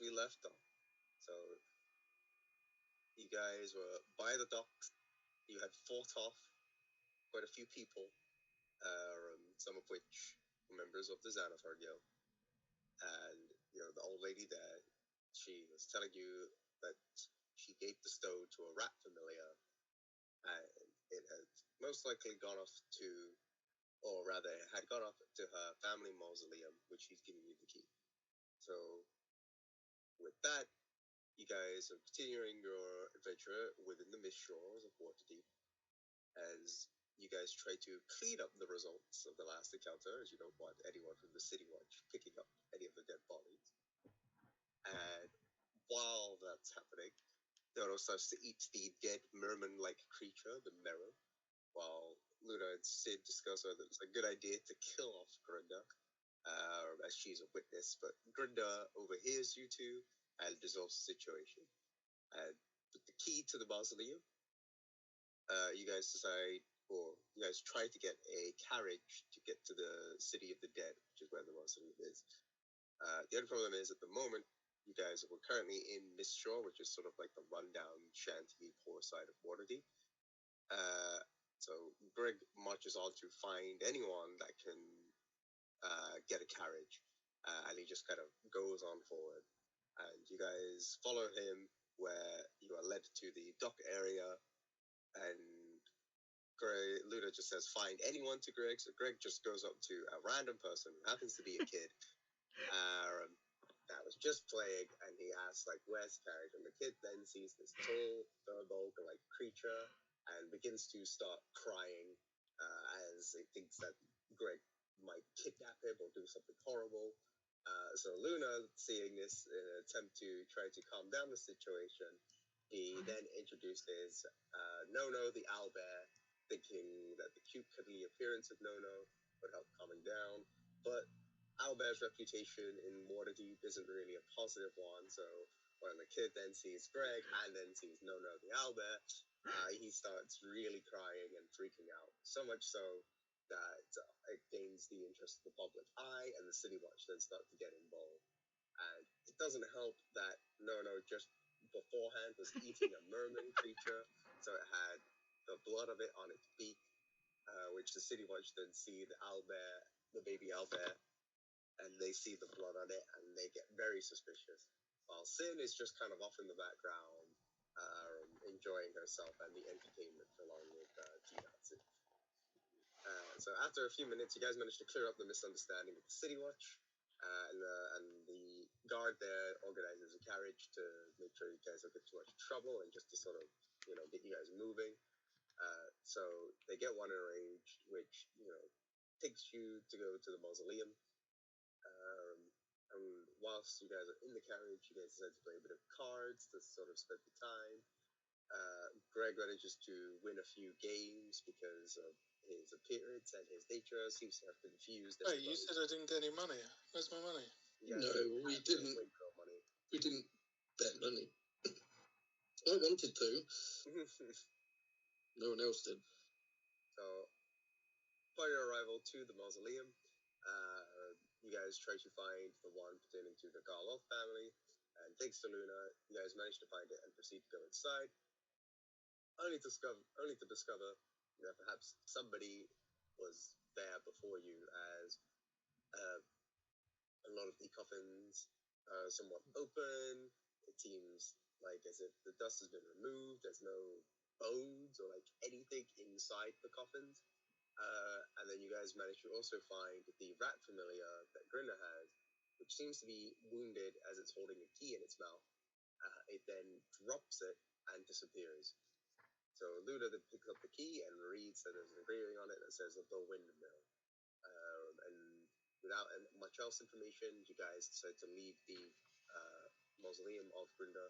we left off. So you guys were by the docks. You had fought off quite a few people, some of which were members of the Xanathar Guild. And, the old lady there, she was telling you that she gave the stone to a rat familiar, and it had most likely gone off to, or rather, it had gone off to her family mausoleum, which she's giving you the key. So, with that, you guys are continuing your adventure within the mist shores of Waterdeep as you guys try to clean up the results of the last encounter, as you don't want anyone from the City Watch picking up any of the dead bodies. And while that's happening, Dodo starts to eat the dead merman-like creature, the Merrow, while Luna and Sid discuss whether it's a good idea to kill off Grinda, as she's a witness, but Grinda overhears you two and dissolves the situation. And with the key to the mausoleum, you guys decide, or you guys try to get a carriage to get to the City of the Dead, which is where the mausoleum is. The only problem is, at the moment, you guys were currently in Mistshore, which is sort of like the rundown shanty poor side of Waterdeep. So Greg marches on to find anyone that can get a carriage, and he just kind of goes on forward. And you guys follow him where you are led to the dock area, and Luna just says, find anyone to Greg. So Greg just goes up to a random person who happens to be a kid that was just playing, and he asks, like, where's the carriage? And the kid then sees this tall, fur-bulk-like creature and begins to start crying as he thinks that Greg might kidnap him or do something horrible. So Luna, seeing this in an attempt to try to calm down the situation, he then introduces Nono, the owlbear, thinking that the cute, cuddly appearance of Nono would help calming down. But owlbear's reputation in Waterdeep isn't really a positive one, so when the kid then sees Greg and then sees Nono, the owlbear, he starts really crying and freaking out. So much so that it gains the interest of the public eye, and the City Watch then start to get involved. And it doesn't help that Nono just beforehand was eating a merman creature, so it had the blood of it on its beak, which the City Watch then see the owlbear, the baby owlbear, and they see the blood on it, and they get very suspicious. While Sin is just kind of off in the background, enjoying herself and the entertainment along with Jinatsu. So after a few minutes, you guys managed to clear up the misunderstanding with the City Watch, and the guard there organizes a carriage to make sure you guys don't get too much trouble and just to sort of, get you guys moving. So they get one arranged, which, takes you to go to the mausoleum. And whilst you guys are in the carriage, you guys decide to play a bit of cards to sort of spend the time. Greg manages to win a few games because of his appearance and his nature seems to have confused. Hey, you said I didn't get any money. Where's my money? No, we didn't. We didn't bet money. I wanted to. No one else did. So, upon your arrival to the mausoleum, you guys try to find the one pertaining to the Garloth family, and thanks to Luna, you guys manage to find it and proceed to go inside, only to discover that perhaps somebody was there before you, as a lot of the coffins are somewhat open. It seems like as if the dust has been removed. There's no bones or like anything inside the coffins. And then you guys manage to also find the rat familiar that Grinda has, which seems to be wounded as it's holding a key in its mouth. It then drops it and disappears. So Luna then picks up the key and reads that there's an engraving on it that says the windmill. And without much else information, you guys decide to leave the mausoleum of Grinda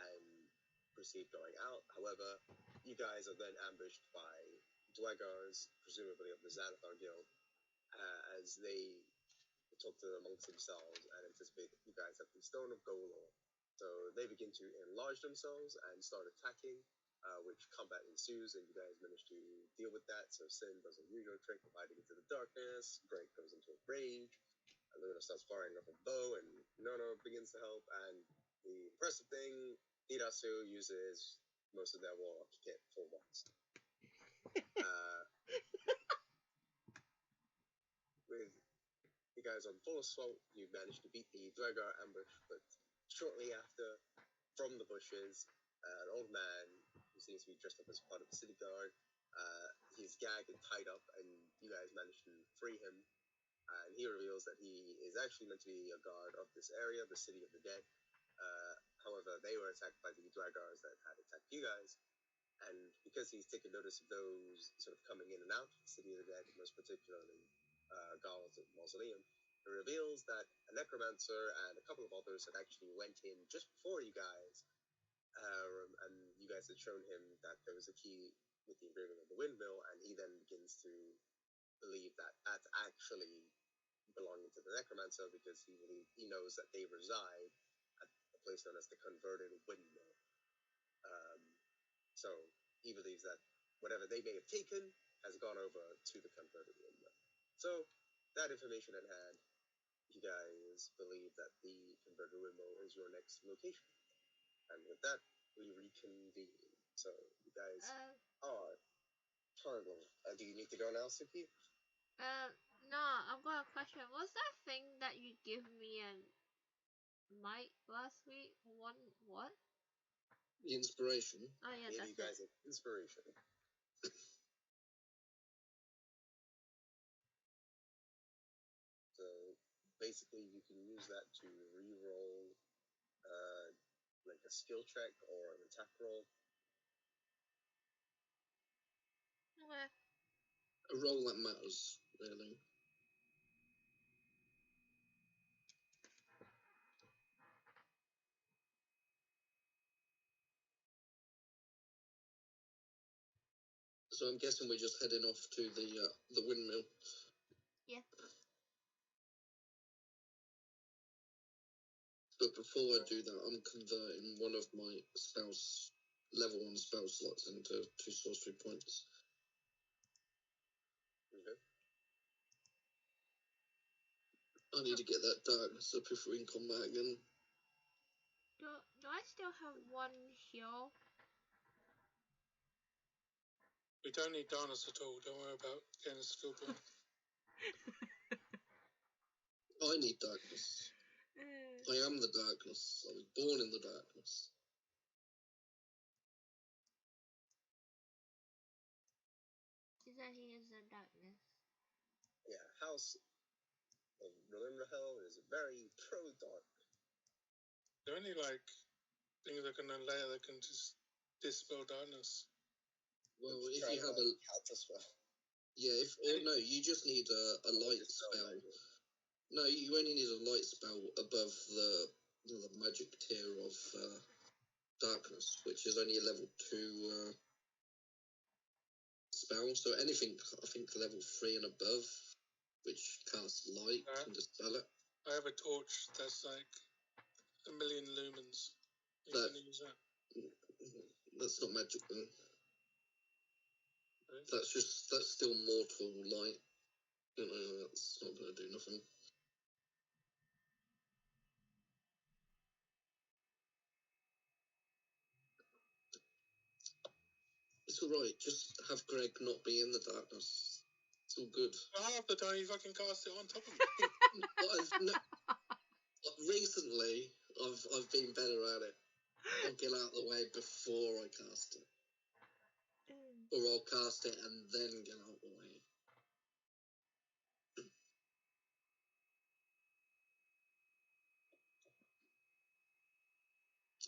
and proceed going out. However, you guys are then ambushed by Dwagars, presumably of the Xanathar Guild, as they talk to amongst themselves and anticipate that you guys have the Stone of Golor. So they begin to enlarge themselves and start attacking, which combat ensues, and you guys manage to deal with that. So Sin does a usual trick of hiding into the darkness. Greg goes into a rage. Luna starts firing up a bow, and Nono begins to help. And the impressive thing, Hirasu uses most of their warlock kit for once. With you guys on full assault, you manage to beat the Dwegar ambush, but shortly after, from the bushes, an old man who seems to be dressed up as part of the city guard, he's gagged and tied up, and you guys manage to free him. And he reveals that he is actually meant to be a guard of this area, the City of the Dead. However, they were attacked by the Dwagars that had attacked you guys. And because he's taken notice of those sort of coming in and out of the City of the Dead, most particularly Gal's Mausoleum, it reveals that a necromancer and a couple of others had actually went in just before you guys, and you guys had shown him that there was a key with the engraving of the windmill, and he then begins to believe that that's actually belonging to the necromancer because he knows that they reside at a place known as the Converted Windmill. So he believes that whatever they may have taken has gone over to the Converted Windmill. So that information in hand, you guys believe that the Converted Windmill is your next location. And with that, we reconvene. So you guys are toggle. Do you need to go now, Suki? No, I've got a question. What's that thing that you give me and Mike last week? What? The inspiration. Oh yeah, Gave that's you guys it. an inspiration. So basically, you can use that to re-roll like a skill check or an attack roll. Okay. A roll that matters, really. So I'm guessing we're just heading off to the windmill. Yeah. But before I do that, I'm converting one of my level 1 spell slots into 2 sorcery points. Okay. I need to get that darkness up if we can come back again. Do I still have one heal? We don't need darkness at all. Don't worry about getting a skill point. I need darkness. I am the darkness. I was born in the darkness. Is that he is the darkness? Yeah, House of Hell is very pro-dark. Are there any things that can layer that can just dispel darkness? Well, if you have a counter spell. Yeah, no, you just need a light spell. No, you only need a light spell above the magic tier of darkness, which is only a level 2 spell. So anything, I think, level 3 and above, which casts light, can dispel it. I have a torch that's like 1,000,000 lumens. You can use that. That's not magic then. Right. That's still mortal light. You know, that's not going to do nothing. It's alright, just have Greg not be in the darkness. It's all good. Half the time you fucking cast it on top of me. Recently, I've been better at it. I'll get out of the way before I cast it. Or I'll cast it and then get out of the way.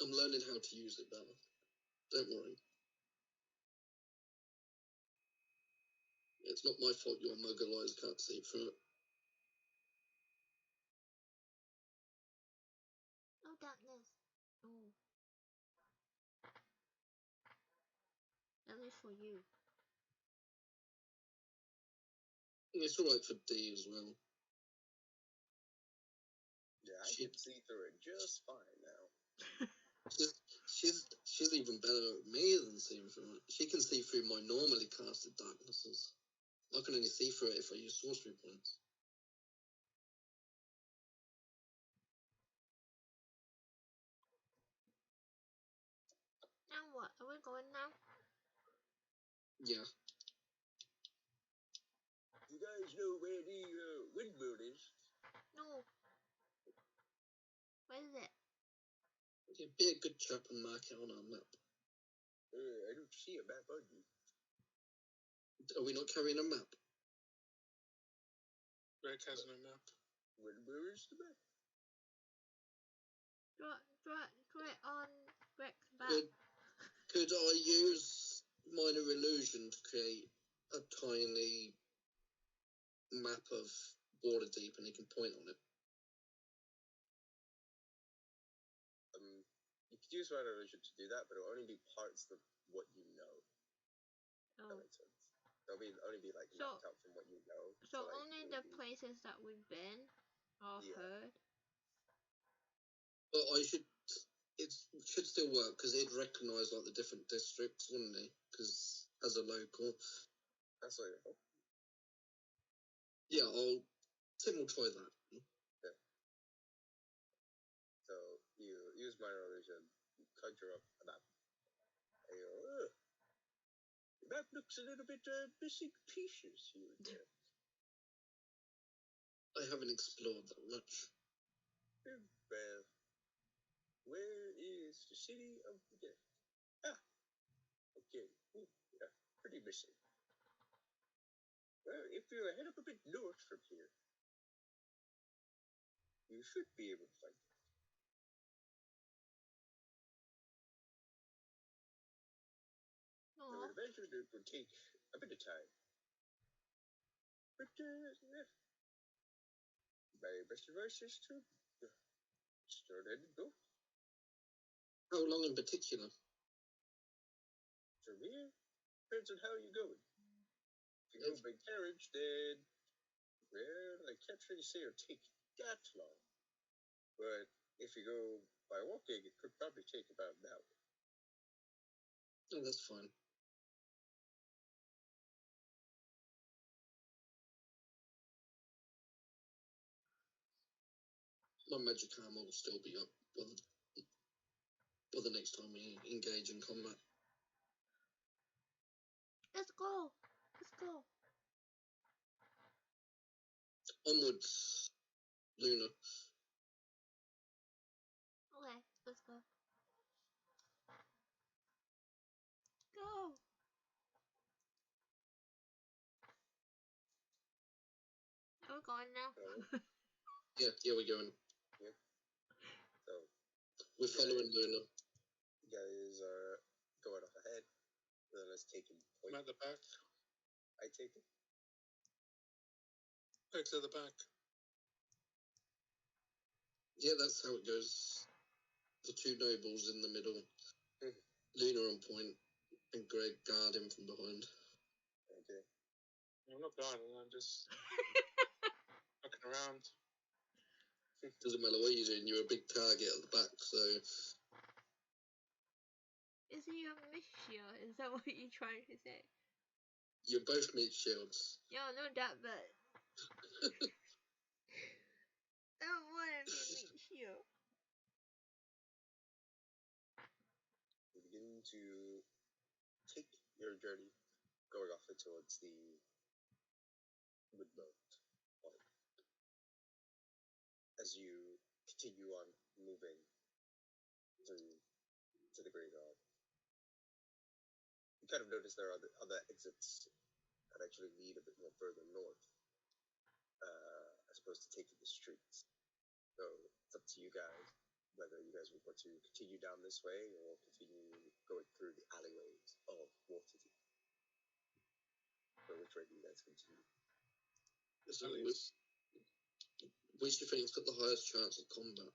I'm learning how to use it better. Don't worry. It's not my fault your muggle eyes can't see through it. Oh, darkness. Oh. At least for you. It's alright for D as well. Yeah, I can see through it just fine now. She's even better at me than seeing through it. She can see through my normally casted darknesses. I can only see through it if I use sorcery points. what? Are we going now? Yeah. You guys know where the windmill is? No. Where is it? It'd be a good chap and mark it on our map. I don't see a map on you. Are we not carrying a map? Greg has no map. Where is the map? Draw it on Greg's back. Could I use minor illusion to create a tiny map of Waterdeep and he can point on it? You could use minor illusion to do that, but it'll only be parts of what you know. Oh. That makes sense. It'll only be like So- mapped out from what you know. So like, only it the would be- places that we've been or Yeah. heard. But it should still work because he'd recognise like the different districts, wouldn't he? Because as a local, That's what I hope. yeah, Tim will try that. So you use minor illusion, you conjure up a map. And you go, the map looks a little bit missing pieces here and there. I haven't explored that much. Well, where is the city of the dead? Ah, okay. Ooh, yeah, pretty missing. Well, if you head up a bit north from here, you should be able to find it. I No. would imagine it would take a bit of time. But, yeah. My best advice is to start heading north. How long in particular? From here, depends on how you're going. If you go by carriage, then, well, I can't really say it'll take that long. But if you go by walking, it could probably take about an hour. Oh, that's fine. My magic armor will still be up by the next time we engage in combat. Let's go. Let's go. Onwards, Luna. Okay, let's go. Go. Are we going now? Yeah, we're going. So, We're following Luna. you guys are going off ahead. Then let's take him I'm point. at the back. I take it. Greg's at the back. Yeah, that's how it goes. The two nobles in the middle. Mhm. Luna on point, and Greg guarding from behind. Okay. I'm not guarding, I'm just looking around. Doesn't matter what you're doing, you're a big target at the back, so Is he a mixture? Is that what you're trying to say? you're both meat shields. Yeah, no doubt, but I don't want to be a mixture. You begin to take your journey going off towards the woodmoat point. As you continue on moving through to the graveyard, you kind of notice there are other exits that actually lead a bit more further north, as opposed to taking the streets. So it's up to you guys whether you guys would want to continue down this way or continue going through the alleyways of Waterdeep. So which way do you guys continue? So Alex. which do you think's got the highest chance of combat?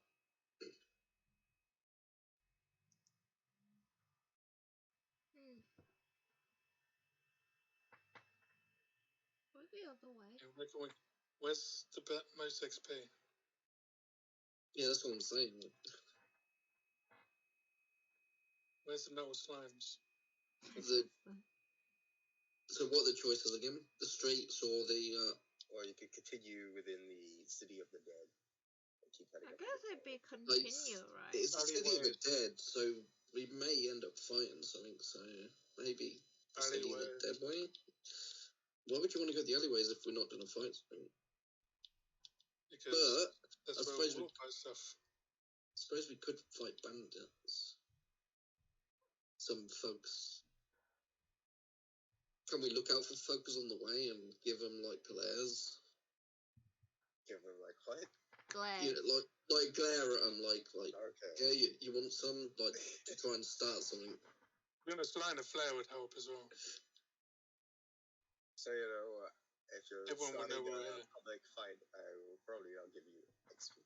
Would be other way. Yeah, where's the most XP? Yeah, that's what I'm saying. Where's the metal slimes? So what are the choices again? The streets or the... Or you could continue within the City of the Dead and keep heading I up. guess it'd be continue, right? It's the City of the Dead, so we may end up fighting something, so maybe instead of a Alleyway. dead way. Why would you want to go the alleyways if we're not going to fight something? Because But that's I where suppose we will fight stuff. I suppose we could fight bandits. Some folks. Can we look out for folks on the way and give them like glares? Give them like what? Glare. Yeah, like glare at them, like Okay. yeah, you want some, like to try and start something. To be honest, lighting a flare would help as well. So if you're Everyone will know starting we're a here. public fight, I'll give you XP.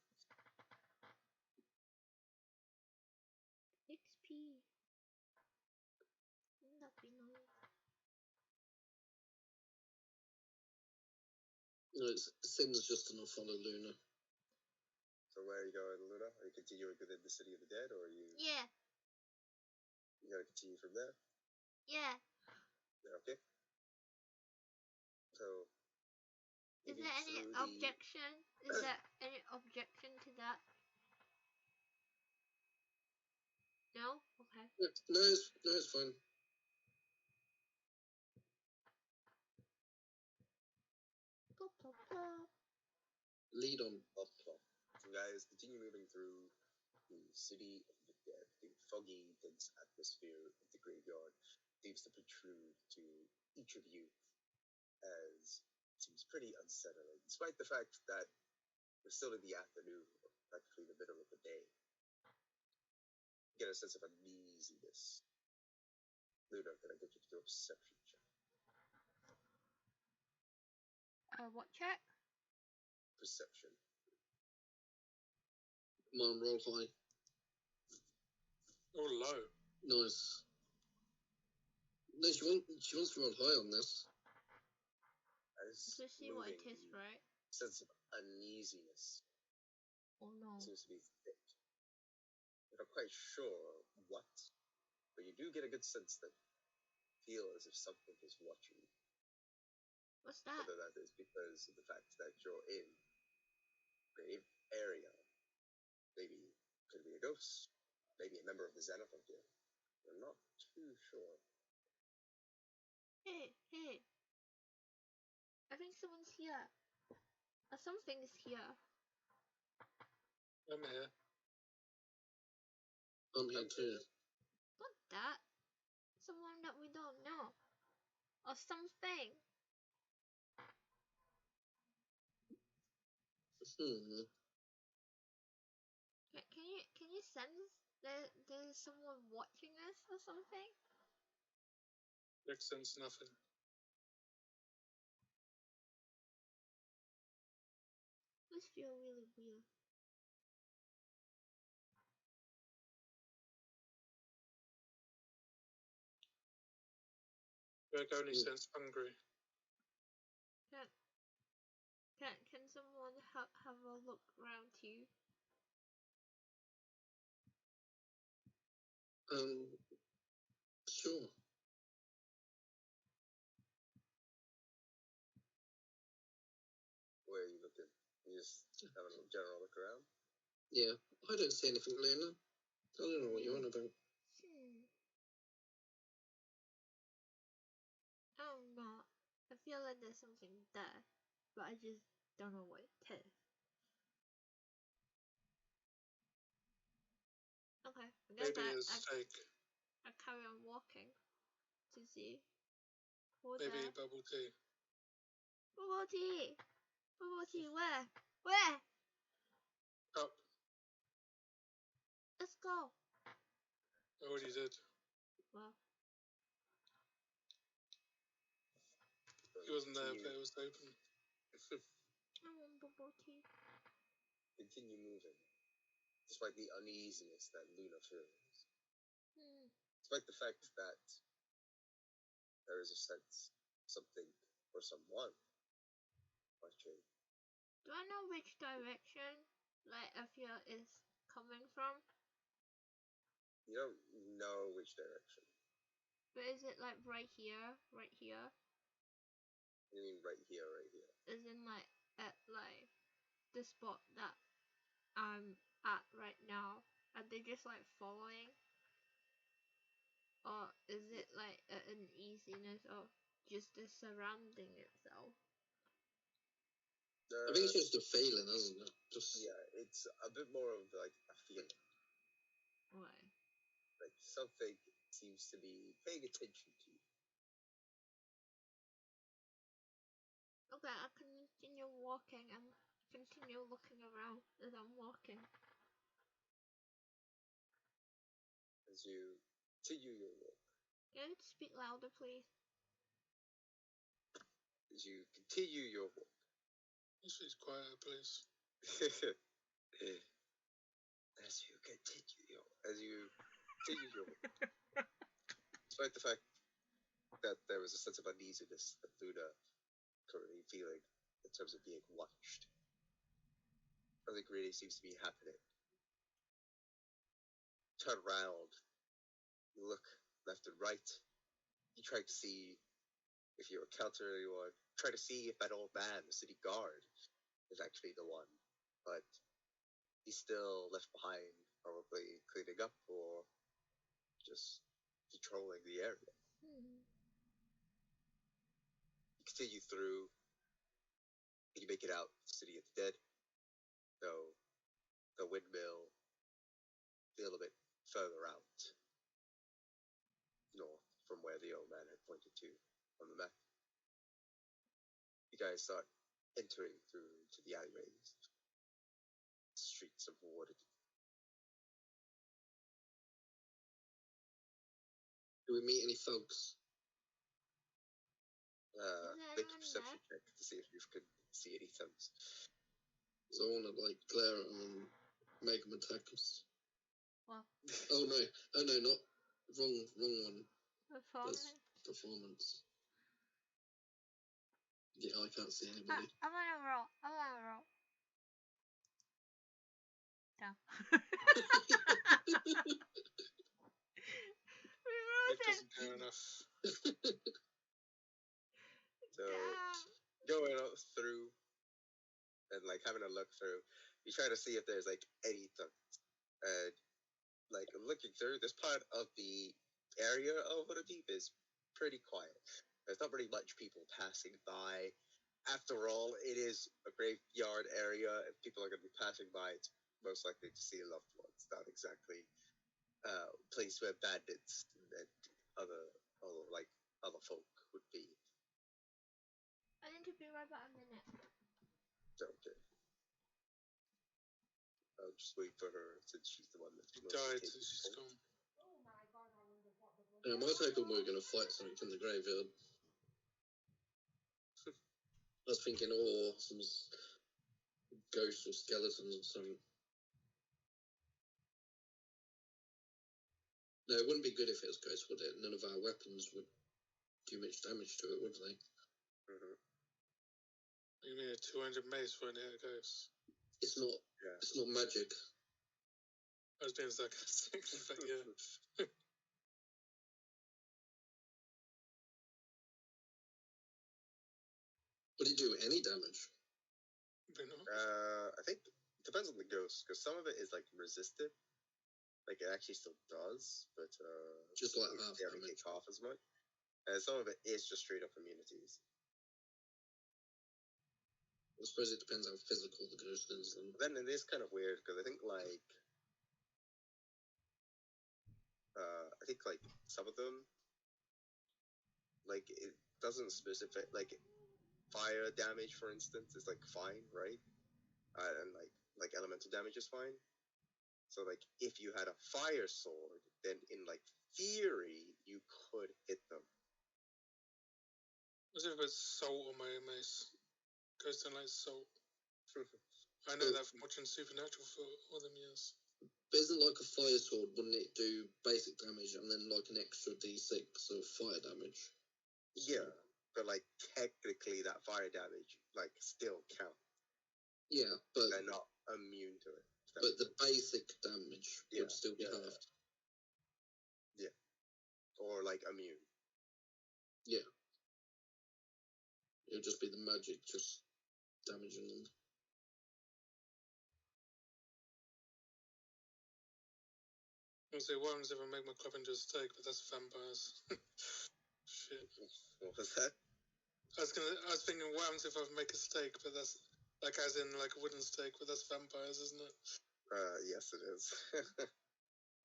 XP. That'd be nice. No, Sin's just enough on a Luna. So where are you going, Luna? Are you continuing within the City of the Dead, or are you Yeah. gonna continue from there? Yeah. Yeah, okay. So Is moving there any through the- objection? Is there any objection to that? No? Okay. No, it's fine. Plop, plop, plop. Lead on. Plop, plop. So guys, continue moving through the City of the Dead. The foggy, dense atmosphere of the graveyard seems to protrude to each of you as it seems pretty unsettling, despite the fact that we're still in the afternoon, or practically the middle of the day. You get a sense of uneasiness. Luna, can I get you to do a perception check? What check? Perception. Come on, roll high. Oh, low. Nice. No, she wants to roll high on this. As To see what it moving, is, you right? sense of uneasiness Oh no. seems to be thick. You're not quite sure what, but you do get a good sense that you feel as if something is watching you. What's that? Whether that is because of the fact that you're in a grave area, maybe could be a ghost, maybe a member of the Xenophon Guild. You're not too sure. Hey, hey. I think someone's here. Or something is here. I'm here. I'm here too. Not that. Someone that we don't know. Or something. Can you sense that there's someone watching us or something? Makes sense, nothing. This feels really weird. Greg only sense hungry. Can someone have a look around too? Sure. Where are you looking? You just having a general look around? Yeah, I don't see anything, Luna. I don't know what you're on about. I don't know. I feel like there's something there, but I just don't know what it is. Okay, I guess Maybe it's fake. I carry on walking to see. Maybe bubble tea. Bubble tea! Bubble tea, where? Where? Up. Let's go. I already did. Well, He wasn't there, but it was open. I want bubble tea. Continue moving, despite the uneasiness that Luna feels. Despite the fact that there is a sense something or someone watching. Do I know which direction I feel is coming from? You don't know which direction. But is it like right here? Right here? You mean right here, right here? As in like at like the spot that I'm at right now? Are they just like following? or is it like an easiness of just the surrounding itself? I think it's just a feeling, isn't it? Just yeah, it's a bit more of like a feeling. Why? Like something seems to be paying attention to you. Okay, I continue walking and continue looking around as I'm walking. As you continue your walk. Can you speak louder, please? As you continue your walk. She's quiet, please. As you continue your walk. Despite the fact that there was a sense of uneasiness that Luna currently feeling in terms of being watched. Nothing really seems to be happening. Turn around, look left and right. You try to see if you encounter anyone. Try to see if that old man, the city guard, is actually the one. But he's still left behind, probably cleaning up or just patrolling the area. You continue through, and you make it out to the City of the Dead, though the windmill is a little bit further out north from where the old man had pointed to on the map. You guys start entering through to the alleyways, streets of wood. do we meet any folks? Make a perception check to see if you can see any thumbs. So I want to like glare at them and make them attack us. Well, Oh no, not wrong one. performance. That's performance. Yeah, I can't see anybody. I'm gonna roll. Down. It doesn't care enough. So going up through and like having a look through, you try to see if there's like any thumbs. And like looking through, this part of the area of Waterdeep is pretty quiet. There's not really much people passing by. After all, it is a graveyard area. If people are going to be passing by, it's most likely to see loved ones, not exactly a place where bandits and other folk would be. I need to be right back a minute. Okay. I'll just wait for her since she's the one that's She died, so she's gone. Yeah, I was hoping we were going to fight something in the graveyard. I was thinking, some ghosts or skeletons or something. No, it wouldn't be good if it was ghosts, would it? None of our weapons would do much damage to it, would they? Mm-hmm. You mean a 200 mace for an air ghost? It's not. Yeah. It's not magic. I was being sarcastic, but yeah. Would it do any damage? But no. I think it depends on the ghost, because some of it is like resistant. Like it actually still does, but just like half they don't take off as much. And some of it is just straight up immunities. I suppose it depends how physical the ghost is. Then it is kind of weird because I think like some of them like it doesn't specify like fire damage, for instance, is like fine, right? And like elemental damage is fine. So like if you had a fire sword, then in like theory you could hit them. What's it about salt on my mace? Ghost don't like salt. I know that from watching Supernatural for all them years. But isn't like a fire sword, wouldn't it do basic damage and then like an extra d6 of fire damage? Yeah, but like technically that fire damage like still counts. Yeah, but they're not immune to it. But the basic damage would still be halved. Yeah. Or like immune. Yeah. It would just be the magic just damaging them. I'll say, what happens if I make my club into a steak, but that's vampires? Shit. What was that? I was thinking, what happens if I make a steak, but that's like as in like a wooden steak, but that's vampires, isn't it? Yes, it is.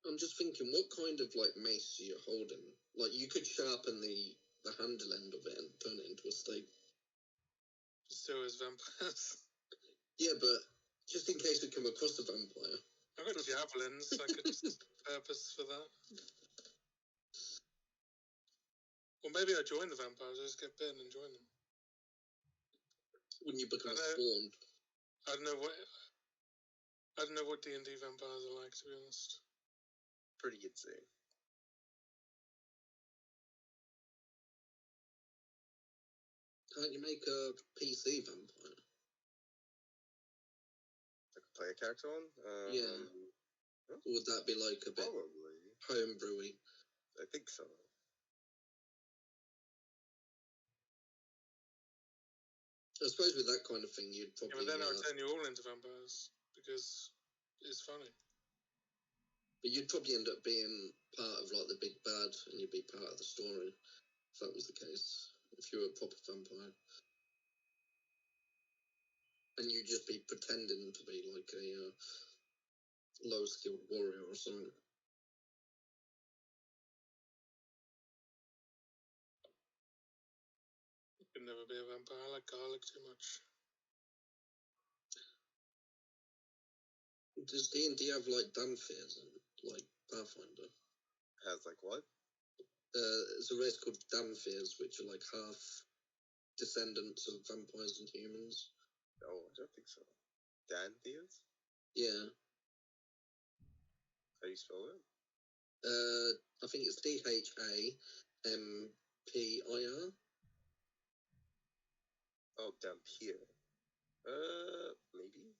I'm just thinking, what kind of like mace are you holding? Like, you could sharpen the handle end of it and turn it into a steak. Still is vampires. Yeah, but just in case we come across a vampire. I've got javelins. I could just purpose for that. Or maybe I join the vampires. I just get bitten and join them. Wouldn't you become a spawn? I don't know what D&D vampires are like, to be honest. Pretty insane. Can't you make a PC vampire? Like a player character one? Yeah. Or would that be like a bit Probably. homebrewy? I think so. I suppose with that kind of thing, you'd probably... Yeah, but then I would turn you all into vampires, because it's funny. But you'd probably end up being part of, like, the big bad, and you'd be part of the story, if that was the case. If you were a proper vampire. And you'd just be pretending to be, like, a low-skilled warrior or something. Could never be a vampire. I like garlic too much. Does D&D have, like, Danfirs and, like, Pathfinder? Has, like, what? There's a race called Danfirs, which are, like, half descendants of vampires and humans. Oh, I don't think so. Danfirs? Yeah. How do you spell it? I think it's DHAMPIR. Oh, Dampier. Maybe?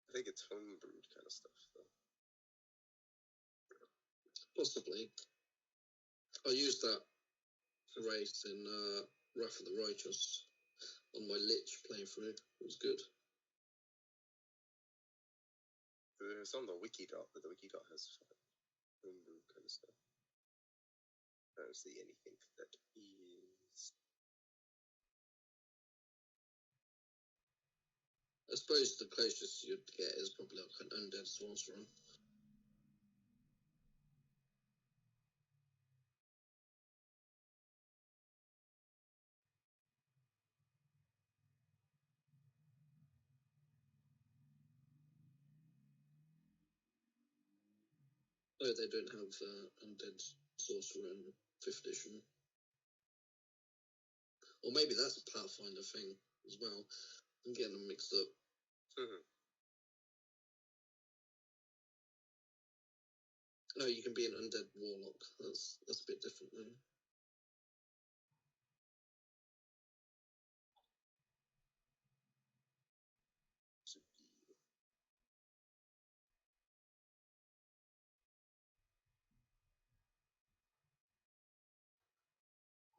I think it's homebrewed kind of stuff, though. Possibly. I used that race in Wrath of the Righteous on my Lich playthrough. It was good. It's on the Wikidot, but the Wikidot has homebrew kind of stuff. I don't see anything that is... I suppose the closest you'd get is probably like an undead sorcerer. Oh, they don't have undead sorcerer in 5th edition. Or maybe that's a Pathfinder thing as well. I'm getting them mixed up. No, you can be an undead warlock. That's a bit different then.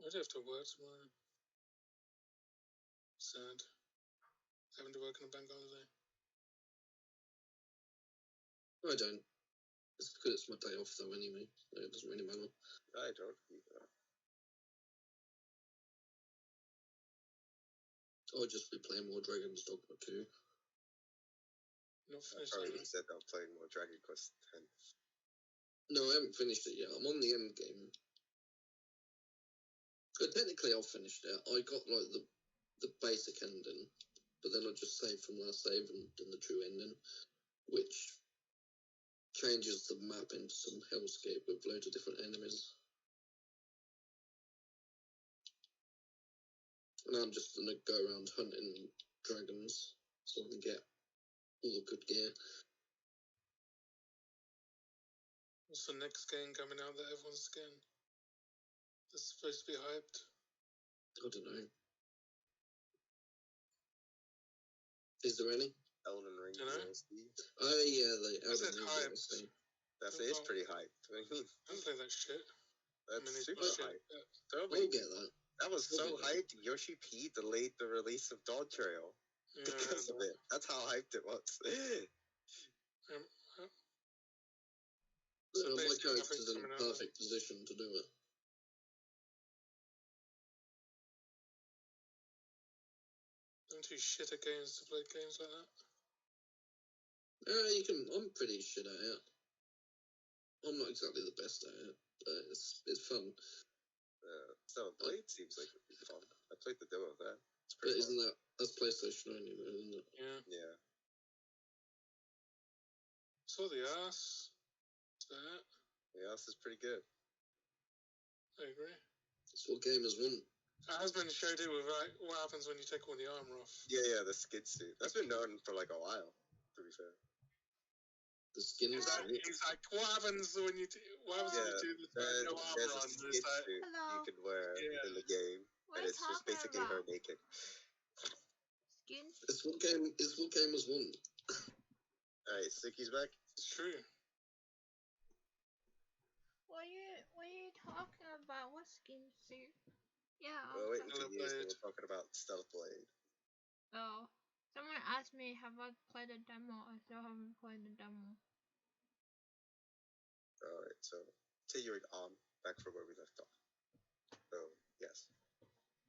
I'd have to work tomorrow. Sad. Having to work on a bank holiday. I don't. It's because it's my day off though anyway, so it doesn't really matter. I don't either. I'll just be playing more Dragon's Dogma 2. Not I finished already yet. said I'm playing more Dragon Quest X. No, I haven't finished it yet. I'm on the end game. Technically, I've finished it. I got like the basic ending, but then I just saved from last save and done the true ending, which changes the map into some hellscape with loads of different enemies. And I'm just gonna go around hunting dragons so I can get all the good gear. What's the next game coming out that everyone's getting? That's supposed to be hyped. I don't know. Is there any? Elden Ring Dunno. DLC. Oh yeah, the Is Elden it Ring hyped? DLC. It's pretty hyped. I mean, I don't play that shit. that's it's super bullshit. hyped. Yeah. Totally. I'll get that. That was so Okay. hyped. Yoshi P delayed the release of Dawn Trail Yeah, because of it. That's how hyped it was. character's in coming a out. perfect position to do it. I'm too shit at games to play games like that. You can. I'm pretty shit at it. I'm not exactly the best at it, but it's fun. Blade seems like it would be fun. I played the demo of that. It's But pretty fun. that's PlayStation only, though, isn't it? Yeah. Yeah. Saw the ass. That. Yeah, this is pretty good. I agree. It's what gamers want. Our husband showed it with like, what happens when you take all the armor off. Yeah, the skid suit. That's been known for like a while, to be fair. The skin He's like, what happens when you do this? No armor There's a on. skid It's like, suit Hello. you can wear in the game, What and are you it's just talking basically her about? naked. Skins? It's what gamers want. Alright, Sticky's back. it's true. What are you talking about? What skin suit? Yeah. Well, wait Stealth until you Blade. we're talking about Stealth Blade. Oh. Someone asked me, have I played a demo? I still haven't played the demo. Alright, so continuing on, back from where we left off. So, yes.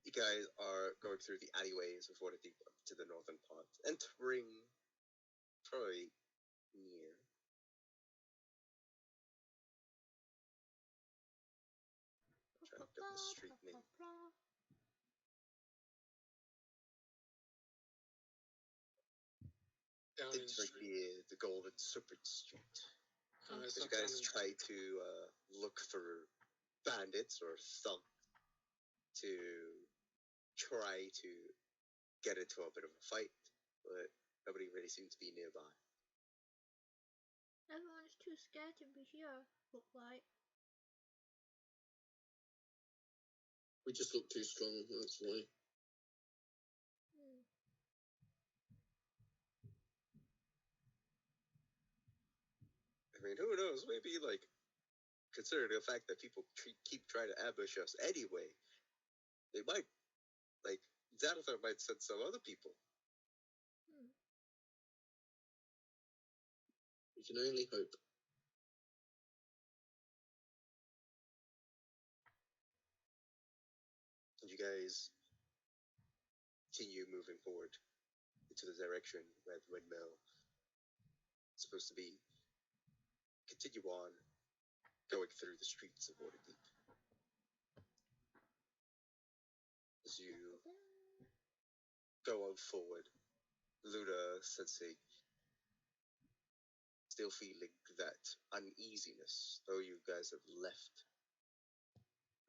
You guys are going through the alleyways of Waterdeep to the northern part, entering probably near. Trying to get the street name. Down in Entering street. the Golden Serpent Street. It's As you not down guys in- try to look for bandits or thug to try to get into a bit of a fight, but nobody really seems to be nearby. Everyone's too scared to be here, look like. We just look too strong. That's why. I mean, who knows? Maybe, like, considering the fact that people keep trying to ambush us anyway, they might, like, Xanathar might send some other people. We can only hope. You guys continue moving forward into the direction where the windmill is supposed to be. Continue on, going through the streets of Waterdeep. As you go on forward, Luna sensing, still feeling that uneasiness, though you guys have left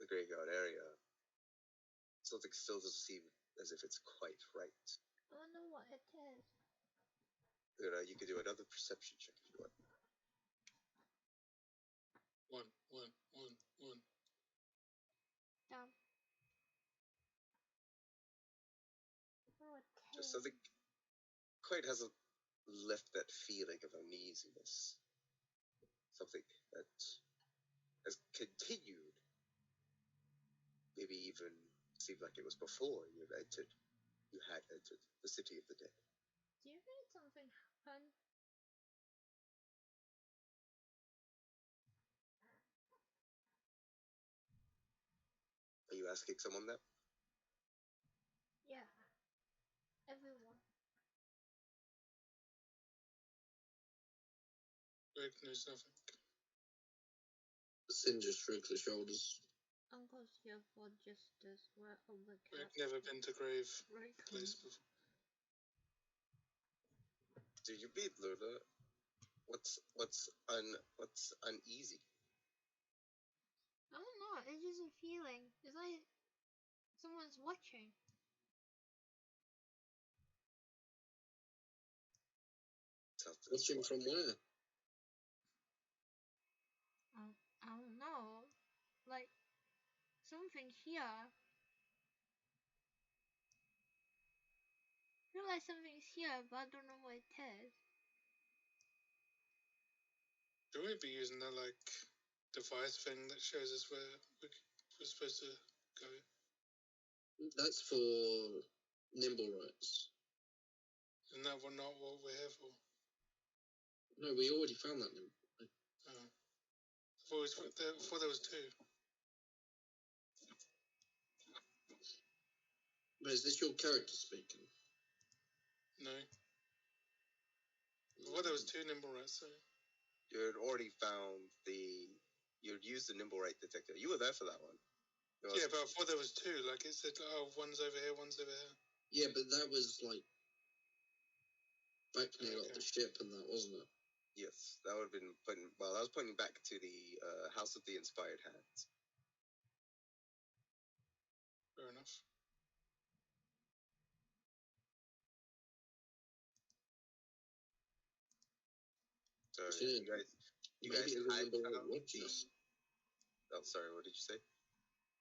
the graveyard area, something still doesn't seem as if it's quite right. I wonder what it is. Luna, you can do another perception check if you want. One. Damn. Oh, Just something quite hasn't left that feeling of uneasiness. Something that has continued. Maybe even seemed like it was before you had entered the city of the dead. Do you think something happened? Are you asking someone that? Yeah. Everyone. Greg knows nothing. Sin just shrugs his shoulders. Uncle's here for justice. Where of the Greg cat? never been to grave Right. place before. Do you mean, Luna? What's uneasy? I don't know. It's just a feeling. It's like someone's watching. Watching from where? I don't know. Like something here. I feel like something's here, but I don't know what it is. Should we be using that like device thing that shows us where we're supposed to go? That's for nimble rights. Isn't that not what we're here for? No, we already found that nimble. I Before there was 2. But is this your character speaking? No. Before there was 2 nimble rats, so... You had already found you'd used the nimble rate detector. You were there for that one. Yeah, but before there was 2, like it said, oh, one's over here, one's over here. Yeah, but that was like back near Okay. the ship and that, wasn't it? Yes, that would have been that was pointing back to the House of the Inspired Hands. Fair enough. So Yeah. you guys Maybe it had was a nimble found right watching us. Oh, sorry, what did you say?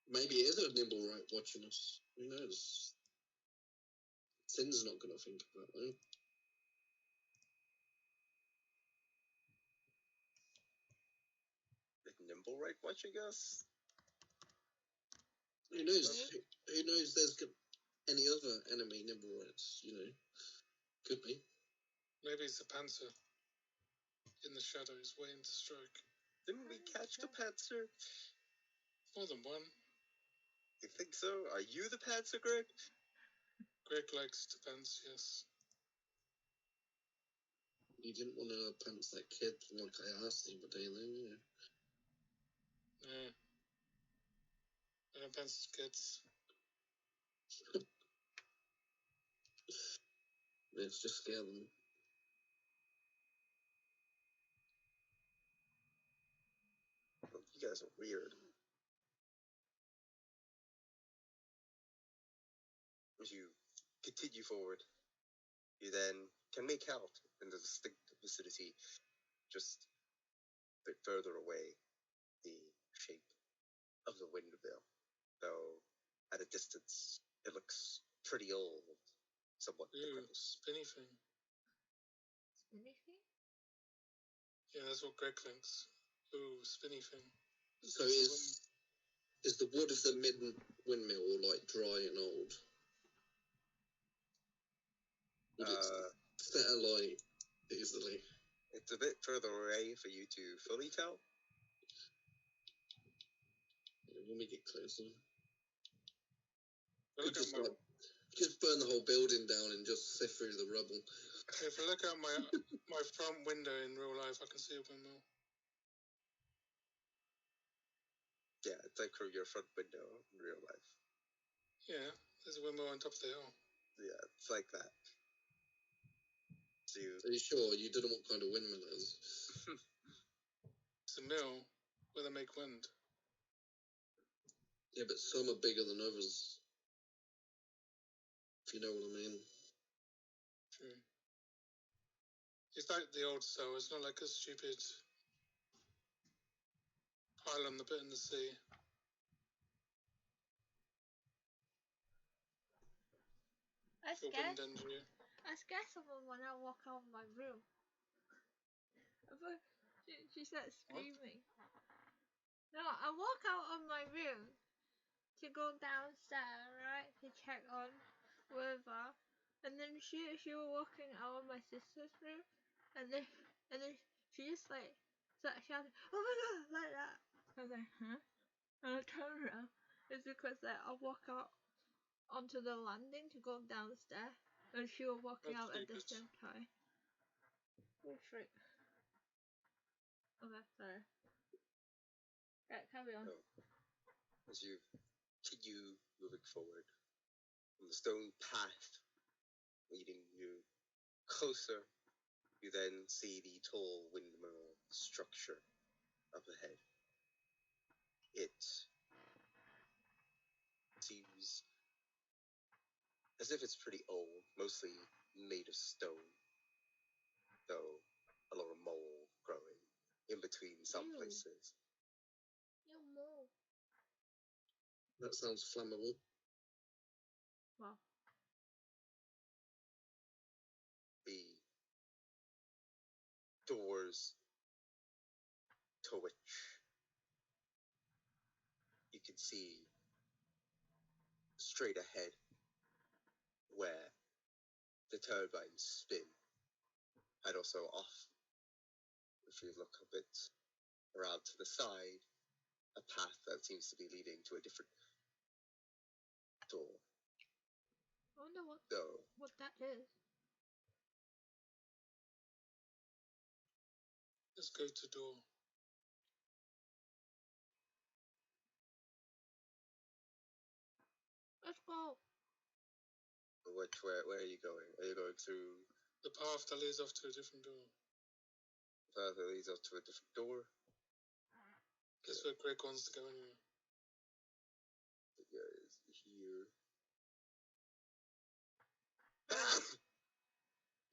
Maybe it is a nimble right watching us. Who knows? Sin's not going to think of that, though. The nimble right watching us? Who knows? Who knows there's any other enemy nimble rights, Could be. Maybe it's a panther in the shadows waiting to strike. Didn't we catch the panther? More than one. You think so? Are you the panther, Greg? Greg likes to pants, yes. You didn't want to pants that kid like I asked the other day, then, yeah. No. I don't pants kids. Let's just scare them. You guys are weird. As you continue forward, you then can make out in the distinct vicinity, just a bit further away, the shape of the windmill. Though at a distance, it looks pretty old, somewhat Ooh, decrepit. spinny thing. Spinny thing? Yeah, that's what Greg thinks. Ooh, spinny thing. So is the wood of the windmill like dry and old? Would it set alight easily? It's a bit further away for you to fully tell. When we get closer. Look at my... just burn the whole building down and just sift through the rubble. If I look out my front window in real life, I can see a windmill. Yeah, it's like from your front window in real life. Yeah, there's a windmill on top of the hill. Yeah, it's like that. So Are you sure you don't know what kind of windmill it is? It's a mill where they make wind. Yeah, but some are bigger than others. If you know what I mean. True. It's like the old style. It's not like a stupid pile on the bit in the sea. I For scared. wind engineer. I scared someone when I walk out of my room. But she started screaming. No, I walk out of my room to go downstairs, right, to check on whoever, and then she was walking out of my sister's room, and then she just like started shouting, "Oh my god!" like that. I was like, huh? And I turned around. It's because like I walk out onto the landing to go downstairs, and she was walking out at the same time. Oh frick. Okay, sorry. Right, carry on. as you continue moving forward, on the stone path leading you closer, you then see the tall windmill structure up ahead. It seems as if it's pretty old, mostly made of stone, though a lot of mold growing in between some Ew. places. You move. That sounds flammable. Wow. The doors to which you can see straight ahead where the turbines spin, and also off if you look a bit around to the side, a path that seems to be leading to a different door. I wonder So, what that is. Let's go to door. Let's go. where are you going? Are you going through The path that leads off to a different door. the path that leads up to a different door? Guess where Greg wants to go anyway. You guys here.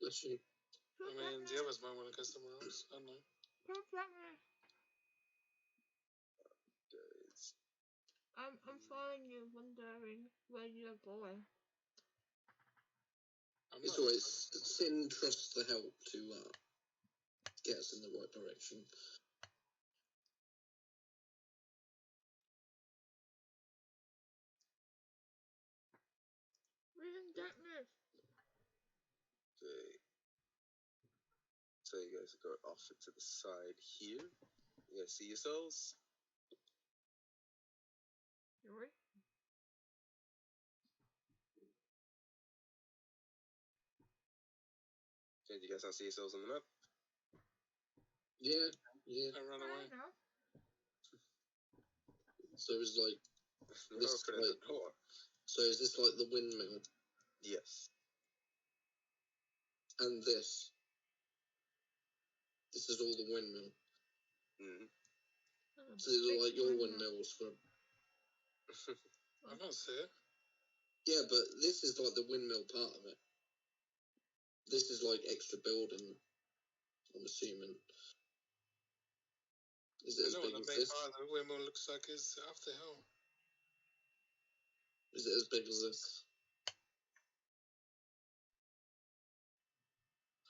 Bless you. I mean, the others might want to go somewhere else. I don't know. Guys. I'm following you, wondering where you're going. It's always Sin trusts the help to get us in the right direction. We're in darkness. Okay. So you guys are going off into the side here. You guys see yourselves? Yuri? Okay, do you guys not see yourselves on the map? Yeah. I ran away. I know. So it's like, No, open at the door. so is this like the windmill? Yes. And this is all the windmill. Mm-hmm. So these are like your windmills for. I can't see it. Yeah, but this is like the windmill part of it. This is like extra building, I'm assuming. Is it I as know big what as the main this? part of the windmill looks like is up the hill. Is it as big as this?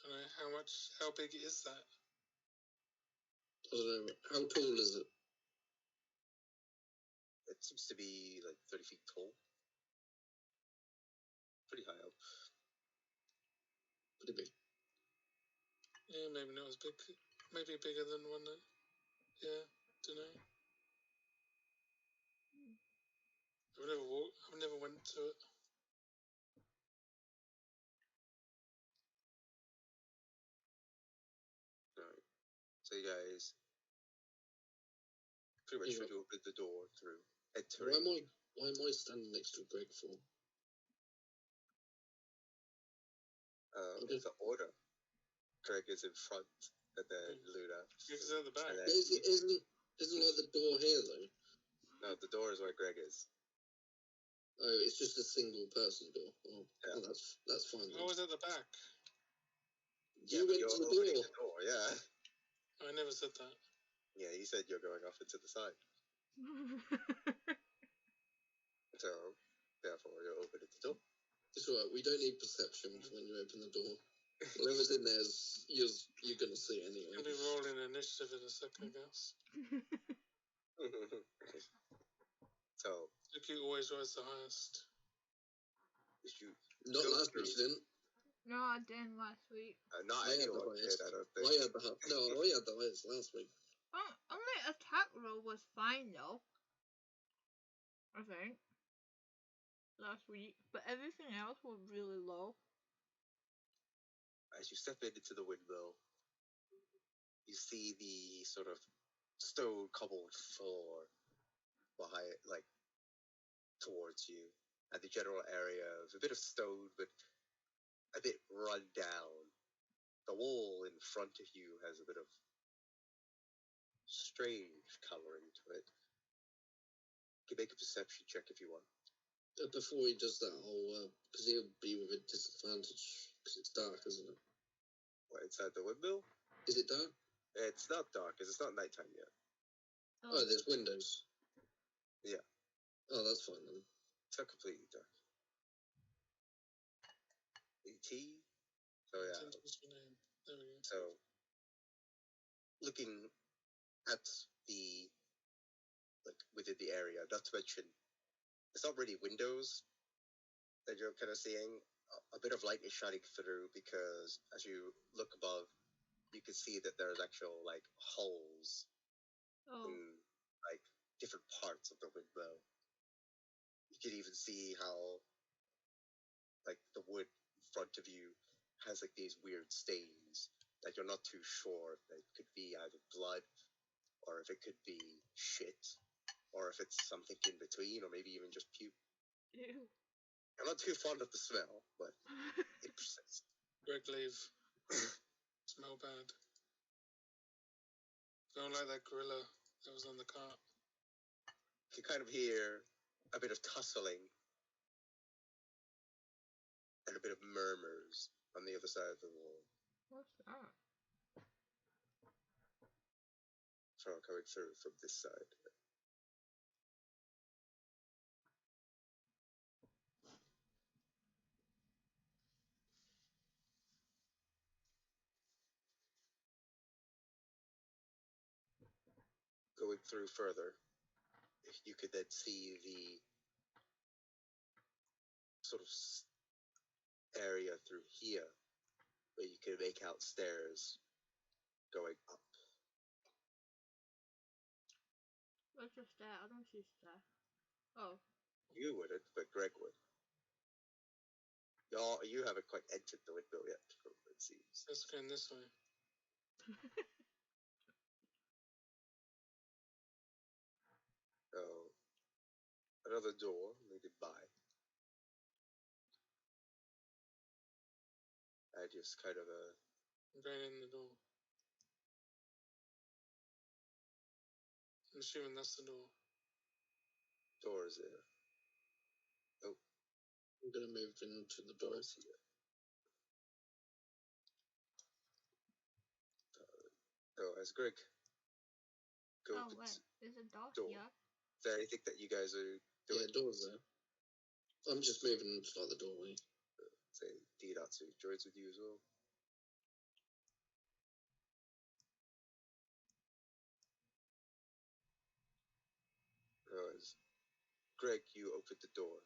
I don't know how big is that? I don't know. How tall is it? It seems to be like 30 feet tall. Pretty high up. Pretty big. Yeah, maybe not as big. Maybe bigger than one. Yeah, don't know. I've never went to it. Right. So you guys pretty much should open the door through entering. Why am I standing next to Greg for? It's an order. Greg is in front, and then Luna. Greg's at the back. Isn't like the door here though? No, the door is where Greg is. Oh, it's just a single person door. Oh, Yeah. oh that's fine. I was at the back. You went to the door. Yeah. I never said that. Yeah, you said you're going off into the side. So, therefore, you're opening the door. It's alright. We don't need perception when you open the door. Whatever's in there, you're gonna see anyway. I'll be rolling initiative in a second, I guess. So, Lucky always rolls the highest. Not last week, you didn't. No, I didn't last week. Not anyone did, I don't think. I had the highest last week. Only attack roll was fine though. I think. Last week. But everything else was really low. As you step into the windmill, you see the sort of stone cobbled floor behind, like, towards you, and the general area of a bit of stone, but a bit run down. The wall in front of you has a bit of strange coloring to it. You can make a perception check if you want. Before he does that, because he'll be with a disadvantage, because it's dark, isn't it? What, inside the windmill? Is it dark? It's not dark, because it's not nighttime yet. Oh, there's windows. Yeah. Oh, that's fine then. It's not completely dark. 18? So, yeah. There we go. So, looking at the, like, within the area, not to mention, it's not really windows that you're kind of seeing. A bit of light is shining through because as you look above, you can see that there's actual, like, holes Oh. in like different parts of the windmill. You can even see how like the wood in front of you has like these weird stains that you're not too sure if it could be either blood or if it could be shit or if it's something in between or maybe even just puke. Ew. I'm not too fond of the smell, but it persists. Greg, leave. Smell bad. Don't like that gorilla that was on the cart. You kind of hear a bit of tussling and a bit of murmurs on the other side of the wall. What's that? So coming through from this side. Going through further, you could then see the sort of area through here where you can make out stairs going up. What's the stair? I don't see stair. Oh. You wouldn't, but Greg would. You haven't quite entered the window yet, from what it seems. Let's go in this way. So, another door leading by. And just kind of I'm going in the door. I'm assuming that's the door. doors there. I'm gonna move into the door. Doors here. So, as Greg goes Oh, wait. There's a door door. here. Is there anything that you guys are doing? Yeah, door's there. I'm just moving into like the doorway. Say, Dinatsu joins with you as well. As Greg, you open the door.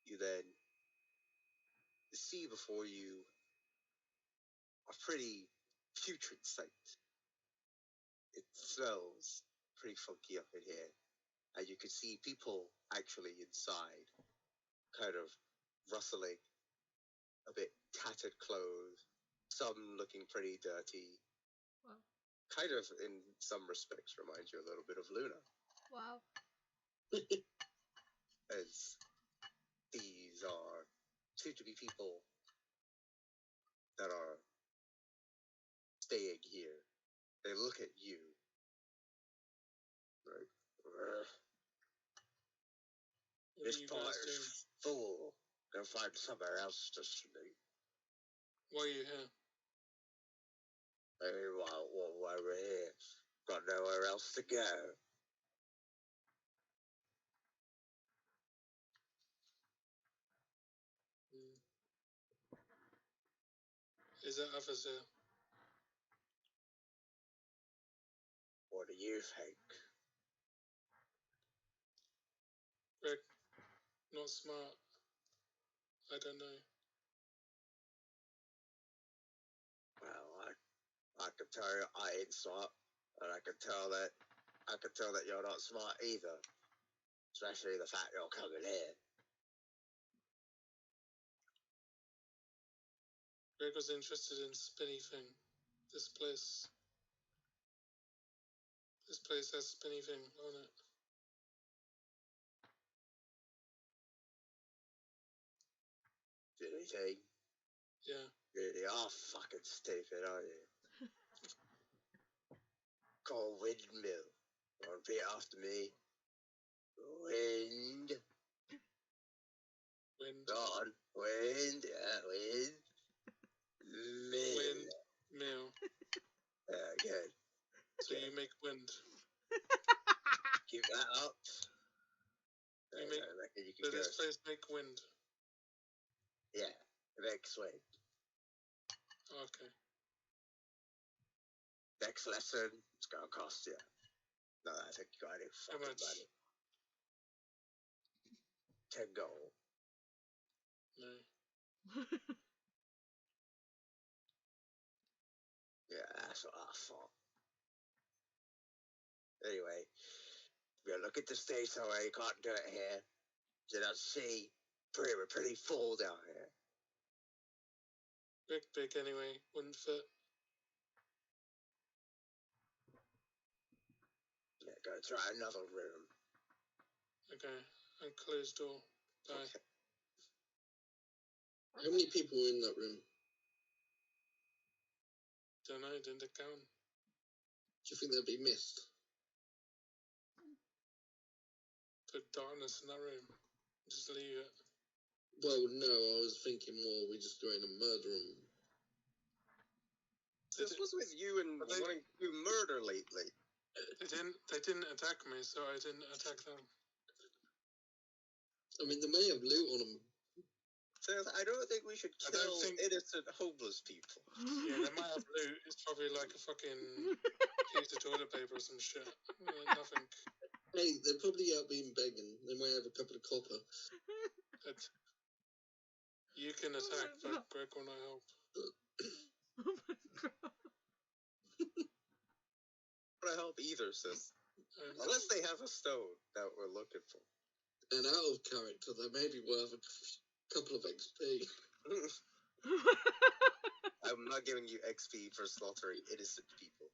You then see before you a pretty putrid sight. It smells pretty funky up in here. And you can see people actually inside, kind of rustling, a bit tattered clothes, some looking pretty dirty. Wow. Kind of, in some respects, reminds you a little bit of Luna. Wow. As these seem to be people that are staying here. They look at you like, What this are you part guys doing? is full. Go find somewhere else to sleep. Why are you here? Hey, while we're here, got nowhere else to go. Is that others here? What do you think? Greg, not smart. I don't know. Well, I can tell you I ain't smart, and I can tell that you're not smart either. Especially the fact you're coming here. Greg was interested in spinny thing. This place has spinny thing on it. Anything? Yeah. Really are fucking stupid, aren't you? Called windmill. Repeat after me. Wind. Wind. Go on. Wind. Yeah, wind. Mill. Wind. Mill. Yeah, good. So you make wind. Keep that up. You make, I reckon you can so go. this place make wind. Yeah, it makes wind. Okay. Next lesson, it's gonna cost you. No, I think you got any How fucking much? money. 10 gold. No. Yeah, that's what I thought. Anyway, we'll look at the stage somewhere. You can't do it here. You don't see. We're pretty full down here. Big anyway. Wouldn't fit. Yeah, go try another room. Okay. And close door. Bye. Okay. How many people were in that room? Don't know. Didn't count. Do you think they'd be missed? Put darkness in that room. Just leave it. Well, no, I was thinking more we just go in and murder them. This was with you and wanting to do murder lately. They didn't attack me, so I didn't attack them. I mean, they may have loot on them. So I don't think we should kill innocent homeless people. Yeah, they might have loot. It's probably like a fucking piece of toilet paper or some shit. Nothing. Hey, they're probably out being begging. They might have a couple of copper. But you can attack, but Greg will not help. Oh my god. Not help either, sis. Unless they have a stone that we're looking for. And out of character, they may be worth a couple of XP. I'm not giving you XP for slaughtering innocent people.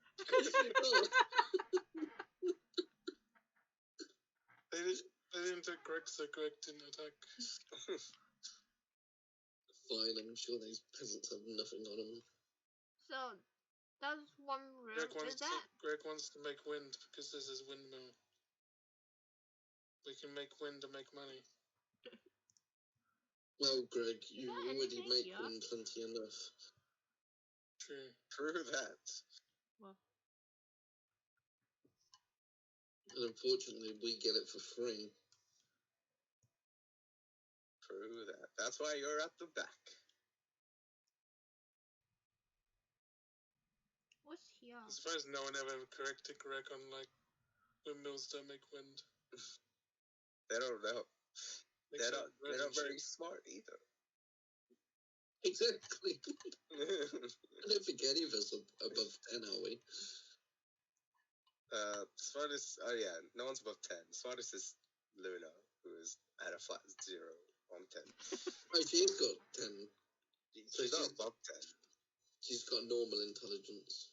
They didn't attack Greg, so Greg didn't attack. Fine, I'm sure these peasants have nothing on them. So, that's one room. Greg wants to make wind because this is windmill. We can make wind to make money. Well, Greg, you already anything make here? one plenty enough. True. True that. Well, And unfortunately, we get it for free. True that. That's why you're at the back. what's here? I suppose no one ever corrected Greg on like windmills don't make wind. They don't know. Makes They're not very smart either. Exactly. I don't think any of us are above 10, are we? Smartest, no one's above 10. Smartest is Luna, who is at a flat 0 on 10. Oh, she's got 10. She's not above 10. She's got normal intelligence.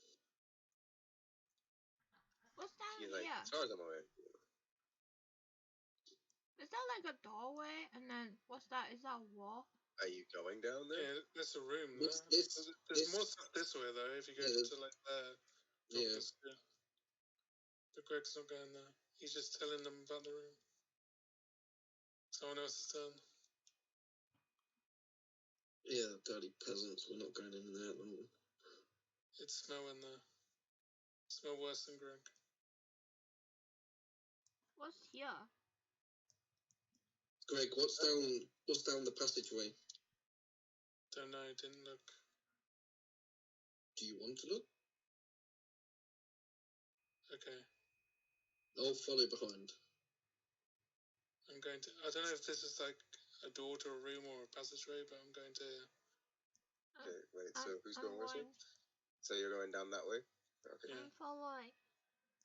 What's down She's here? like, as far as I'm aware. Is that like a doorway? And then, what's that? Is that a wall? Are you going down there? Yeah, there's a room What's there. this? There's more stuff this way though. If you go to like there, Yeah. But Greg's not going there. He's just telling them about the room. Someone else's turn. Yeah, dirty peasants. We're not going in there. It's smell in there. Smell worse than Greg. What's here? Greg, what's down the passageway? Don't know. Didn't look. Do you want to look? Okay. I'll follow behind. I'm going to. I don't know if this is like a door to a room or a passageway, but I'm going to. Okay, wait, so who's I'm going with you? going. So you're going down that way? Okay. Yeah. I'm following.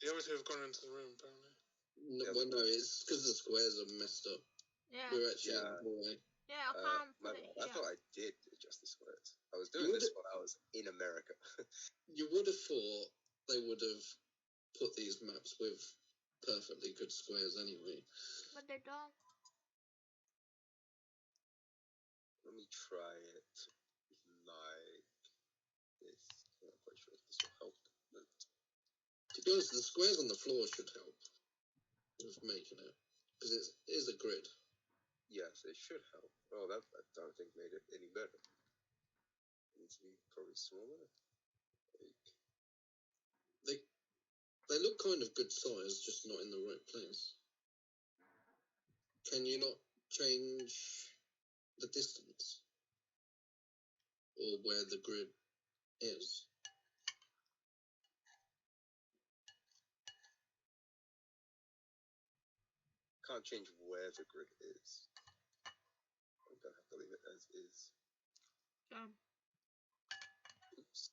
The other two have gone into the room apparently. No, well, no, it's because the squares are messed up. Yeah. We're actually in the hallway. Yeah, I can't My put it bad. I here. thought I did adjust the squares. I was doing this when I was in America. You would have thought they would have put these maps with perfectly good squares anyway. But they don't. Let me try it like this. I'm not quite sure if this will help. But To be honest, the squares on the floor should help with making it. Because it is a grid. yes, it should help. Oh, that I don't think made it any better. It needs to be probably smaller. Like, They look kind of good size, just not in the right place. Can you not change the distance? Or where the grid is? can't change where the grid is. I'm gonna have to leave it as is. Oops.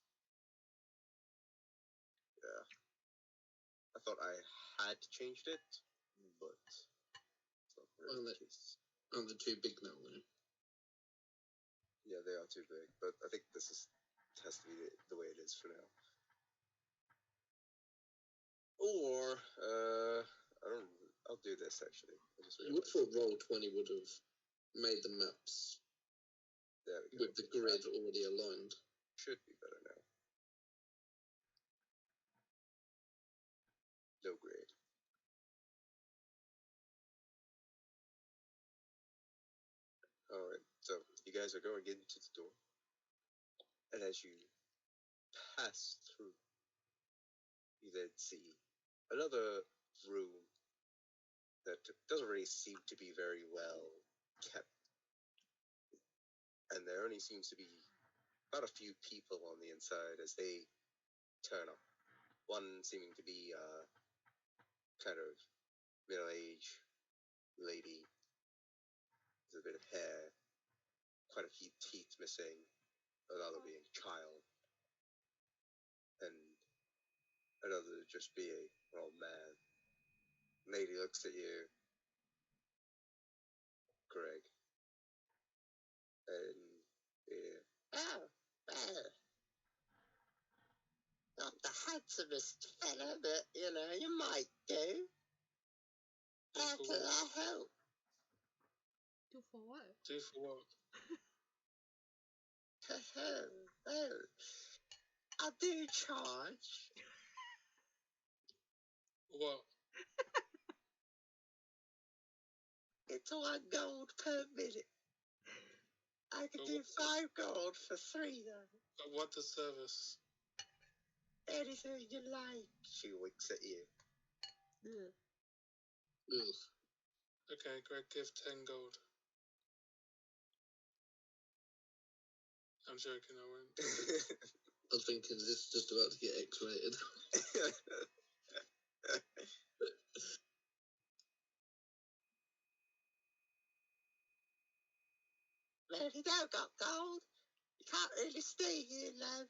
Yeah. I thought I had changed it, but it's not really the case. Oh, they're too big now, though. Yeah, they are too big, but I think this has to be the way it is for now. Or, I'll do this actually. I just You would realized. thought Roll20 would have made the maps There we go. with the grid already aligned. Should be better now. No grid. Alright, so you guys are going into the door. And as you pass through, you then see another room that doesn't really seem to be very well kept. And there only seems to be about a few people on the inside as they turn up. One seeming to be kind of middle-aged lady with a bit of hair, quite a few teeth missing, another being child, and another just being an old man. Lady looks at you, Greg, and oh, well, not the handsomest fella, but you might do. How can I help? Do for what? Do for what? Well, I do charge. What? It's 1 gold per minute. I can do 5 gold for 3 though. But what the service? Anything you like. She winks at you. Ugh. Ugh. Okay, Greg, give 10 gold. I'm joking, I won't. I was thinking this is just about to get X-rated. Well, if you don't got gold, you can't really stay here, love.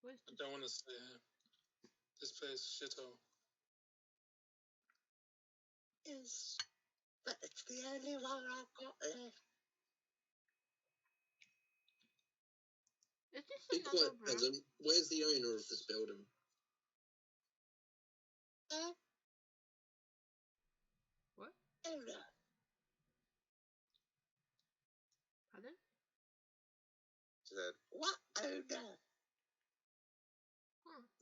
Where's I the don't want to stay here. This place is shithole. Yes, but it's the only one I've got left. Is this Be another quiet, room? peasant. Where's the owner of this building? What? Owner. Pardon? She said, what owner?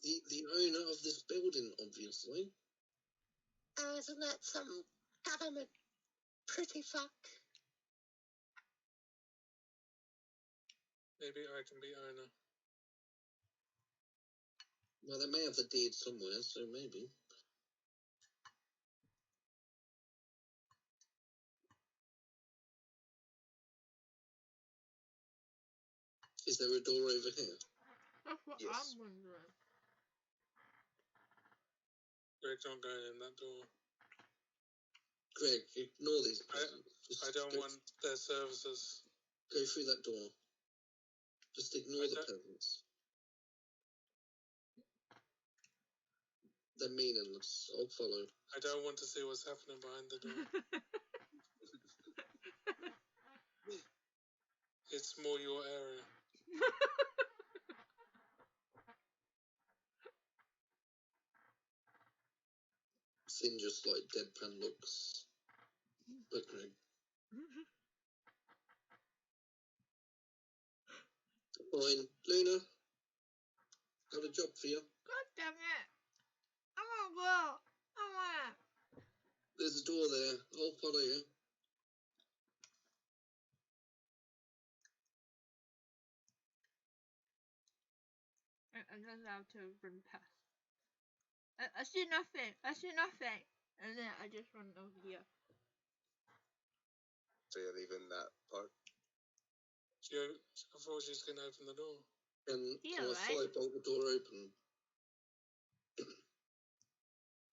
The owner of this building, obviously. Isn't that some government pretty fuck? Maybe I can be owner. Well, they may have the deed somewhere, so maybe. Is there a door over here? That's what Yes. I'm wondering. Greg's not going in that door. Greg, ignore these peasants. I don't want their services. Go through that door. Just ignore the peasants. They're meaningless. I'll follow. I don't want to see what's happening behind the door. It's more your area. Sin just like deadpan looks. But Greg. Fine. Luna, got a job for you. God damn it! I wanna go! I wanna! There's a door there. I'll follow you. I'm just allowed to run past. I see nothing! I see nothing! And then I just run over here. So you're leaving that part? I thought she was going to open the door. And Yeah, can I right? bolt the door open?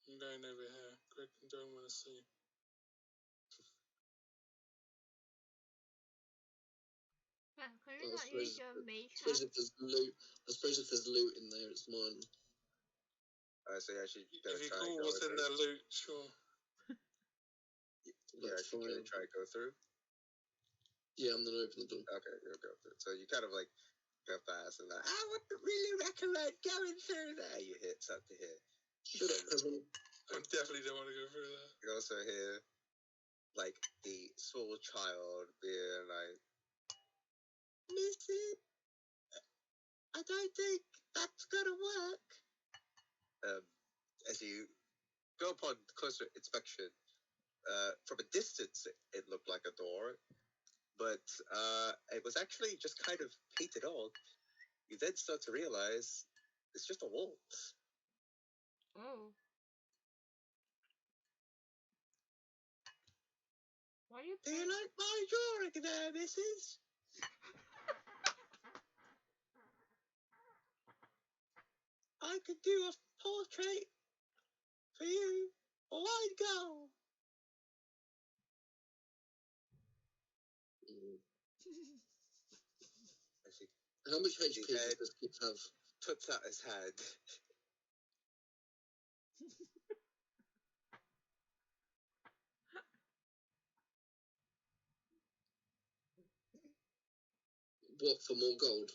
I'm going over here. Greg don't want to see. Can you not use your mage Suppose hand? if there's loot, I suppose if there's loot in there, it's mine. So yeah, she's gonna If you try and call go what's in through. their loot, sure. Yeah, she's gonna try and go through. Yeah, I'm gonna open the door. Okay, you'll go through. So you kind of like go fast and like, I wouldn't really recommend going through there. You start to hear. Shut up, peasant. I definitely don't want to go through that. You also hear like the small child being like, Missy, I don't think that's gonna work. As you go upon closer inspection, from a distance it looked like a door, but it was actually just kind of painted on. You then start to realize it's just a wall. Oh. Why are you Do you like my drawing there, missus? I could do a portrait for you, or I'd go. As he How much HP The does head- this kid have? puts out his hand. What, for more gold?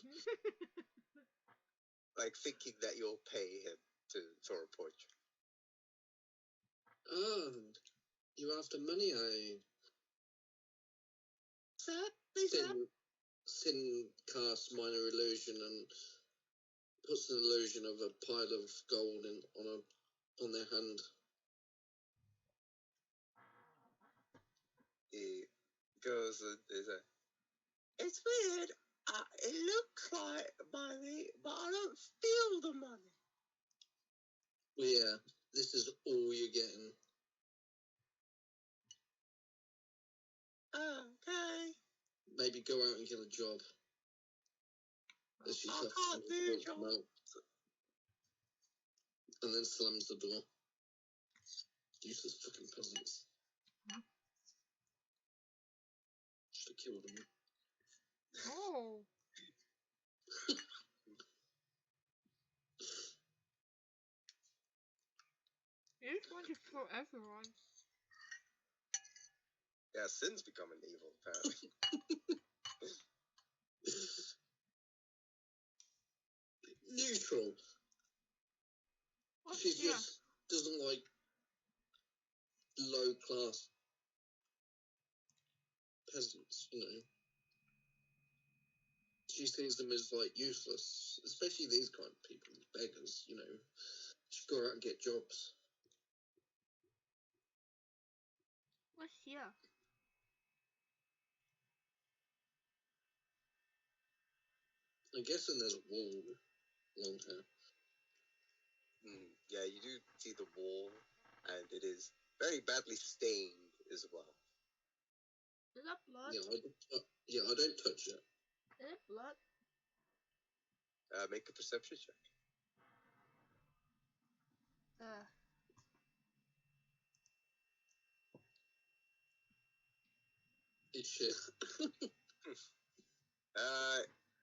Like thinking that you'll pay him for a portrait. Oh, you're after money, Sir, please, sir. Sin casts minor illusion and puts an illusion of a pile of gold on their hand. He goes and is like, it's weird. It looks like money, but I don't feel the money. Well, yeah, this is all you're getting. Okay. Maybe go out and get a job. As she I shuts can't the do door a job. out. And then slams the door. Useless fucking peasants. Should have killed him. Oh. You just want to kill everyone. Yeah, Sin's becoming evil, apparently. Neutral. What's She here? just doesn't like low class peasants, you know. She sees them as like useless, especially these kind of people, beggars, you know. Should go out and get jobs. What's here? I'm guessing there's a wall along here. Yeah, you do see the wall, and it is very badly stained as well. Is that blood? Yeah, I don't touch it. Is it blood? Make a perception check. It's shit.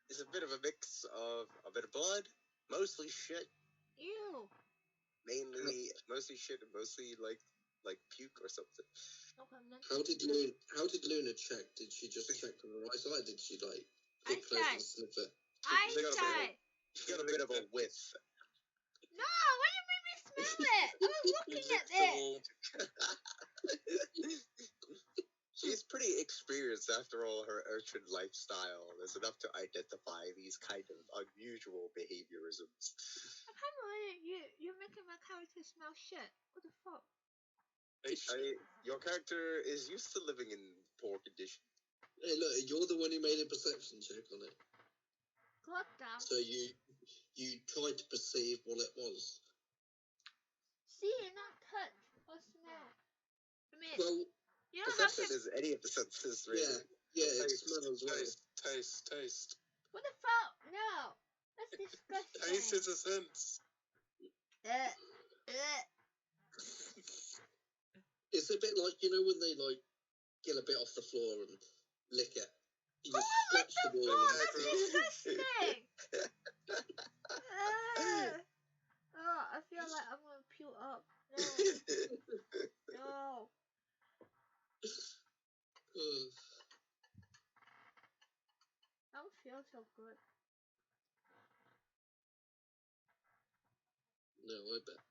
It's a bit of a mix of a bit of blood, mostly shit, Ew. mostly shit, and mostly like puke or something. Okay, then. How did Luna check? Did she just check on the right side? Did she like I get close and tried. sniff it? Eyesight. She got a bit of a whiff. No, why you made me smell it? I was looking at it. She's pretty experienced after all her urchin lifestyle. There's enough to identify these kind of unusual behaviorisms. I can't believe you're making my character smell shit. What the fuck? Your character is used to living in poor condition. Hey, look, you're the one who made a perception check on it. God damn. So you tried to perceive what it was. See, not touch or smell. I mean, Well, you don't have Perception to. is any of the senses, really. yeah, it Taste, smells as well. Taste. What the fuck? No. That's disgusting. Taste is a sense. It's a bit like, you know, when they like get a bit off the floor and lick it. You just What scratch the the wall. fuck? That's disgusting. No, I bet.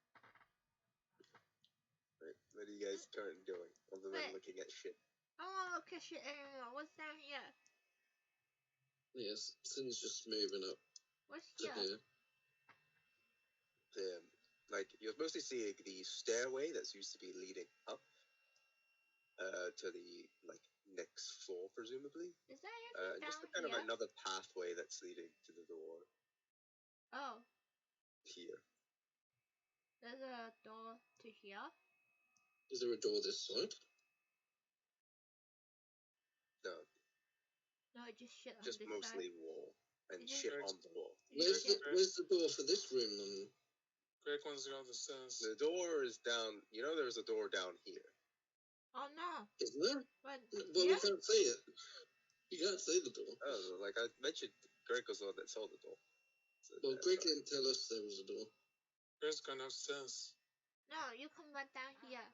Right. What are you guys currently doing other than Wait. looking at shit? I don't want to look at shit anymore. What's down here? Yes, Sin's just moving up What's to here? here. Like you're mostly seeing the stairway that's used to be leading up to the like next floor, presumably. Is there anything Just down kind here? of another pathway that's leading to the door Oh, here. there's a door to here. Is there a door this side? No, No, just shit on just this mostly side. wall and Is it- shit on the wall. Where's the door for this room then? Greg wants to go up the stairs. The door is down. You know, there's a door down here. Oh no. Is there? But Well, yeah? we can't see it. You can't see the door. Oh, like I mentioned, Greg was the one that saw the door. So Well, that's Greg right. didn't tell us there was a door. Greg's gone upstairs. No, you come back down here.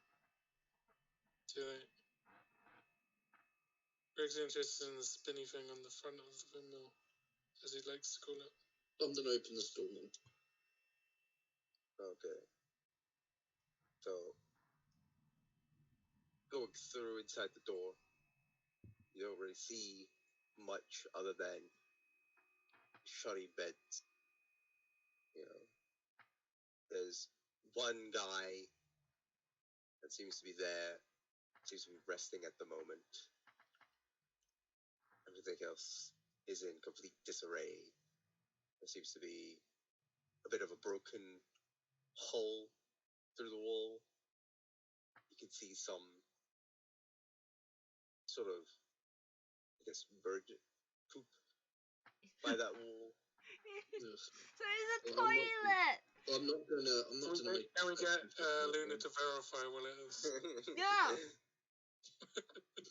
Too late. Greg's interested in the spinny thing on the front of the windmill, as he likes to call it. I'm gonna open this door then. Okay. So, going through inside the door, you don't really see much other than shutty beds. You know, there's one guy that seems to be there, seems to be resting at the moment. Everything else is in complete disarray. There seems to be a bit of a broken hole through the wall. You can see some sort of, I guess, bird poop by that wall. Yes. So it's a Well, toilet. I'm not gonna make. Can we get Luna to verify what it is? No.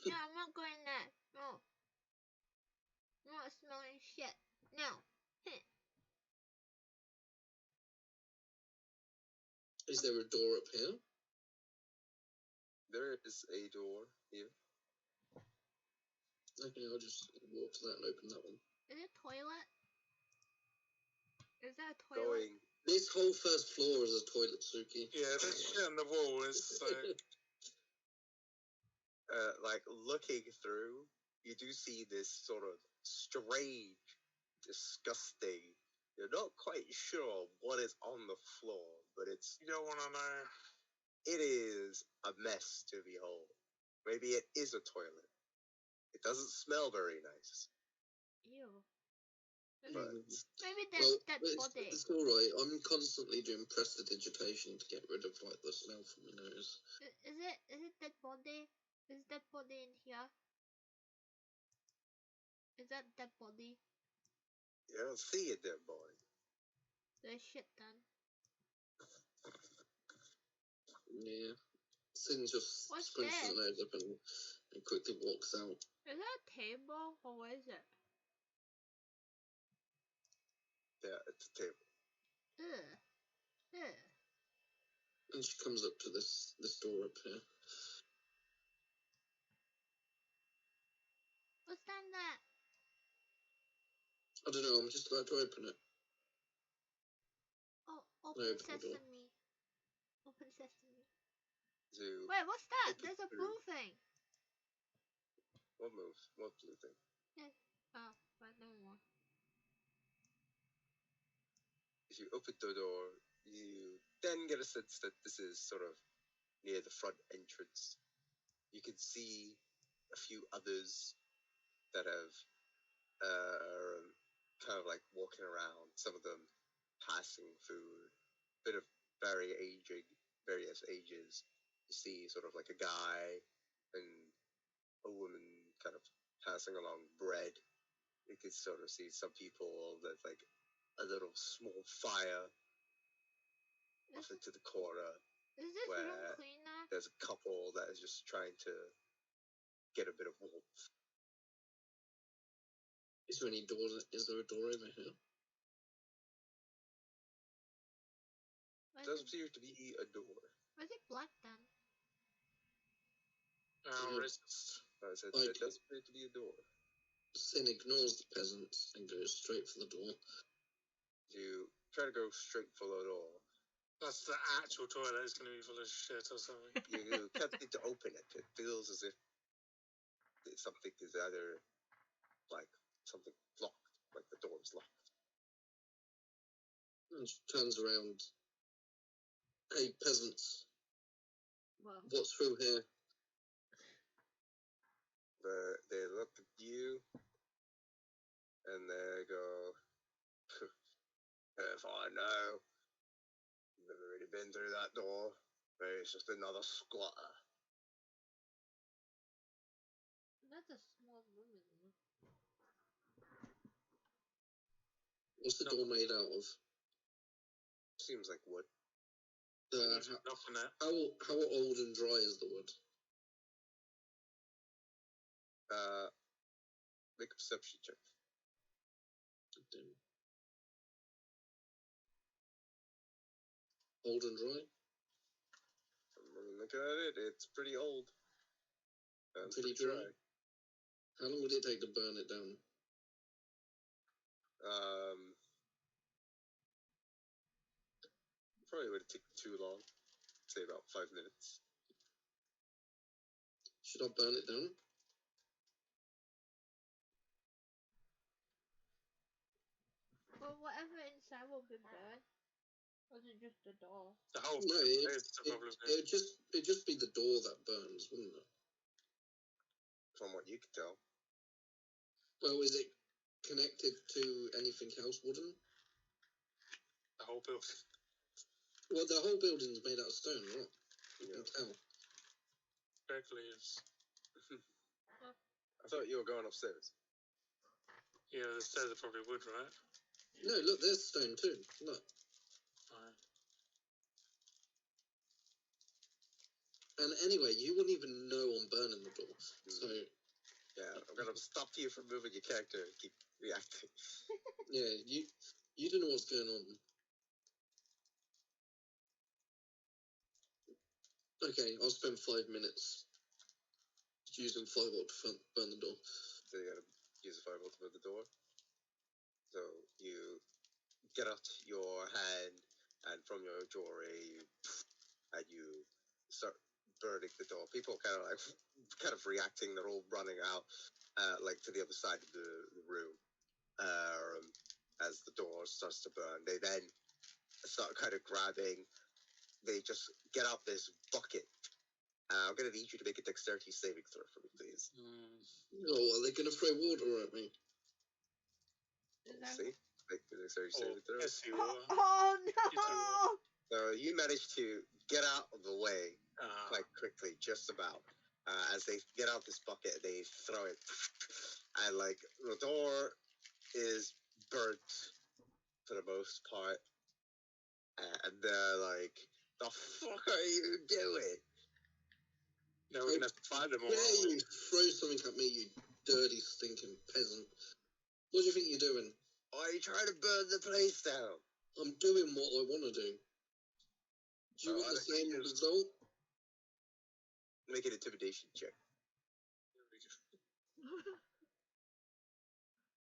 No, I'm not going there. No. I'm not smelling shit. No. Is there a door up here? There is a door here. Okay, I'll just walk to that and open that one. Is it toilet? Is that a toilet? Going This whole first floor is a toilet, Suki. Yeah, that shit on the wall is like looking through, you do see this sort of strange, disgusting. You're not quite sure what is on the floor, but you don't want to know. it is a mess to behold. Maybe it is a toilet. It doesn't smell very nice, Ew. but Maybe there's dead it's, body. it's alright. I'm constantly doing prestidigitation to get rid of like the smell from my nose. Is it dead body? Is dead body in here? Is that dead body? you don't see it there, boy. There's shit done. Yeah. Sin just What's scrunches this? her nose up and quickly walks out. Is that a table or what is it? Yeah, it's a table. Ugh. Ugh. And she comes up to this door up here. What's down there? I don't know, I'm just about to open it. Oh, No, open open the door. sesame. Open sesame. So, Wait, what's that? Open There's a through. blue thing. what move? What blue thing? Oh, but no more. If you open the door, you then get a sense that this is sort of near the front entrance. You can see a few others that have kind of like walking around, some of them passing food, bit of various ages. You see sort of like a guy and a woman kind of passing along bread. You can sort of see some people that's like a little small fire off Is, into the corner. is this where room cleaner? There's a couple that is just trying to get a bit of warmth. Is there any doors? Is there a door over here? It does appear to be a door. Why is it black then? Racist. I said Like- it does appear to be a door. Sin ignores the peasants and goes straight for the door. You try to go straight for the door. That's the actual toilet. It's going to be full of shit or something. You can't need to open it. It feels as if something is either like something locked, like the door is locked. And she turns around. Hey, peasants, Well, what's through here? They look at you and they go, if I know. Never really been through that door. Maybe it's just another squatter. that's a small room, isn't it? What's the door made out of? Seems like wood. Nothing there. How old and dry is the wood? Make a perception check. Old and dry? I'm looking at it. It's pretty old. And Pretty dry. How long would it take to burn it down? Probably wouldn't take too long. Say about 5 minutes. Should I burn it down? Well, whatever inside will be burned. Or is it just the door? The whole No, place, probably. it'd just be the door that burns, wouldn't it? From what you can tell. Well, is it connected to anything else wooden? The whole building. Well, the whole building's made out of stone, right? You can tell. Exactly, yes. I thought you were going upstairs. Yeah, the stairs are probably wood, right? No, look, there's stone too. Look. Right. And anyway, you wouldn't even know I'm burning the door. So yeah, I'm gonna stop you from moving your character and keep reacting. Yeah, you don't know what's going on. Okay, I'll spend 5 minutes using firebolt to burn the door. So you gotta use a firebolt to move the door. So you get out your hand and from your jewelry and you start burning the door. People kind of reacting. They're all running out, like to the other side of the room, as the door starts to burn. They then start kind of grabbing. They just get out this bucket. I'm gonna need you to make a dexterity saving throw for me, please. Oh, are they gonna throw water at me? See, make the dexterity saving throw. Yes, you are. Oh no! So you manage to get out of the way quite quickly, just about. As they get out this bucket, they throw it, and like the door is burnt for the most part, and they're like, "The fuck are you doing?" No, we're gonna have to find them all. Yeah, you throw something at me, you dirty, stinking peasant. What do you think you're doing? Are you trying to burn the place down? I'm doing what I want to do. Do you want the same result? Make an intimidation check.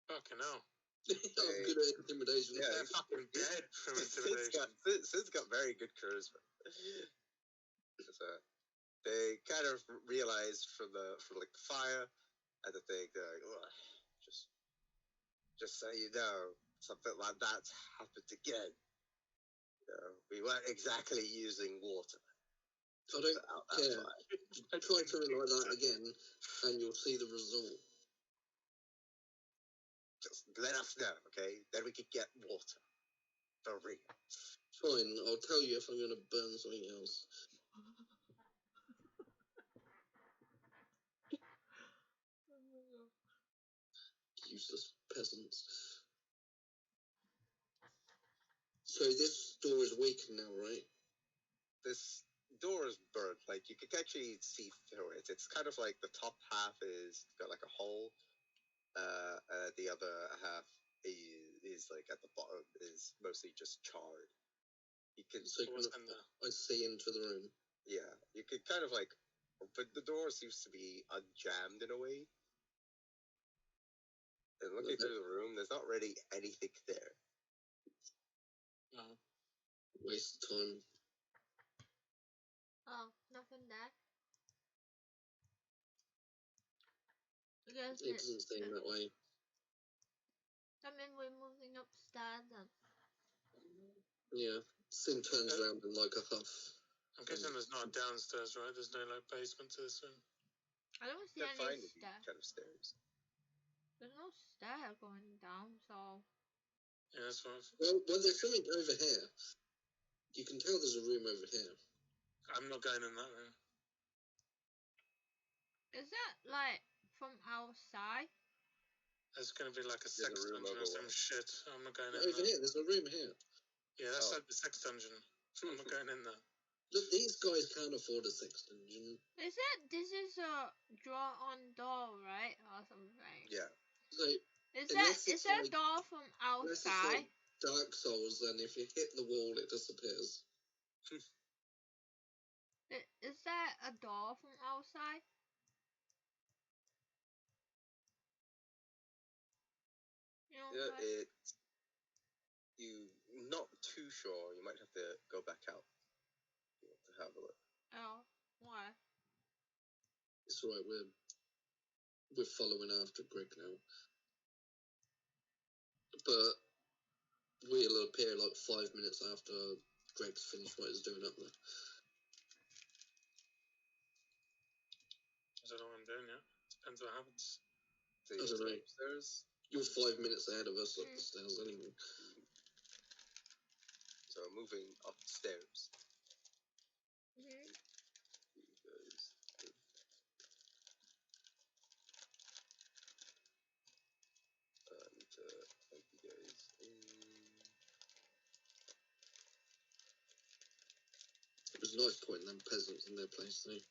Fucking hell. I'm good at intimidation. Yeah, They're fucking dead from intimidation. Sid's got very good charisma. So they kind of realize from the fire and the thing, they're like, ugh, just so you know, something like that's happened again. You know, we weren't exactly using water. I don't care. Try something like that again, and you'll see the result. Just let us know, okay? Then we could get water. For real. Fine, I'll tell you if I'm going to burn something else. Useless peasants. So this door is weakened now, right? This door is burnt. Like, you can actually see through it. It's kind of like the top half is got like a hole. The other half is like at the bottom is mostly just charred. You can I see into the room. Yeah, you could kind of like open the door. Seems to be unjammed in a way. And looking through the room, there's not really anything there. Wait, Waste of time. Oh, nothing there. Because It doesn't seem that way. I mean, we're moving upstairs and Yeah. Sim turns around in like a huff. I'm guessing there's not a downstairs, right? There's no like basement to this room. I don't see Can't find any any stairs. kind of stairs. There's no stair going down, so Yeah, that's what. Well, there's something over here. You can tell there's a room over here. I'm not going in that room. is that like from outside? There's going to be like a There's sex a room dungeon or over some there. shit. I'm not going in Over there. here, there's a room here. Yeah, that's Oh. like the sex dungeon. I'm not going in there. Look, these guys can't afford a sex dungeon. This is a draw on door, right? Or something. Yeah. So, Is Unless that it's a like- door from unless it's outside? like Dark Souls, then if you hit the wall, it disappears. Is that a door from outside? You know, Yeah, like- you not too sure. You might have to go back out to have a look. oh, why? It's alright, we're following after Greg now. But we'll appear like 5 minutes after Greg's finished what he's doing up there. I don't know what I'm doing yet. Depends what happens. So I you don't know. upstairs. You're 5 minutes ahead of us up the stairs anyway. So moving upstairs. Mhm. You guys. And thank you guys. It was nice putting them peasants in their place, though.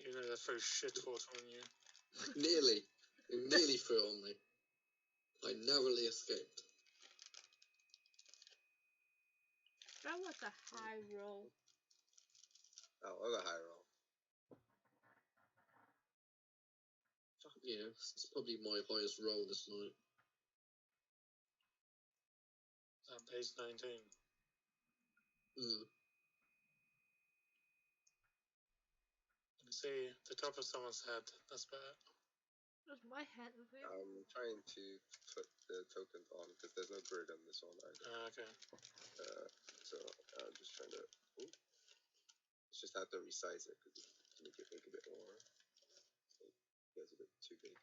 You know they throw shit water on you. Nearly. It nearly threw on me. I narrowly escaped. That was a high roll. Oh, I got high roll. Yeah, it's probably my highest roll this night. Base 19. Mm. You can see the top of someone's head. That's better. That's my head of it. I'm trying to put the tokens on because there's no grid on this one either. Okay. So I'm just trying to. Ooh. It's just have to resize it because make it a bit more. It's a bit too big.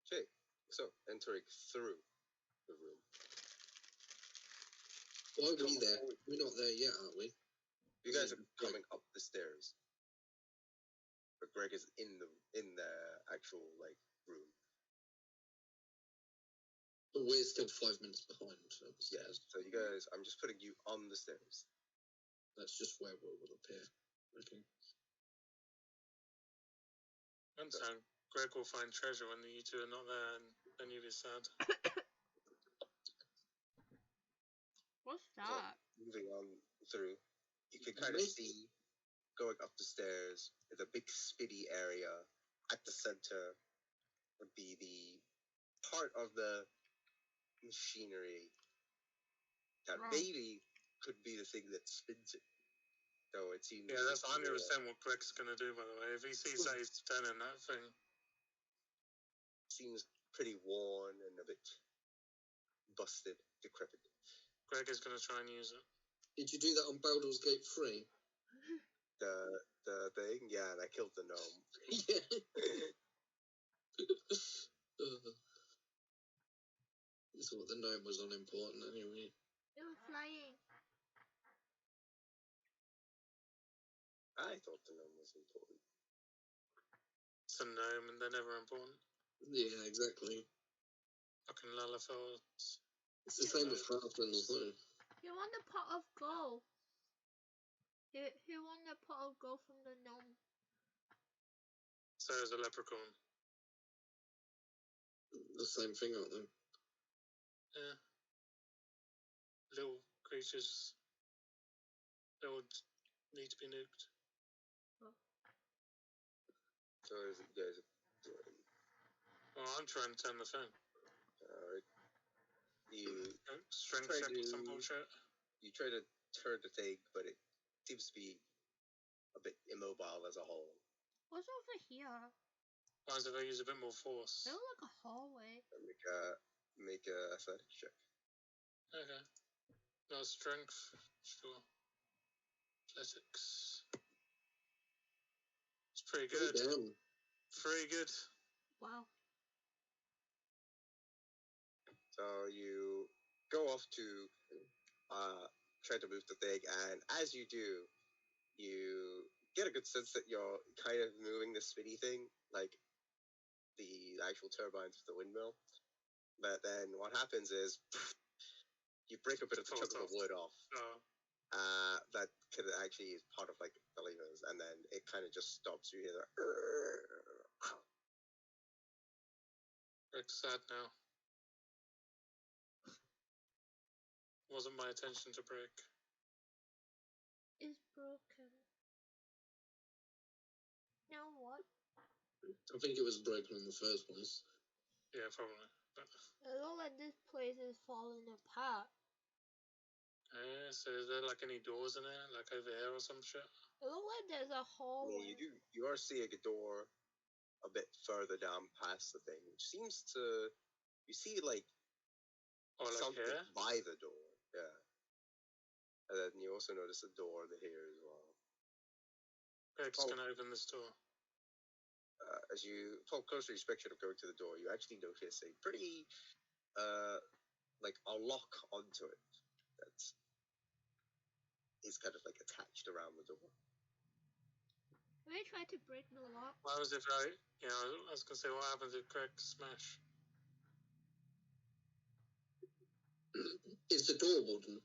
Okay, so entering through the room. Why are we there? We're not there yet, are we? You guys are Greg. coming up the stairs, but Greg is in the actual like room. But we're still 5 minutes behind. So Yes. So you guys, I'm just putting you on the stairs. That's just where we will appear. Okay. One time, Greg will find treasure when you two are not there, and then you'll be sad. What's that? Moving on through, you can kind of see going up the stairs. There's a big spitty area. At the center would be the part of the machinery that Wow. maybe could be the thing that spins it. Though it seems Yeah, that's 100% what Greg's going to do, by the way. If he sees that he's turning that thing. seems pretty worn and a bit busted, decrepit. Greg is going to try and use it. Did you do that on Baldur's Gate 3? The thing, yeah, and I killed the gnome. Yeah. You thought the gnome was unimportant anyway. It was flying. I thought the gnome was important. It's a gnome, and they're never important. Yeah, exactly. Fucking Lalafels. It's the same with Halflings, though. He won the pot of gold. He won the pot of gold from the gnome. So is a leprechaun. The same thing, aren't they? Yeah. Little creatures. They would need to be nuked. So is it you guys are doing? Well, I'm trying to turn the thing. Alright. You Strength Try check or some to- bullshit. you try to turn the thing, but it seems to be a bit immobile as a whole. What's over here? Mine's if I use a bit more force. It looks like a hallway. Make a athletics check. Okay. No strength. Sure. Athletics. It's pretty good. Damn. Pretty good. Wow. So you go off to try to move the thing, and as you do, you get a good sense that you're kind of moving the spinny thing, like the actual turbines of the windmill. But then what happens is you break a bit of the chunk of the wood off. That could actually is part of like the levers, and then it kind of just stops. You hear that. Rick's sad now. Wasn't my intention to break. It's broken. Now what? I think it was broken in the first place. Yeah, probably. But, It looks like this place is falling apart. so is there like any doors in there? Like over here or some shit? It looks like there's a Yeah, hallway. you are seeing a door a bit further down past the thing, which seems to you see like Or like something here? by the door. Yeah. And then you also notice a door here as well. Rick's Oh. gonna open this door. As you pull closer inspection of going to the door, you actually notice a pretty, like a lock onto it that is kind of like attached around the door. Can I try to break the lock? What happens if I was gonna say, what happens if Craig smash? Is the door wooden?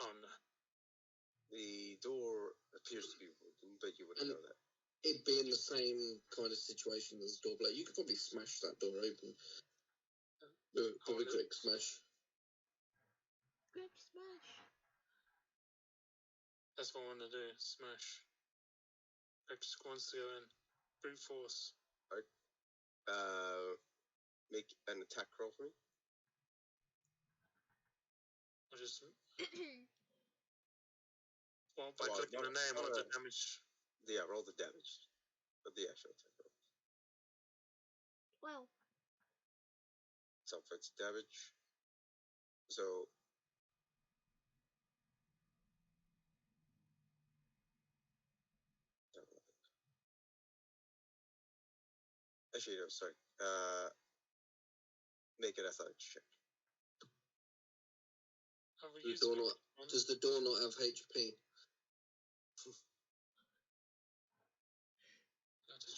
Oh no. The door appears to be wooden, but you wouldn't And- know that. It'd be in the same kind of situation as the door blade. You could probably smash that door open. With a quick smash. Quick smash. That's what I want to do. Smash. Rick just wants to go in. Brute force. Make an attack roll for me. Or just well, by Well, clicking the name or the not damage. Yeah, roll the damage of the actual attack roll. Well, Self-defense damage. So actually, no, sorry. Make an athletics check. Have we The used door it? not- Does the door not have HP?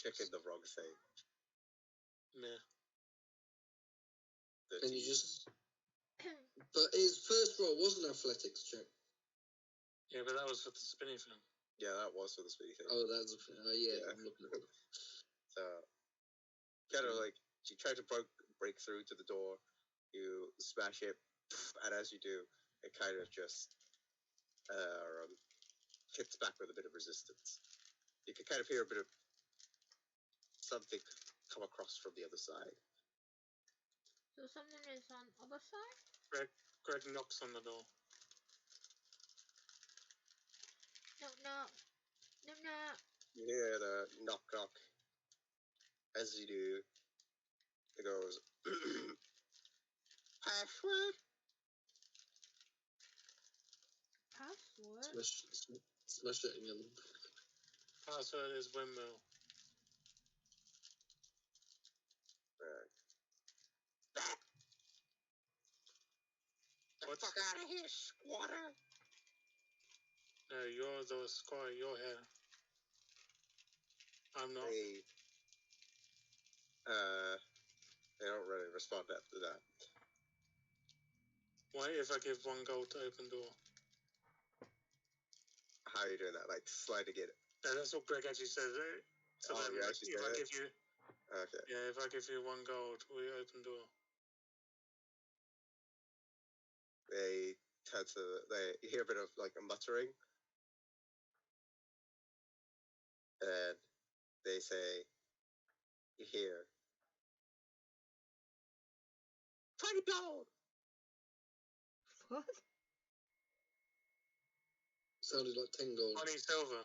Checking the wrong thing. Meh. Can you just... But his first roll was an athletics check. Yeah, but that was for the spinny thing. Yeah, that was for the speedy thing. Oh, that's... yeah, Yeah. I'm looking at it. So, kind of like, you try to break through to the door, you smash it, and as you do, it kind of just hits back with a bit of resistance. You can kind of hear a bit of something come across from the other side. so something is on other side? Greg knocks on the door. Knock knock. Knock knock. You hear the knock knock. As you do, it goes, password? Password? Smash it again. Password is windmill. Get the fuck out of here, squatter! No, you're the squire. You're here. I'm not. They don't really respond after that. What if I give 1 gold to open door? How are you doing that? Like, sliding it? No, that's what Greg actually says. So Oh, then, you like, actually if say I that? give you, Okay. yeah, if I give you 1 gold, will you open door? They tend to, you hear a bit of, like, a muttering. And they say, you hear, try 20 gold. What? Sounded like 10 gold. 20 silver.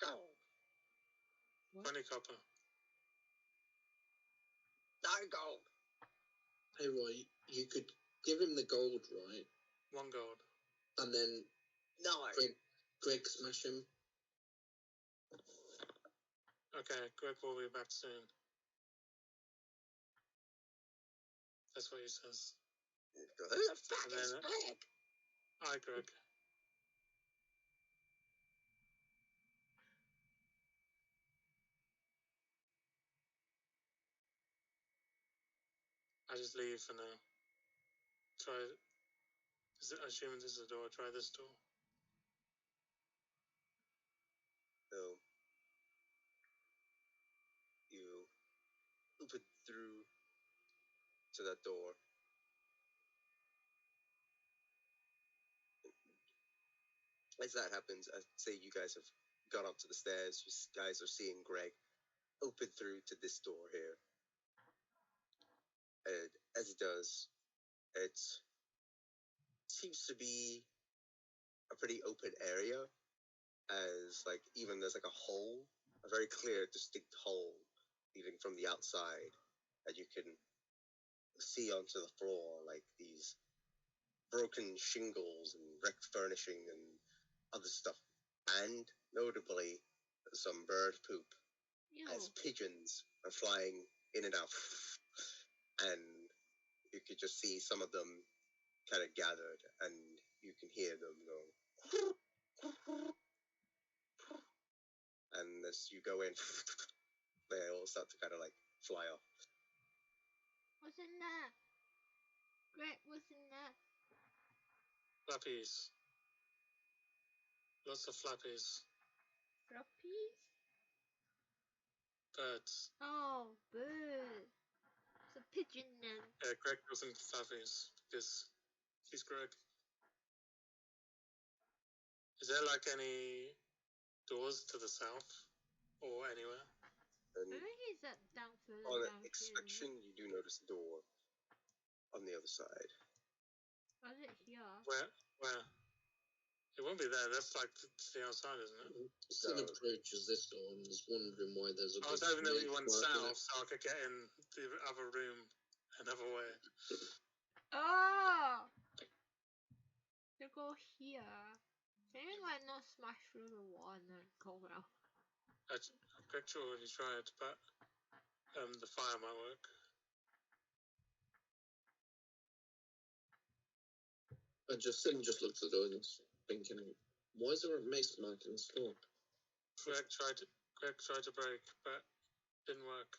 Gold. 20 copper. 9 gold. Hey, Roy, you could give him the gold, right? 1 gold. And then 9. Greg smash him. Okay, Greg will be back soon. That's what he says. Who the fuck And is then- Greg? Hi, Greg. I just leave for now. Try. I assume this is the door. Try this door. So you open through to that door. As that happens, I say you guys have got up to the stairs. You guys are seeing Greg open through to this door here. And as he does, it seems to be a pretty open area. As like even there's like a hole, a very clear, distinct hole leading from the outside that you can see onto the floor, like these broken shingles and wrecked furnishing and other stuff, and notably some bird poop Ew. as pigeons are flying in and out, and you could just see some of them kind of gathered, and you can hear them go. And as you go in, they all start to kind of like fly off. What's in there? Greg, what's in there? Flappies. Lots of flappies. Floppies? Birds. Oh, bird. It's a pigeon then. Yeah, Greg goes into flappies because he's Greg. Is there like any doors to the south or anywhere? And I think he's down further on down inspection, you do notice a door on the other side. here. Was it here? Where? It won't be there. That's like to the outside, isn't it? Sin No. approaches this door and is wondering why there's a I was big hoping that we snake went working south so I could get in the other room another way. Oh! To go here. Can you like not smash through the wall and then go out? Greg already tried, but the fire might work. Sin just looks at the door and is thinking, why is there a mace mark in the store? Greg tried to break, but didn't work.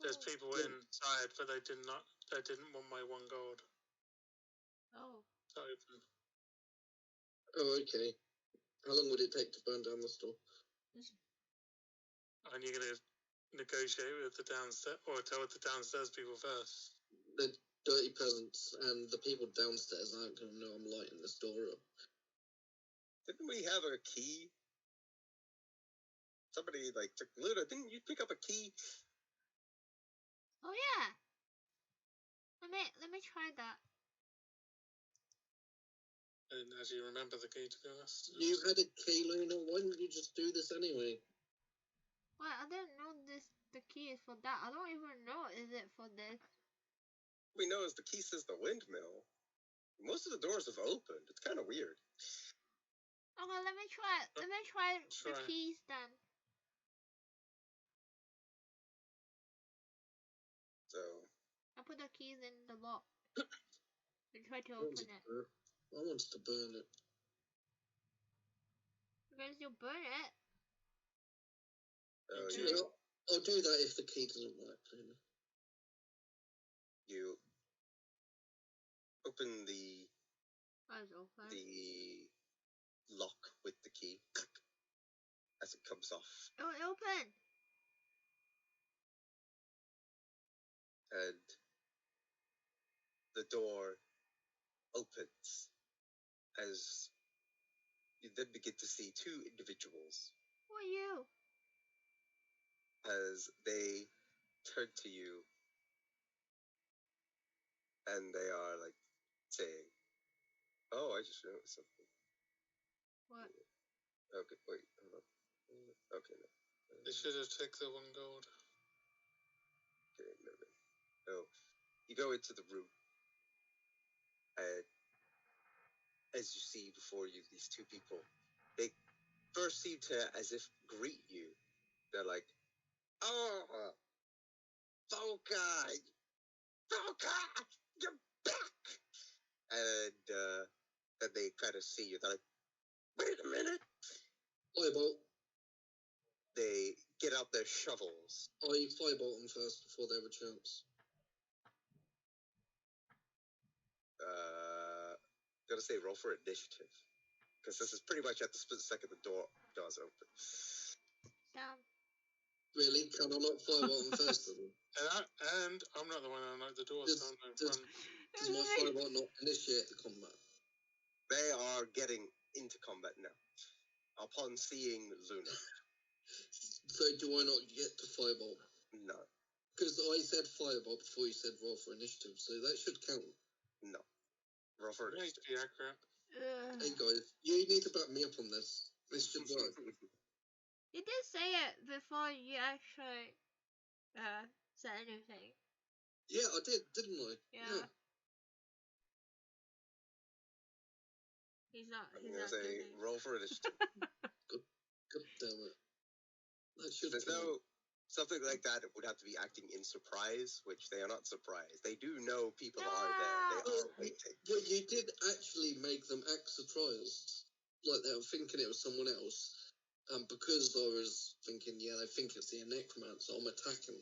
There's people Yeah. inside, but they didn't want my 1 gold Oh. to open. Oh, okay. How long would it take to burn down the store? And you're gonna negotiate with the downstairs, or tell the downstairs people first. The dirty peasants and the people downstairs aren't going to know I'm lighting this door up. Didn't we have a key? Somebody like took Luda. Didn't you pick up a key? Oh yeah. Let me try that. And as you remember the key, to be honest. You had a key, Luna. Why didn't you just do this anyway? Well, I didn't know the key is for that. I don't even know is it for this. We know is the key says the windmill. Most of the doors have opened. It's kind of weird. Okay, let me try it. Let me try the Try. keys then. So I put the keys in the lock and try to open it. I want to burn it. Because you burn it. you, I'll do that if the key doesn't work. Luna. you open the Eyes open. lock with the key as it comes off, Oh, it opened. and the door opens as you then begin to see 2 individuals. Who are you? as they turn to you and they are like saying, "Oh, I just noticed something." What? Okay, wait, hold on. Okay, no. They should have taken the 1 gold. Okay, no. So you go into the room, and as you see before you these two people, they first seem to as if greet you. They're like, "Oh, Volka, you're back!" And then they kind of see you. They're like, "Wait a minute!" Firebolt. They get out their shovels. I firebolt them first before they have a chance. Gonna say roll for initiative, because this is pretty much at the split second the door's open. Damn. Really? Can I not firebolt them first then? And I'm not the one who unlocked the door, Does- so I'm in does- front. Does my firebolt not initiate the combat? They are getting into combat now. Upon seeing Luna, So do I not get to firebolt? no, Because I said firebolt before you said roll for initiative, so that should count. no. Roll for It needs to be accurate. Hey guys, you need to back me up on this. This should work. You did say it before you actually said anything. Yeah, I did, didn't I? Yeah. He's not. I'm He's gonna not say kidding. roll for initiative. God damn it. That should There's count. no something like that. It would have to be acting in surprise, which they are not surprised. They do know people are there. They are waiting. But you did actually make them act surprised. Like they were thinking it was someone else. Because I was thinking, yeah, they think it's the necromancer, I'm attacking.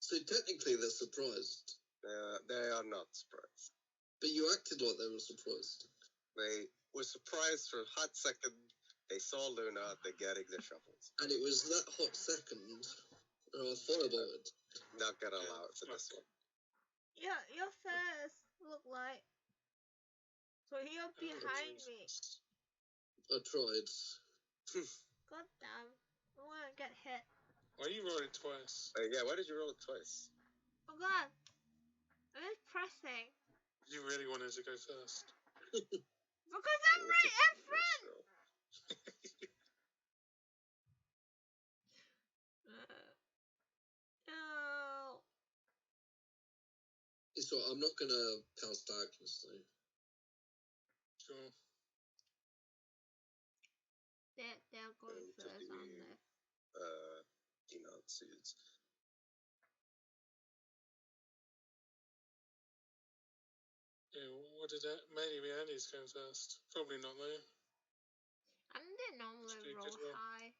So technically they're surprised. They are not surprised. But you acted like they were surprised. They were surprised for a hot second. They saw Luna. They're getting their shovels. And it was that hot second where I firebolted. Not gonna allow it for this one. Your face look like. So you're behind me. I tried. God damn. I wanna get hit. Why you rolled it twice? Yeah, why did you roll it twice? Oh god. I'm just pressing. You really wanted to go first. Because I'm right in front! No. It's all right, I'm not gonna cast darkness though. Sure. They're going to first do, on this. Denouncers. Yeah, what did that? Maybe Andy's going first. Probably not though. I didn't normally Speak roll as well. high.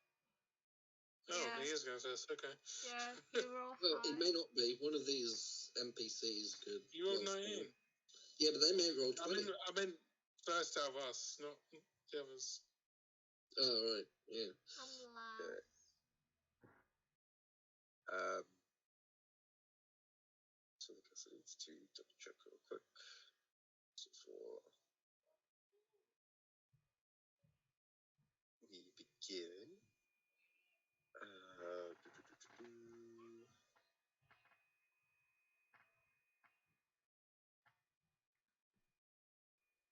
Oh, Yeah. he is going first. Okay. Yeah, you roll Well, high. it may not be. One of these NPCs could. You rolled well, 19. Yeah, but they may roll 20. I mean, first out of us, not the others. Oh, right. Yeah. I'm last. So I guess I need to double check real quick. So for we begin.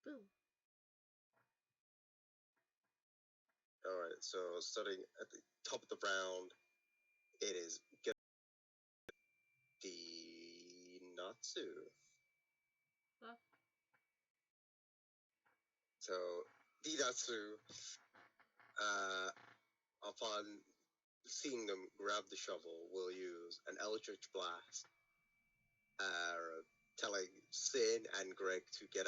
Boom. All right, so starting at the top of the round, it is the Natsu. Huh? So the Natsu, upon seeing them grab the shovel, will use an Eldritch Blast, telling Sin and Greg to get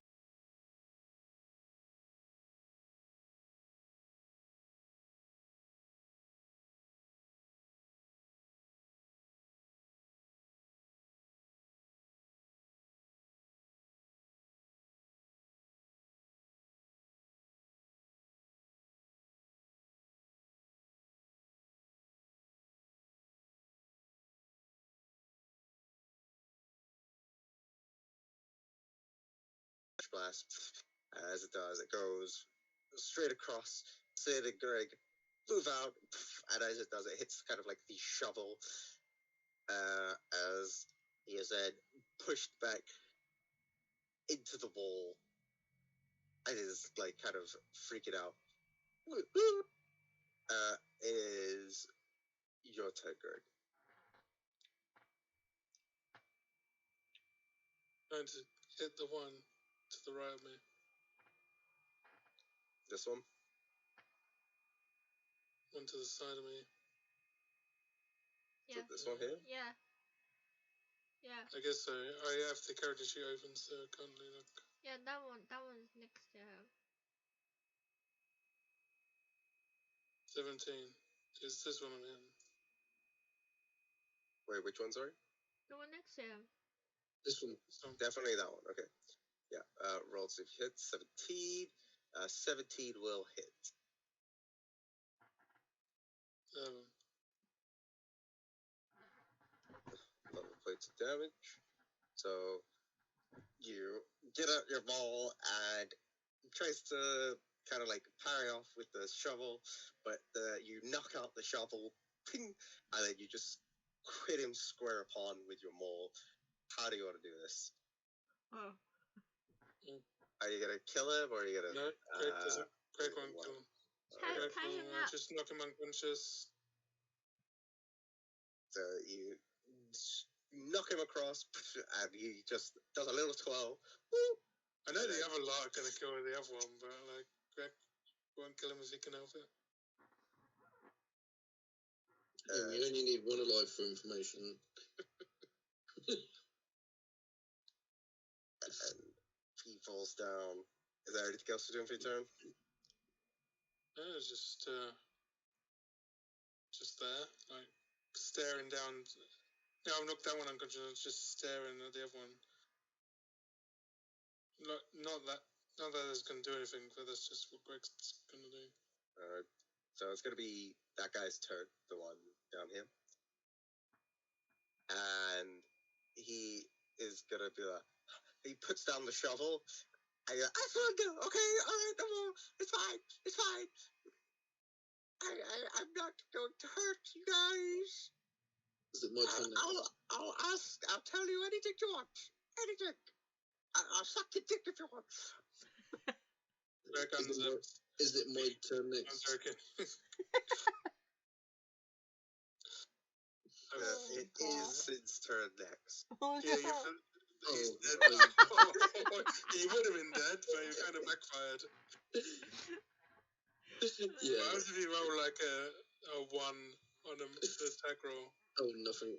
blast. As it does, it goes straight across Sid and Greg. move out, and as it does, it hits kind of like the shovel, as he is then pushed back into the wall, and is like kind of freaking out. It is your turn, Greg. Trying to hit the one to the right of me. This one? One to the side of me. Yeah. This one here? Yeah. Yeah. I guess so. I have the character sheet open, so I can't really look. Yeah, that one's next to him. 17. Is this one I'm hitting? Wait, which one, sorry? The one next to him. This one. Definitely that one, okay. Yeah, roll to hit, 17. 17 will hit. 11 points of damage. So, you get out your ball and tries to kind of like parry off with the shovel, but you knock out the shovel, ping, and then you just hit him square upon with your maul. How do you want to do this? Oh. Are you gonna kill him, or are you gonna? No, Greg won't kill him. Tie him up. Just knock him unconscious. So you knock him across, and he just does a little twirl. Woo! I know the other lot are gonna kill the other one, but like Greg won't kill him if he can help it. We only need one alive for information. And he falls down. Is there anything else to do for your turn? No, it's just there, like staring down. No, I've knocked that one unconscious. Just staring at the other one. Not that it's gonna do anything, but that's just what Greg's gonna do. Alright. So it's gonna be that guy's turn, the one down here. And he is gonna be like, he puts down the shovel. I surrender. Okay, alright, no more. It's fine. It's fine. I'm not going to hurt you guys. Is it my turn now? I'll tell you anything you want. Anything. I'll suck your dick if you want. Is it my turn I'm next? joking. It is his turn next. Oh, Yeah, no. he's dead. He would have been dead, but he kind of backfired. Yeah. What if you roll like a 1 on an attack roll? Oh, nothing.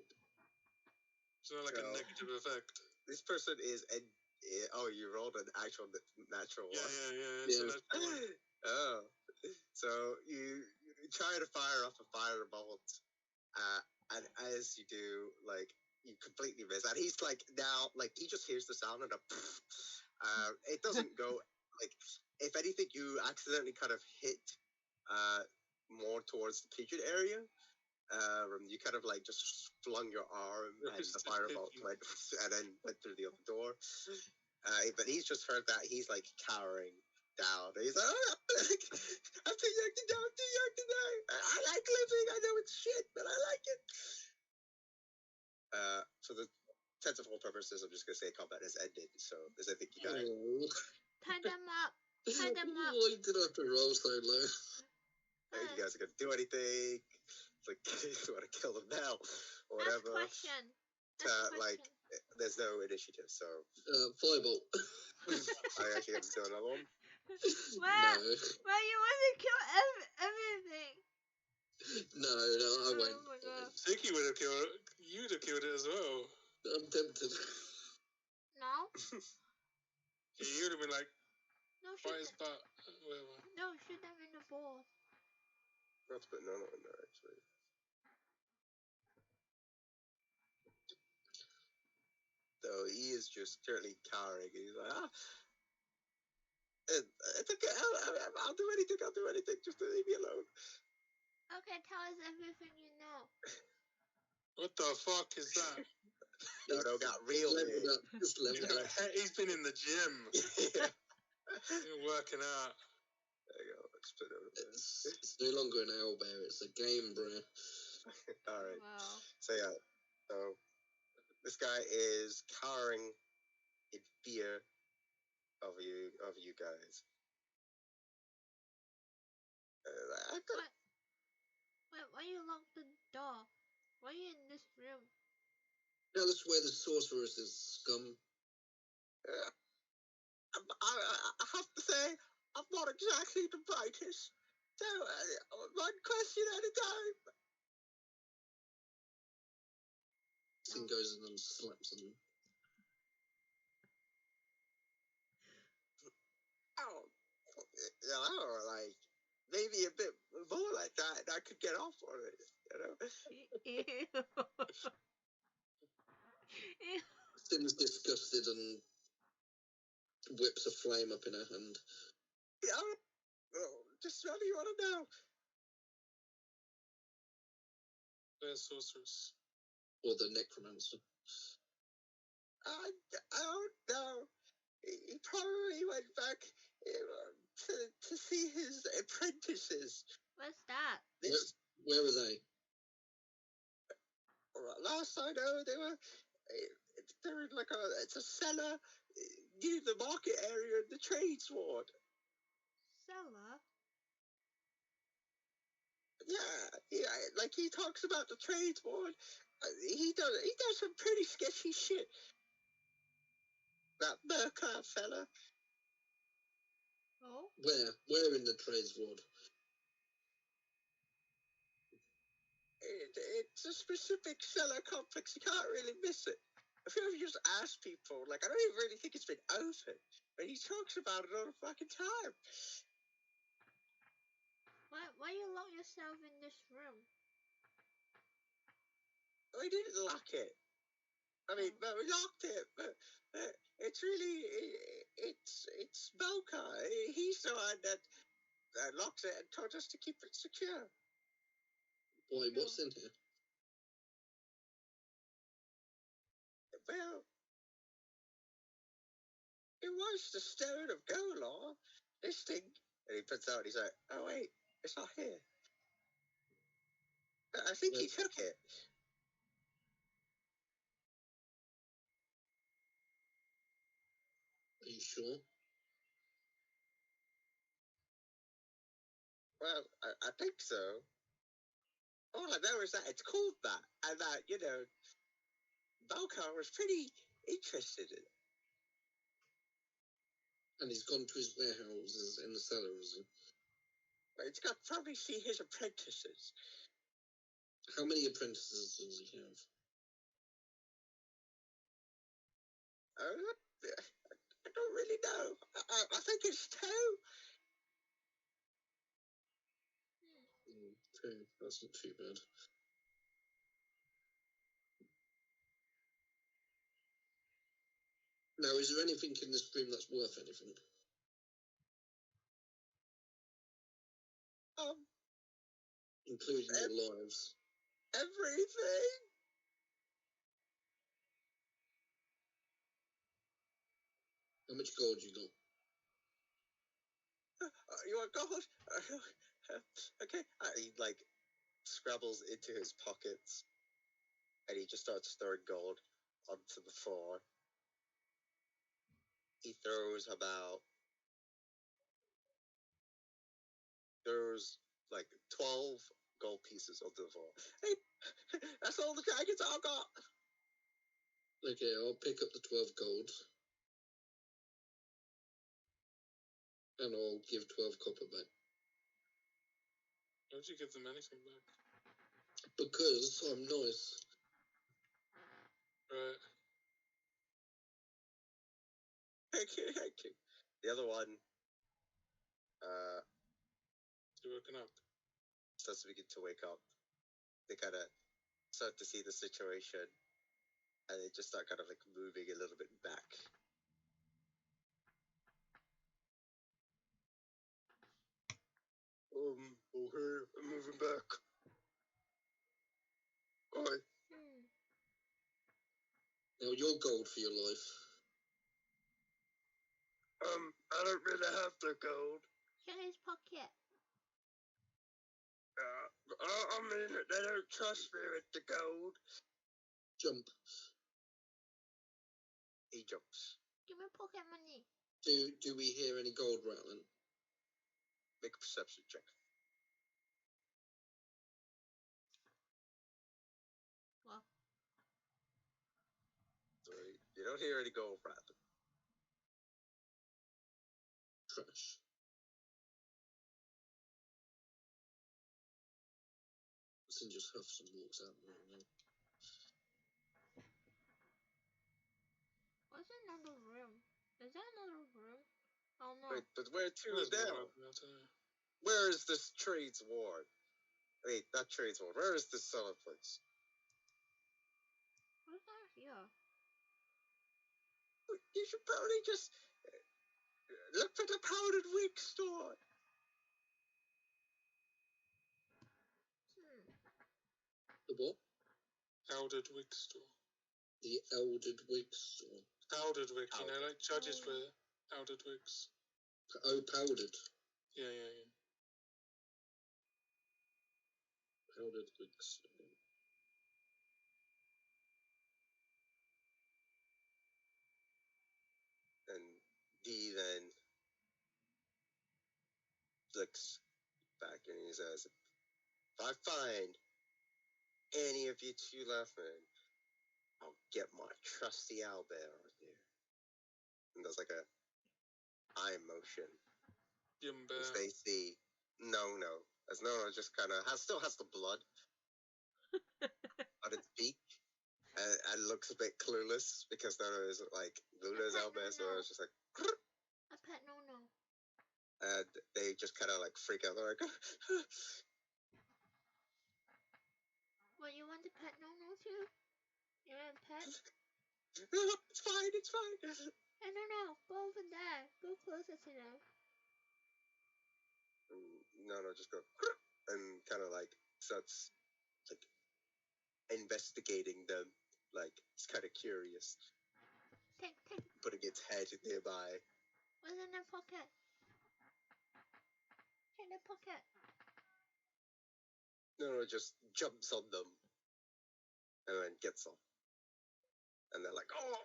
It's not like a negative effect. This person is you rolled an actual natural one. Yeah. It's a natural one. Oh. So you try to fire off a firebolt, and as you do, like, you completely miss. And he's like, now, like, he just hears the sound and it doesn't go, like, if anything, you accidentally kind of hit more towards the pigeon area. You kind of like just flung your arm, and the firebolt went, and then went through the other door. But he's just heard that. He's like cowering down. He's like, I'm too young to die. I'm too young to die. I like living. I know it's shit, but I like it. For the sense of all purposes, I'm just gonna say combat has ended. So there's anything you got. Tie them up. Tie them up. Why did I have to roll so low? You guys are gonna do anything? Like, you want to kill them now, or whatever. Question. Like, there's no initiative, so. Fireball. I actually have to do another one. Well, No. well, you want to kill everything. No, I won't. Oh my god. Vicky would have killed it. You'd have killed it as well. I'm tempted. No? Yeah, you'd have been like, No, fight shoot his them. butt. Whatever. No, shoot them in the balls. Not to put none in there, actually. So he is just currently cowering. He's like, it's okay. I'll do anything. I'll do anything. Just leave me alone. Okay, tell us everything you know. What the fuck is that? No, got real weird. Just level it up. He's been in the gym. Yeah. He's working out. There you go. Let's It's no longer an owlbear, it's a game bear. Alright. Wow. So yeah. So this guy is cowering in fear of you guys. Why you lock the door? Why you in this room? Tell us where the sorceress is, scum. I have to say, I'm not exactly the brightest. So, one question at a time. Sin goes in and slaps him. Oh, like, maybe a bit more like that, and I could get off on it, Ew. Ew. Sin's disgusted and whips a flame up in her hand. Just what do you want to know? Where's sorceress? Or the necromancer. I don't know. He probably went back to see his apprentices. What's that? Where are they? Last I know, they're in it's a cellar near the market area in the trades ward. Cellar? Yeah, he talks about the trades ward. He does some pretty sketchy shit. That Burkhardt fella. Oh? Where in the trades ward? It's a specific cellar complex. You can't really miss it. If you ever just ask people, I don't even really think it's been open, but he talks about it all the fucking time. Why you lock yourself in this room? We didn't lock it. I mean, but we locked it. But it's really, it's Boca. He's the one that locks it and told us to keep it secure. Boy, what's in here? Well, it was the stone of Golor. This thing, and he puts out. He's like, oh wait, it's not here. I think he took it. Are you sure? Well, I think so. All I know is that it's called that, and that, Balkar was pretty interested in it. And he's gone to his warehouses in the cellar, is he? It's got to probably see his apprentices. How many apprentices does he have? I don't really know. I think it's two. Okay, that's not too bad. Now, is there anything in this room that's worth anything? Including your lives. Everything. How much gold you got? You want gold? Okay. He scrabbles into his pockets, and he just starts throwing gold onto the floor. He throws 12 gold pieces onto the floor. Hey, that's all the dragons I've got. Okay, I'll pick up the 12 gold. And I'll give 12 copper back. Why don't you give them anything back? Because I'm nice. Right. Thank you. The other one, You woken up? starts to begin to wake up. They kind of start to see the situation, and they just start kind of moving a little bit back. Okay, I'm moving back. Alright. Now, you're gold for your life. I don't really have the gold. Check his pocket. I mean, they don't trust me with the gold. Jump. He jumps. Give me pocket money. Do we hear any gold rattling? Make a perception check. Well. So you don't hear any gold rattling. Trash. Listen, just huffs and walks out the room. What's another room? Is there another room? Oh no. Wait, but where to There's now? more open, I don't know. Where is this trades ward? Wait, not trades ward. Where is this selling place? What's that here? You should probably just look for the powdered wig store. The what? Powdered wig store. The Eldered Wig store. Powdered wig, you know, like judges Oh. wear powdered wigs. Oh, powdered. Yeah. Powdered Wig store. And D then flicks back and he says, if I find any of you two laughing, I'll get my trusty owlbear on you. And there's like a eye motion. Yumber. And Stacy, no. As Nora just kind of still has the blood on its beak. And looks a bit clueless because Nora is like Luna's owlbear, so it's just like, A pet no. and they just kind of like freak out. They're like, What, you want the pet no too? You want a pet? it's fine. Hey, no. Go over there. Go closer to them. No, just go and kind of like starts like investigating them. Like it's kind of curious, Take. putting its head nearby. What's in the pocket? Take the pocket. No, just jumps on them and then gets on. And they're like, oh,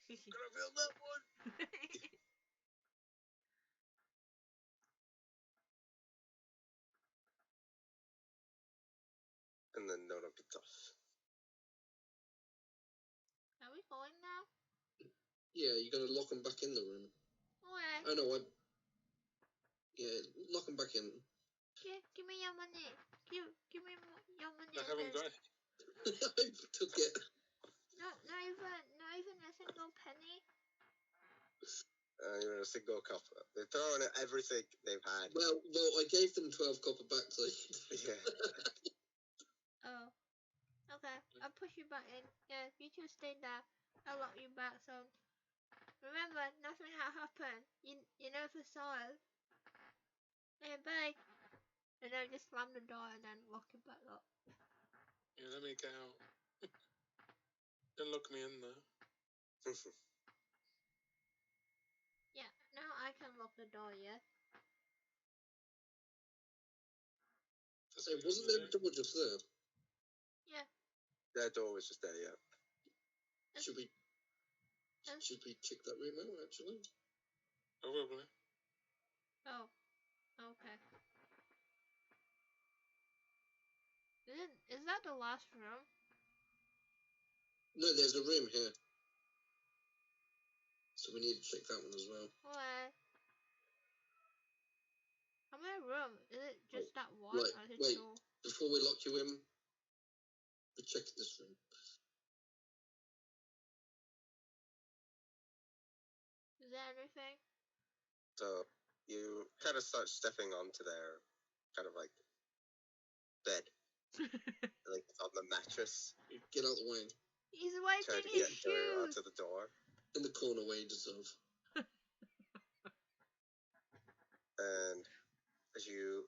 gonna feel that one. And then Nono gets off. Are we going now? Yeah, you're gonna lock them back in the room. Where? Oh no, yeah, lock them back in. Give me your money. Give me your money. I haven't got it. I took it. Not even a single penny. You're in a single cup. They're throwing everything they've had. Well, I gave them 12 copper back, so Yeah. Oh. Okay, I'll push you back in. Yeah, you two stay there. I'll lock you back, so remember, nothing happened. You never saw it. Hey, bye. And then just slam the door and then lock it back up. Yeah, let me get out. Don't lock me in there. Yeah, now I can lock the door, yeah? That's Hey, what wasn't you're there a gonna door just there? Yeah. That door was just there, yeah. Should we check that room out, actually? do? Probably. Oh, okay. Is that the last room? No, there's a room here. So we need to check that one as well. What? How many rooms? Is it just that one Right, or is it wait. two? Before we lock you in, we check this room. Is there anything? So you kind of start stepping onto their kind of like bed, like on the mattress, Get out the way. He's trying wiping to his get her shoes. onto the door. In the corner where you deserve. And as you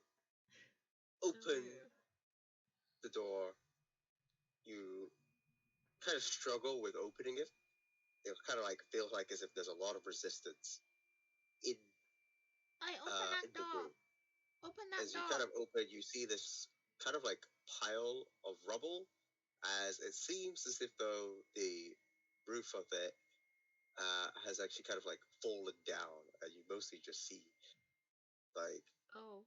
open the door, you kind of struggle with opening it. It kind of like feels like as if there's a lot of resistance in I open that in the door. room. Open that As you door. kind of open, you see this kind of like pile of rubble, as it seems as if though the roof of it has actually kind of like fallen down, and you mostly just see like Oh.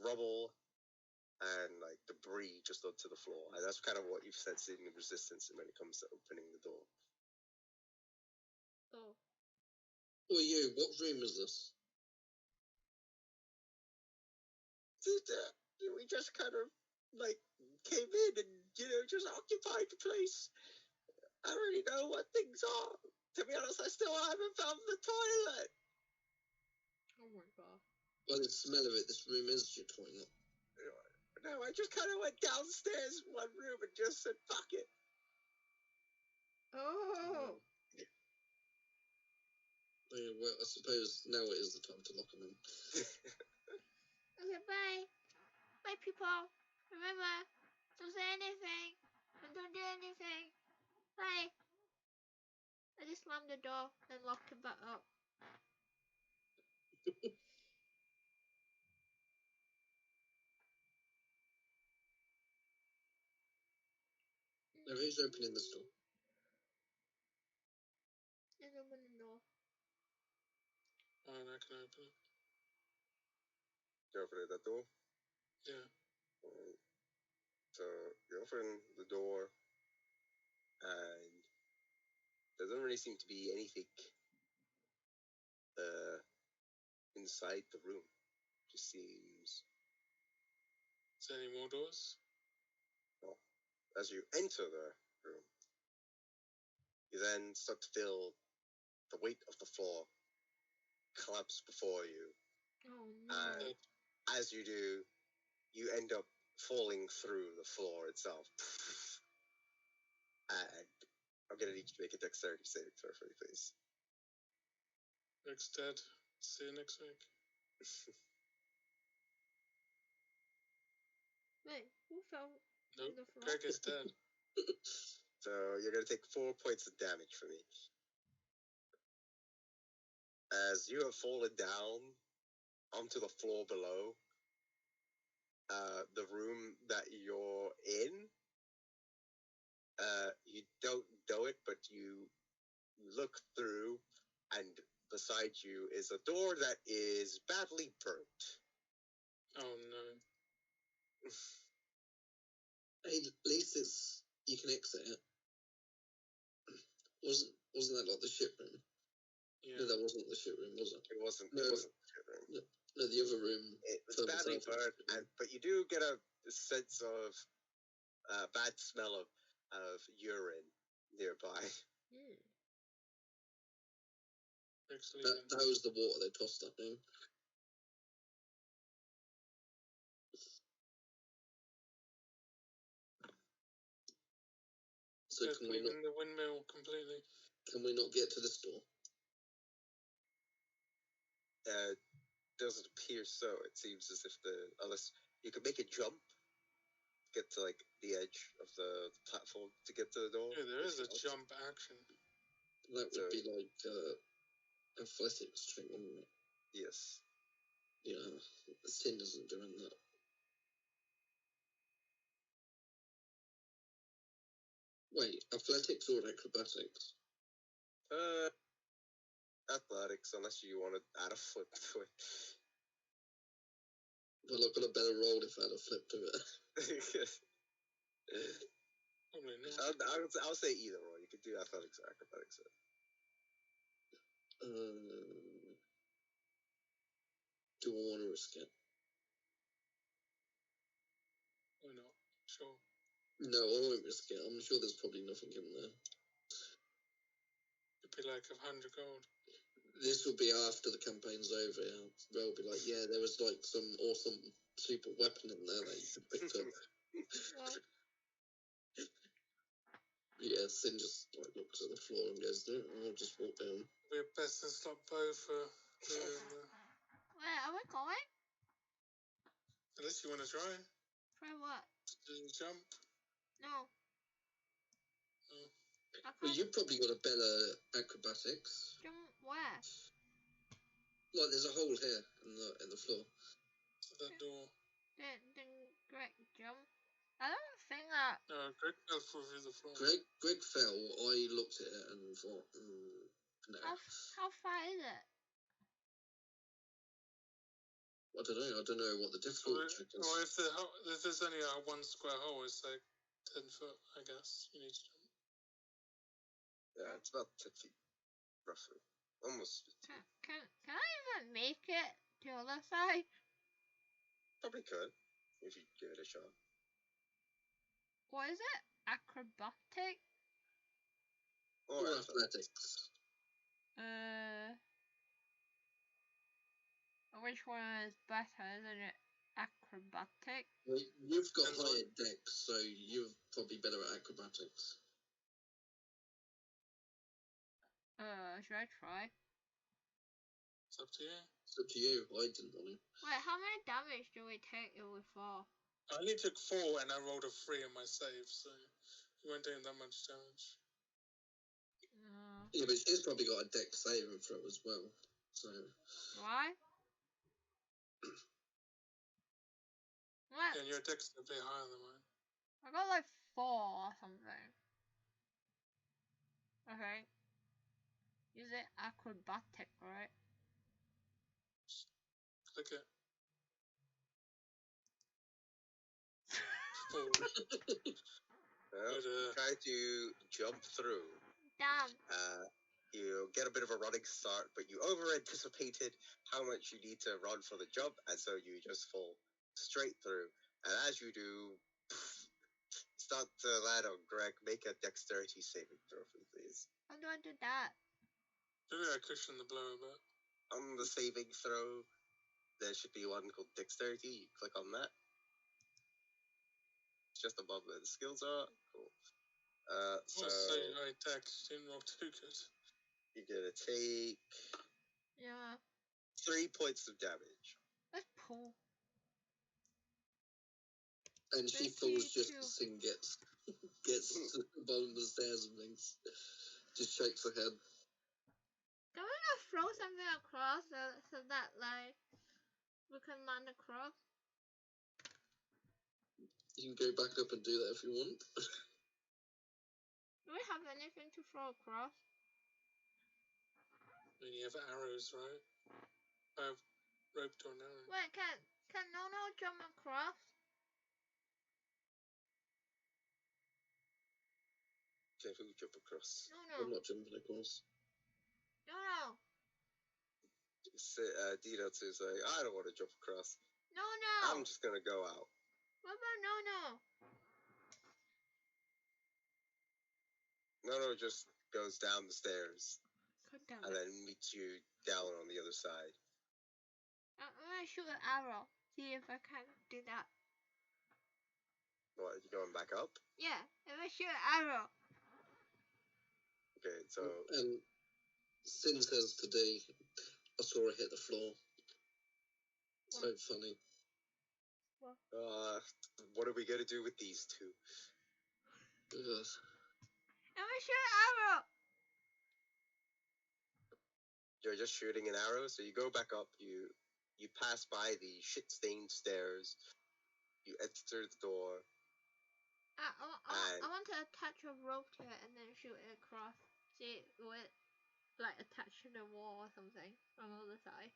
rubble and like debris just onto the floor, and that's kind of what you've sensed in the resistance when it comes to opening the door. Oh. Who are you? What room is this? We just kind of like came in and just occupied the place. I don't really know what things are. To be honest, I still haven't found the toilet. Oh my god. By the smell of it, this room is your toilet. No, I just kind of went downstairs one room and just said, fuck it. Oh. Yeah, well, I suppose now it is the time to lock them in. Okay, bye. Bye, people. Remember, don't say anything. And don't do anything. Bye. I just slammed the door and locked it back up. Now, who's opening this door? Just open the door. And I can open it. You open that door? Yeah. So you open the door, and there doesn't really seem to be anything inside the room. Just seems. Is there any more doors? Well, as you enter the room, you then start to feel the weight of the floor collapse before you. Oh no. And as you do, you end up falling through the floor itself. And I'm going to need you to make a dexterity saving throw for me, please. Rick's dead. See you next week. Wait, who fell Nope. on the floor? Greg is dead. So you're going to take 4 points of damage from me. As you have fallen down onto the floor below, the room that you're in, you don't know it, but you look through, and beside you is a door that is badly burnt. Oh no. Hey, at least it's you can exit it. Wasn't that like the ship room? Yeah. No, that wasn't the ship room, was it? It wasn't. No. It wasn't the shit room. No, the other room. It was badly burnt, but you do get a sense of bad smell of urine nearby. Rick's leaving. That was the water they tossed that in. So Rick's can we leaving not? the windmill completely. Can we not get to this door? Doesn't appear so. It seems as if unless you could make a jump, get to like the edge of the platform to get to the door. Yeah, there is a jump action. That would be like athletics check, wouldn't it? Yes. Yeah, Sin isn't doing that. Wait, athletics or acrobatics? Athletics, unless you want to add a flip to it. Well, I've got a better roll if I had a flip to it. Probably not. I'll say either or. You could do athletics or acrobatics. Do I want to risk it? Why not? Sure. No, I won't risk it. I'm sure there's probably nothing in there. It'd be like 100 gold. This will be after the campaign's over. Yeah. They'll be like, yeah, there was like some awesome super weapon in there that you picked up. Yeah, Sin just like looks at the floor and goes, no, I'll just walk down. We're best to stop Bo for doing Where are we going? Unless you want to try. Try what? Just jump. No. Oh. Well, you've probably got a better acrobatics. Jump where? Like, there's a hole here in the floor. To that door. Then Greg Greg fell through the floor. Greg fell. I looked at it and thought, no. How far is it? I don't know what the difficulty check is. Well, if there's only one square hole, it's like 10 foot, I guess. You need to jump. Yeah, it's about 10 feet, roughly. Almost 15. Can I even make it to the other side? Probably could, if you give it a shot. What is it? Acrobatic? Or athletics. Which one is better, isn't it? Acrobatic? Well, you've got higher dex, so you're probably better at acrobatics. Should I try? It's up to you. It's up to you. I didn't want to. Wait, how many damage do we take if we fall? I only took 4 and I rolled a 3 in my save, so you weren't doing that much damage. Yeah, but she's probably got a dex saving throw as well. So. Why? What? And your dex is a bit higher than mine. I got like 4 or something. Okay. Is it acrobatic, right? Click it. Try to jump through. Damn. You get a bit of a running start, but you over-anticipated how much you need to run for the jump, and so you just fall straight through. And as you do, start to land on Greg. Make a dexterity saving throw, please. How do I do that? Maybe I cushion the blow a bit. On the saving throw, there should be one called dexterity. You click on that. It's just above where the skills are. Cool. So I dex didn't roll too good. You're gonna take 3 points of damage. Let's pull. And she falls just as Singh gets to the bottom of the stairs and things. Just shakes her head. Can we not throw something across so that like we can land across? You can go back up and do that if you want. Do we have anything to throw across? And you have arrows, right? I have rope to an arrow. Wait, can Nono jump across? Can who jump across? I'm not jumping across. No. Dino two's like, I don't want to jump across. No. I'm just gonna go out. What about No? Nono just goes down the stairs God damn and it. then meets you down on the other side. I'm gonna shoot an arrow. See if I can do that. What, you going back up? Yeah, I'm gonna shoot an arrow. Okay, so... And Sin says today, I saw her hit the floor. So funny. What are we gonna do with these two? Ugh. I'm gonna shoot an arrow. You're just shooting an arrow, so you go back up, you pass by the shit-stained stairs, you enter the door. I want to attach a rope to it and then shoot it across. See, will it like attach to the wall or something on the other side?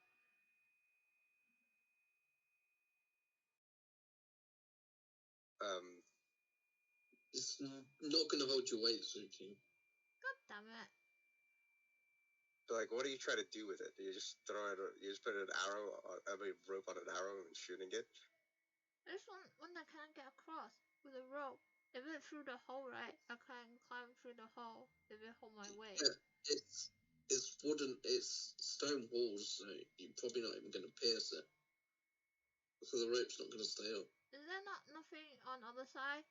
It's not going to hold your weight, Suki. God damn it. But like, what are you trying to do with it? Do you just throw it? You just put an arrow, rope on an arrow and shooting it? I just want one that can get across with a rope. If it through the hole, right, I can climb through the hole if it hold my weight. Yeah, it's wooden, it's stone walls, so you're probably not even going to pierce it. So the rope's not going to stay up. Is there nothing on the other side?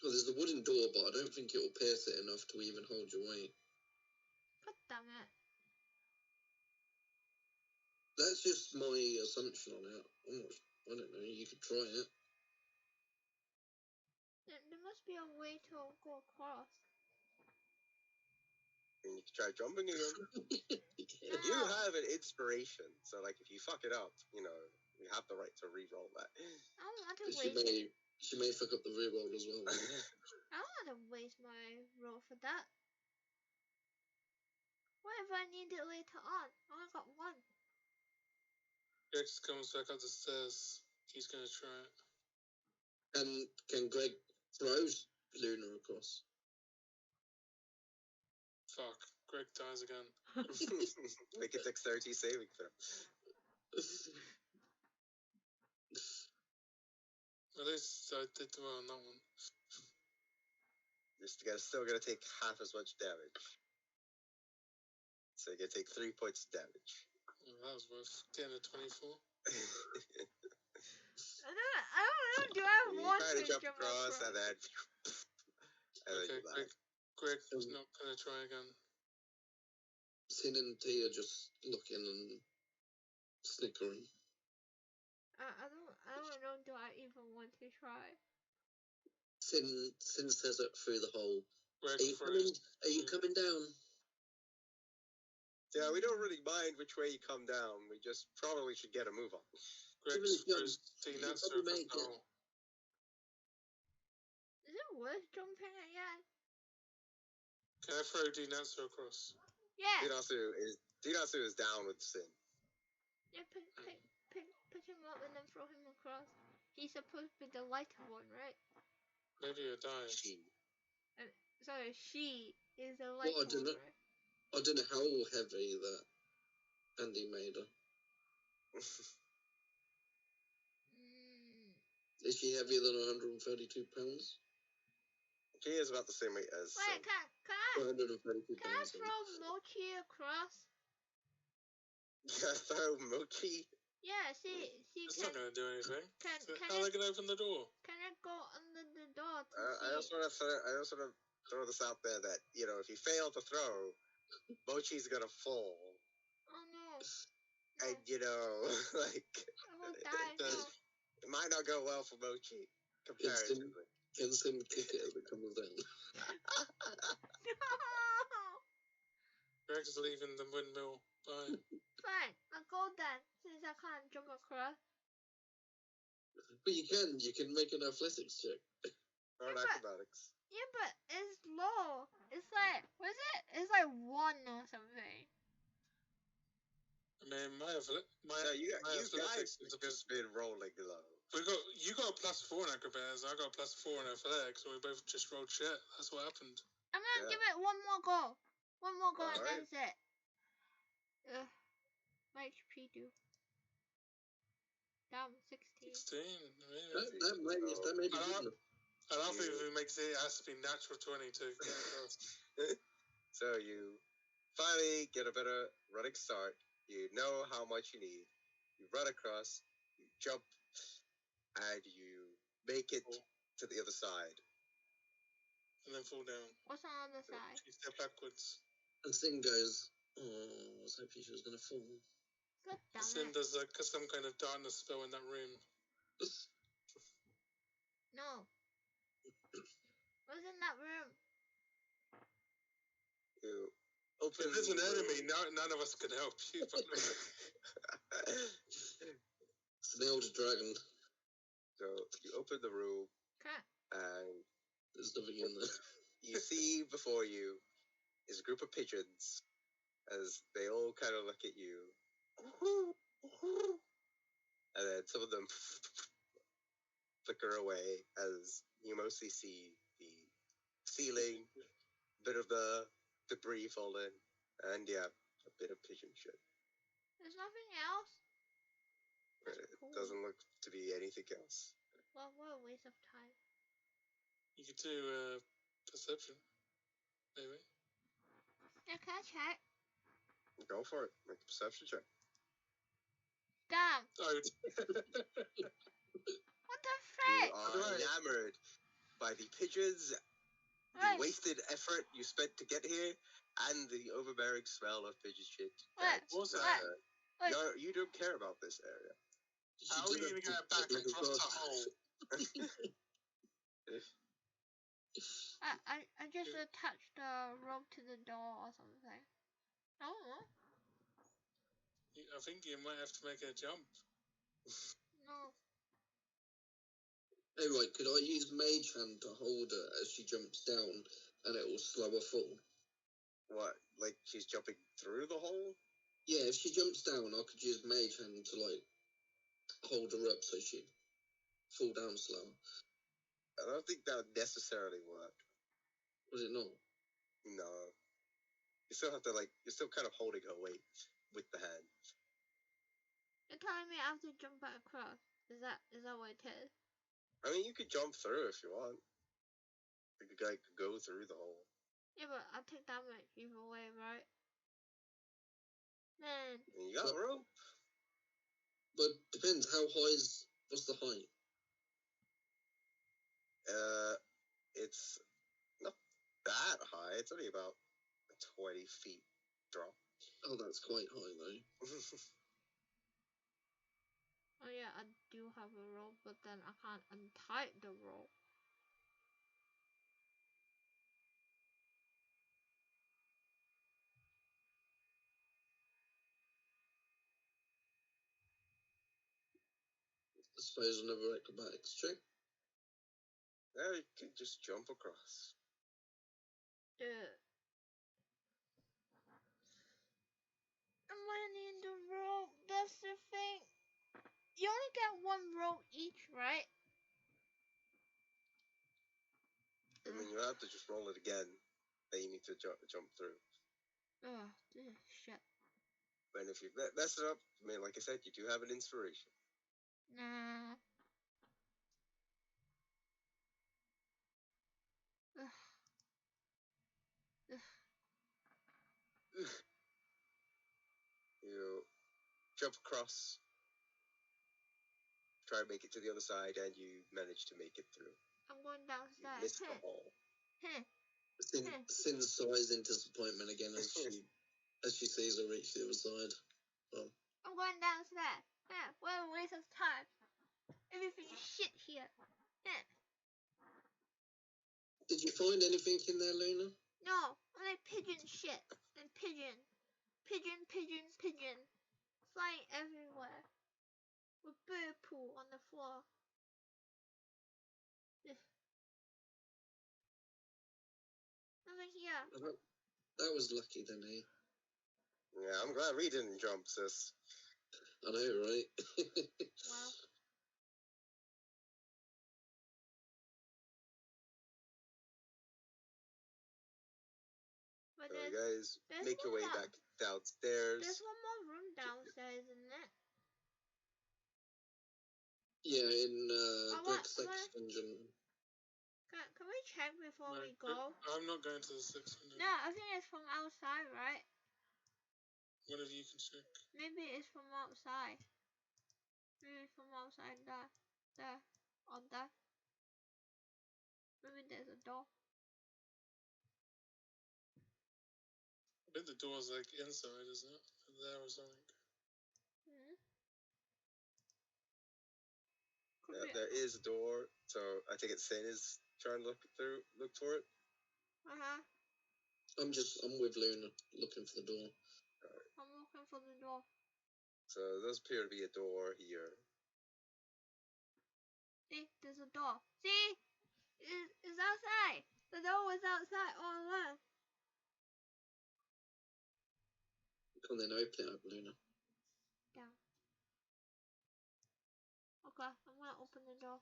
Well, there's a wooden door, but I don't think it'll pierce it enough to even hold your weight. God damn it. That's just my assumption on it. I don't know, you could try it. There must be a way to go across. And you can try jumping again. You have an inspiration, so like if you fuck it up, you have the right to re-roll that. I don't want to waste it. She may fuck up the reroll as well. I don't want to waste my roll for that. What if I need it later on? I only got one. Greg just comes back up the stairs. He's gonna try it. And can Greg throw Luna across? Fuck. Greg dies again. Make a dexterity saving throw. At least I did well on that one. You're still gonna take half as much damage. So you're gonna take 3 points of damage. Well, that was worth getting a 24. I don't know. Do I You want try to to jump across and then Okay, you die. Greg's not gonna try again. Sin and Tia just looking and snickering. I don't know. Do I even want to try? Sin says it through the hole. Greg Are you coming down? Yeah, we don't really mind which way you come down. We just probably should get a move on. Greg throws Tina across the make it. hole. Is it worth jumping again? Can I throw Dinatsu across? Yeah. Dinatsu is down with Sin. Yeah, pick him up and then throw him across. He's supposed to be the lighter one, right? Maybe you die. Sorry, she is the lighter one, right? I don't know how heavy that Andy made her. Is she heavier than 132 pounds? She is about the same weight as. Wait, can I 132 can I pounds. throw Mochi across? Throw Mochi? Yeah, see. It's not gonna do anything. Can How are they gonna open the door? Can I go under the door to I also want to throw this out there that, if you fail to throw, Mochi's gonna fall. Oh no. And, like... I will die now. It might not go well for Mochi, comparatively. Can Sim kick it as it comes down? No! Greg's leaving the windmill. Bye. Fine, I'll go then, since I can't jump across. But you can make an athletics check. Or acrobatics. Yeah, but it's low. It's like, what is it? It's like 1 or something. I mean, You athletics guys is have just been rolling low. You got a +4 in acrobatics, I got a +4 in athletics, and we both just rolled shit. That's what happened. I'm gonna give it one more go. One more go and Alright. that's it. My HP do. Down 16. 16. That may be good enough. I don't think if it makes it has to be natural 20 to get across. So you finally get a better running start. You know how much you need. You run across, you jump, and you make it to the other side. And then fall down. What's on the other side? You step backwards. And Sin goes, oh, I was hoping she was going to fall. God damn Sin it. does some kind of darkness spell in that room. No. What's in that room? You open If there's an the room. enemy, none of us can help you. Snailed dragon. So you open the room, Okay. and There's nothing in there. you see before you is a group of pigeons as they all kind of look at you. And then some of them flicker away as you mostly see the ceiling, a bit of the debris falling, and a bit of pigeon shit. There's nothing else? That's It cool. doesn't look to be anything else. Well, what a waste of time. You could do perception, maybe. Yeah, can I check? Go for it. Make a perception check. Damn. Oh, What the You frick? are enamored by the pigeons, the Wait. wasted effort you spent to get here, and the overbearing smell of pigeon shit. What? What's That's, that? Wait. You don't care about this area. How are you going to get it back across the hole? I just attached the rope to the door or something. I don't know. I think you might have to make a jump. No. Hey, right, could I use Mage Hand to hold her as she jumps down and it will slow her fall? What? Like she's jumping through the hole? Yeah, if she jumps down, I could use Mage Hand to, like, hold her up so she'd fall down slower. I don't think that would necessarily work. Was it not? No. You still have to, like, you're still kind of holding her weight with the hand. You're telling me I have to jump back across? Is that what it is? I mean, you could jump through if you want. You could, like, go through the hole. Yeah, but I'll take damage either way, right? Man. And you got rope. But depends, what's the height? It's not that high. It's only about a 20 feet drop. Oh, that's quite high, though. Oh yeah, I do have a rope, but then I can't untie the rope. I suppose another acrobatics check. Yeah, you could just jump across. Am I need the rope? That's the thing. You only get one rope each, right? I mean, you have to just roll it again. That you need to jump through. Ugh, this is shit. And if you mess it up, I mean, like I said, you do have an inspiration. Nah. Ugh. You jump across, try and make it to the other side, and you manage to make it through. I'm going You downstairs. miss the hole. Sin sighs in disappointment again as she sees her reach the other side. Oh. I'm going downstairs. What a waste of time. Everything's shit here. Did you find anything in there, Luna? No, only pigeon shit. And pigeon. Pigeon. Flying everywhere. With bird poo on the floor. Nothing here. That was lucky then, eh? Yeah, I'm glad we didn't jump, sis. I know, right? Wow. But So you guys make your way back downstairs. There's one more room downstairs, isn't it? Yeah, in Greg's dungeon. Can we check before we go? I'm not going to the 600. No, I think it's from outside, right? Whatever you can check. Maybe it's from outside. Maybe it's from outside there. There. Or there. Maybe there's a door. I bet the door's like inside, isn't it? There or something. Yeah, there is a door, so I think it's Sin is trying to look for it. I'm with Luna looking for the door. Right. I'm looking for the door. So there does appear to be a door here. See, there's a door. See? It's outside. The door was outside all along. Come then, open it up, Luna. Down. Okay, I'm gonna open the door.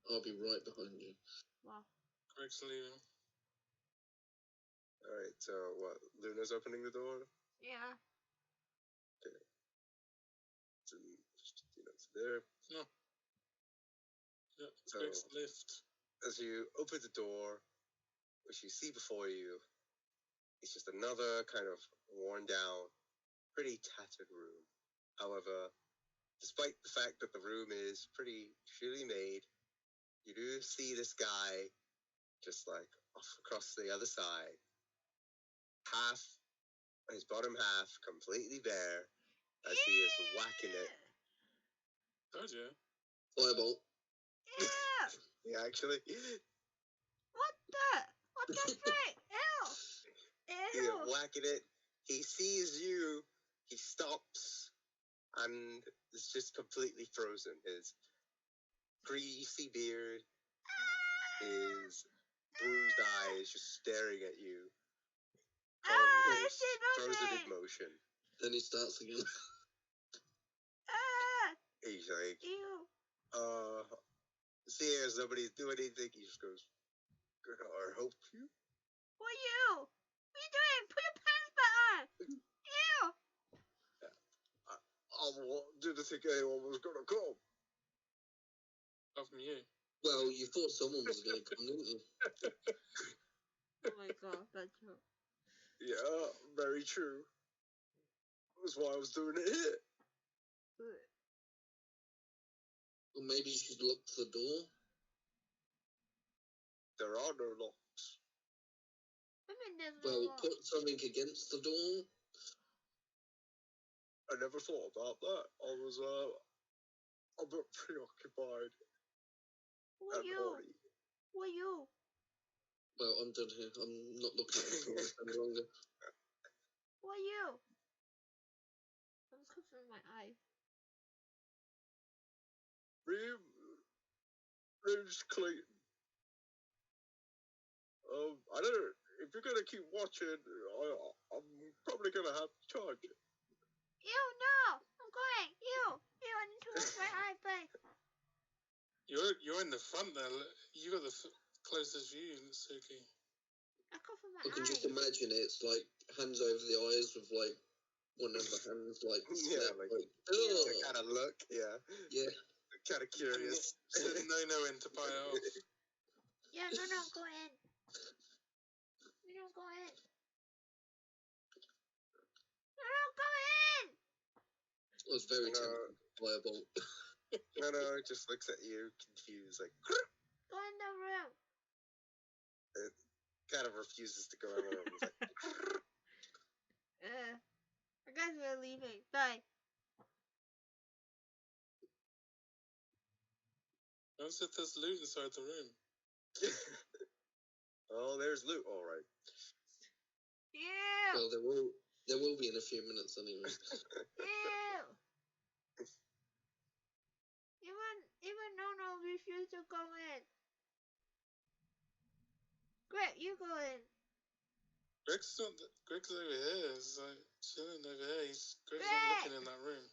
I'll be right behind you. Wow. Greg's leaving. Alright, so what? Luna's opening the door? Yeah. Okay. So, it's there. No. Yeah, So, Greg's left. As you open the door, what you see before you is just another kind of worn down, pretty tattered room. However, despite the fact that the room is pretty shitty made, you do see this guy just like off across the other side, his bottom half completely bare, as he is whacking it. Told you. Fireball. Yeah. Yeah, actually. What the frick? Ew. He's whacking it. He sees you. He stops. and it's just completely frozen. His greasy beard, his bruised eyes just staring at you. Frozen in motion. Then he starts again. He's like, Ew. see, as nobody's doing anything, he just goes, "Can I help you?" Who are you? What are you doing? Put your pants back on. Ew. I didn't think anyone was gonna come. Apart from you. Well, you thought someone was going to come, didn't you? Oh my god, that's true. Yeah, very true. That's why I was doing it here. Or maybe you should lock the door. There are no locks. I mean, there's no Well, lock. put something against the door. I never thought about that. I was a bit preoccupied Who are and you? horny. Who are you? Well, I'm done here. I'm not looking at the door any longer. Who are you? I'm covering my eyes. Name's Clayton. I don't know. If you're gonna keep watching, I'm probably gonna have to charge you. Ew, no! I'm going! Ew! Ew, I need to wash my eyes, please. You're in the front there. You got the closest view, Suki. I cover my I can eyes. just imagine it. It's like hands over the eyes with like one of the hands like Yeah, like ugh. kind of look. Yeah, Yeah. kind of curious. No in to buy it off. Yeah, no, go in. No, go in. No, go in! I was very tempted by a bolt. No, it just looks at you, confused, like Go in the room. kind of refuses to go in the room. He's like, I guess we're leaving. Bye. Notice if there's loot inside the room. oh, there's loot. All right. Ew! Well, there will be in a few minutes anyway. Ew! Even Nono refused to go in. Greg, you go in. Greg's over here. He's like chilling over here. Greg's Greg! not looking in that room.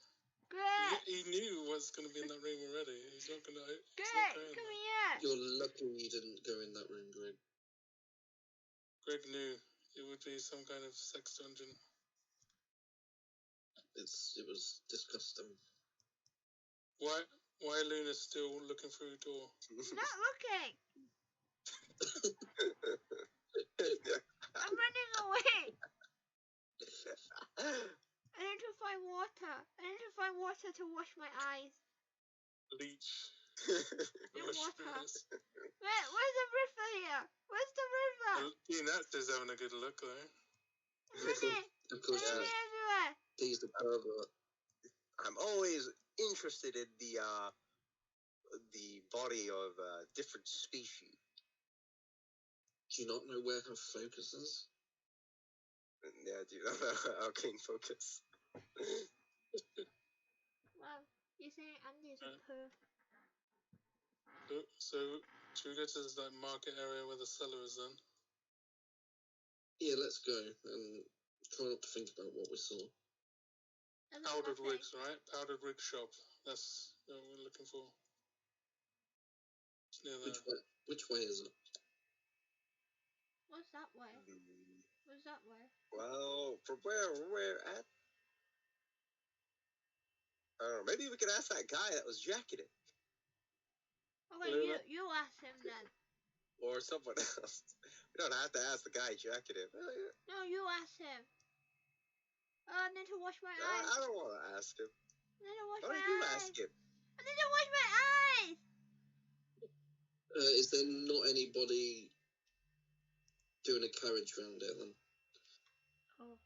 Greg! He knew what's going to be in that room already. He's not going to. Greg, come here. You're lucky you didn't go in that room, Greg. Greg knew it would be some kind of sex dungeon. It was disgusting. Why Luna's still looking through the door? Not looking. I'm running away. I need to find water. I need to find water to wash my eyes. Leech. Water. Where's the river here? Where's the river? Peanuts is having a good look though. Of course, everywhere. he's the pervert. I'm always interested in the body of different species. Do you not know where her focus is? Yeah, do you know arcane focus? Well, you say Andy's a poo. So should we go to this market area where the cellar is then? Yeah, let's go and try not to think about what we saw. Powdered wigs, right? Powdered wig shop. That's what we're looking for. It's near there. Which way is it? What's that way? What's that way? Well, from where we're at, I don't know. Maybe we could ask that guy that was jacketed, Okay, you ask him then. or someone else. We don't have to ask the guy jacketed. No, you ask him. I need to wash my eyes. I don't want to ask him. I need to wash Why my don't you eyes. ask him? I need to wash my eyes. Is there not anybody doing a carriage round there then? Oh.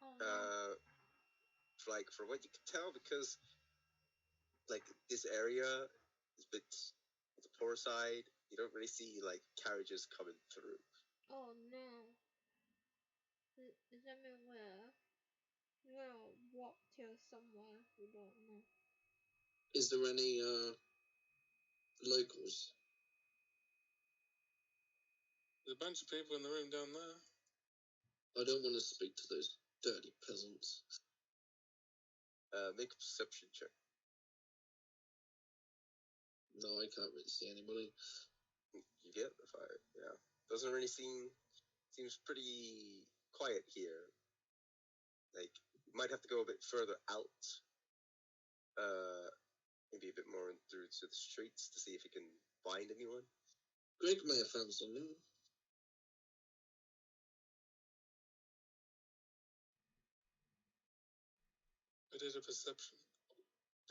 Oh no. Like from what you can tell, because like this area is a bit on the poor side. You don't really see like carriages coming through. Oh no. Does that mean where? walk till somewhere we don't know. Is there any locals? There's a bunch of people in the room down there. I don't want to speak to those dirty peasants. Make a perception check. No, I can't really see anybody. You get the fire. Yeah. Doesn't really seems pretty quiet here. Like, you might have to go a bit further out. Maybe a bit more through to the streets to see if you can find anyone. Greg may have found something. I did a perception.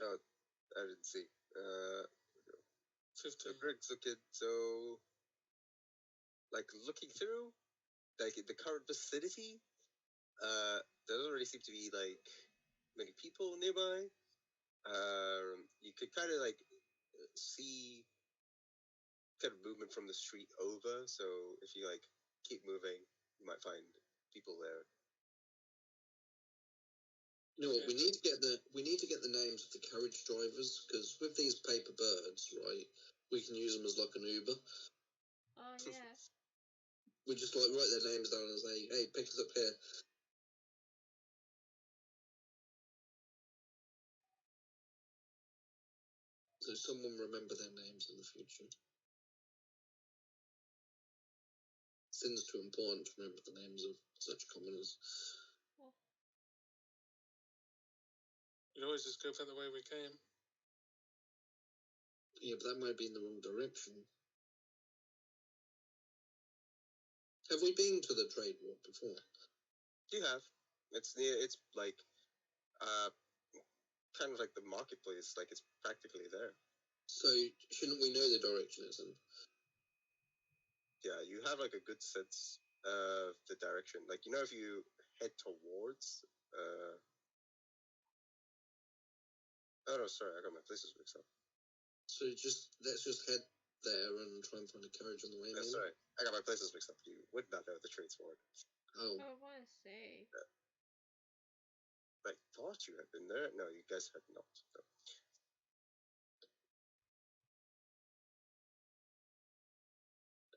Oh, I didn't see. 15. So Greg's looking, so, like, looking through, like, the current vicinity, there doesn't really seem to be, like, many people nearby. You could kind of, like, see kind of movement from the street over, so if you, like, keep moving, you might find people there. You know what? We need to get the names of the carriage drivers, because with these paper birds, right, we can use them as like an Uber. Oh yeah. We just like write their names down and say, "Hey, pick us up here." So someone remember their names in the future. Since too important to remember the names of such commoners. We could always just go back the way we came. Yeah, but that might be in the wrong direction. Have we been to the trade walk before? You have. It's near, it's like, kind of like the marketplace, like it's practically there. So shouldn't we know the direction it's in? Yeah, you have like a good sense of the direction. Like, you know, if you head towards, oh no, sorry, I got my places mixed up. So let's just head there and try and find a carriage on the way. No, sorry, I got my places mixed up. You would not know the trades for it. Oh. I want to say. I thought you had been there. No, you guys had not. No.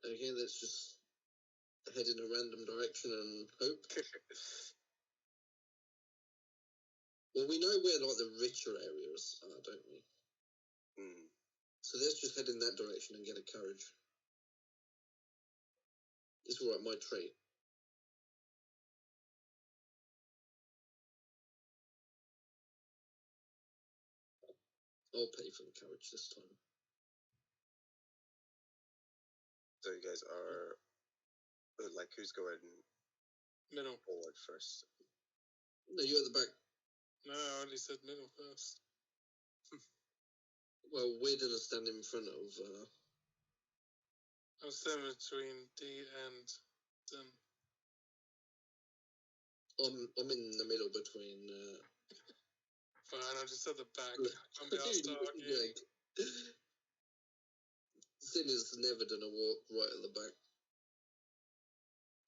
Okay, let's just head in a random direction and hope. Well, we know where like the richer areas are, don't we? Mm. So let's just head in that direction and get a carriage. It's all right, my trait. I'll pay for the carriage this time. So you guys are, like, who's going Middle. forward first? No, you're at the back. No, I already said middle first. Well, we're gonna stand in front of. I'm standing between D and them. I'm in the middle between. Fine, I'm just at the back. I'm be asked to argue. Greg. Sin is never gonna walk right at the back.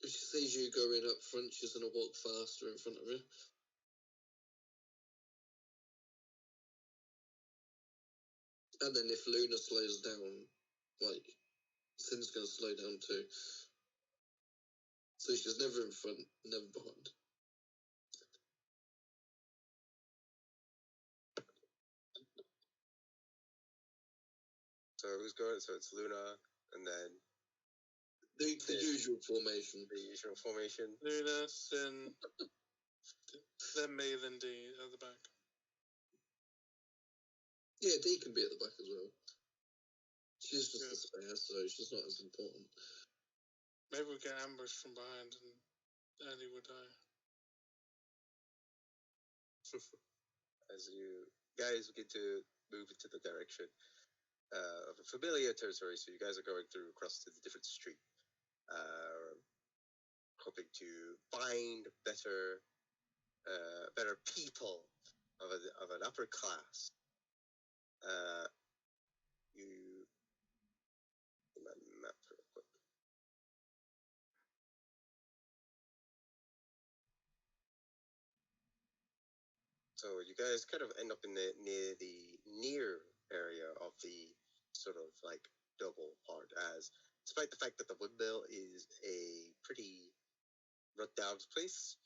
If she sees you going up front, she's gonna walk faster in front of you. And then if Luna slows down, like, Sin's gonna slow down too. So she's never in front, never behind. So who's going? So it's Luna, and then The usual formation. the usual formation. Luna, Sin, then me, then D at the back. Yeah, D can be at the back as well. She's just Yeah. a spare, so she's not as important. Maybe we get ambushed from behind and Andy will die. As you guys begin to move into the direction of a familiar territory, so you guys are going through across to the different street, hoping to find better people of an upper class. You my map real quick. So you guys kind of end up in the near area of the sort of like double part, as despite the fact that the windmill is a pretty run down place,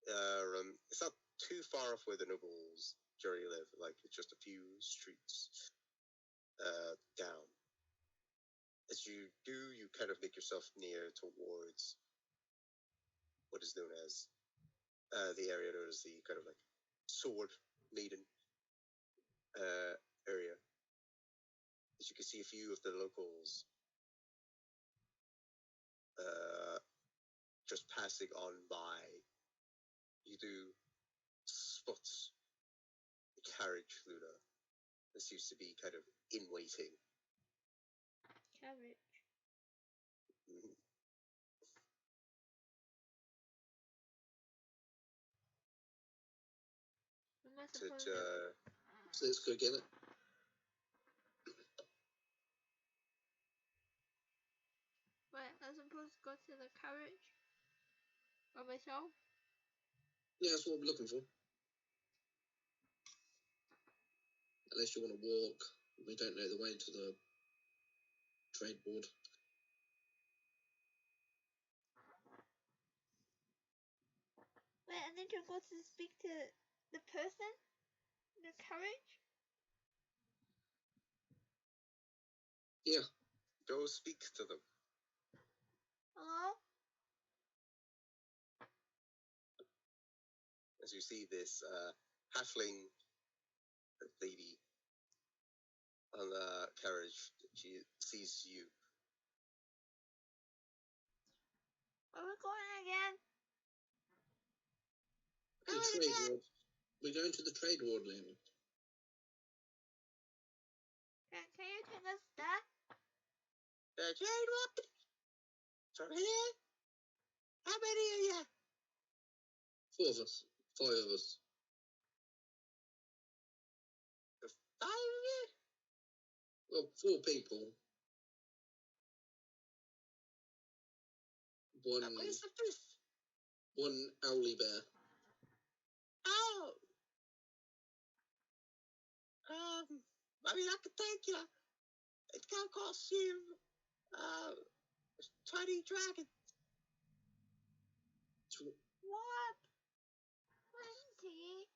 it's not too far off where the nobles generally live. Like it's just a few streets down. As you do, you kind of make yourself near towards what is known as the area known as the kind of like sword maiden area. As you can see, a few of the locals just passing on by. You do spot the carriage, Luna. That seems to be kind of in waiting. Carriage. Mhm. Am I To, supposed to, to? So let's go get it. Wait, I'm supposed to go to the carriage by myself? Yeah, that's what we're looking for. Unless you want to walk. We don't know the way to the trade board. Wait, I need to go to speak to the person? The carriage? Yeah. go speak to them. Hello? As you see this halfling lady on the carriage, she sees you. Where are we going again? The trade ward. We're going to the trade ward, Liam. Can you take us there? The trade ward? From here? How many are you? 4 of us. 5 of us. The 5 of you? Well, 4 people. Now, where's the 5th? 1 owly bear. Oh! I mean, I could take you. It's gonna cost you, 20 dragons. What? 20?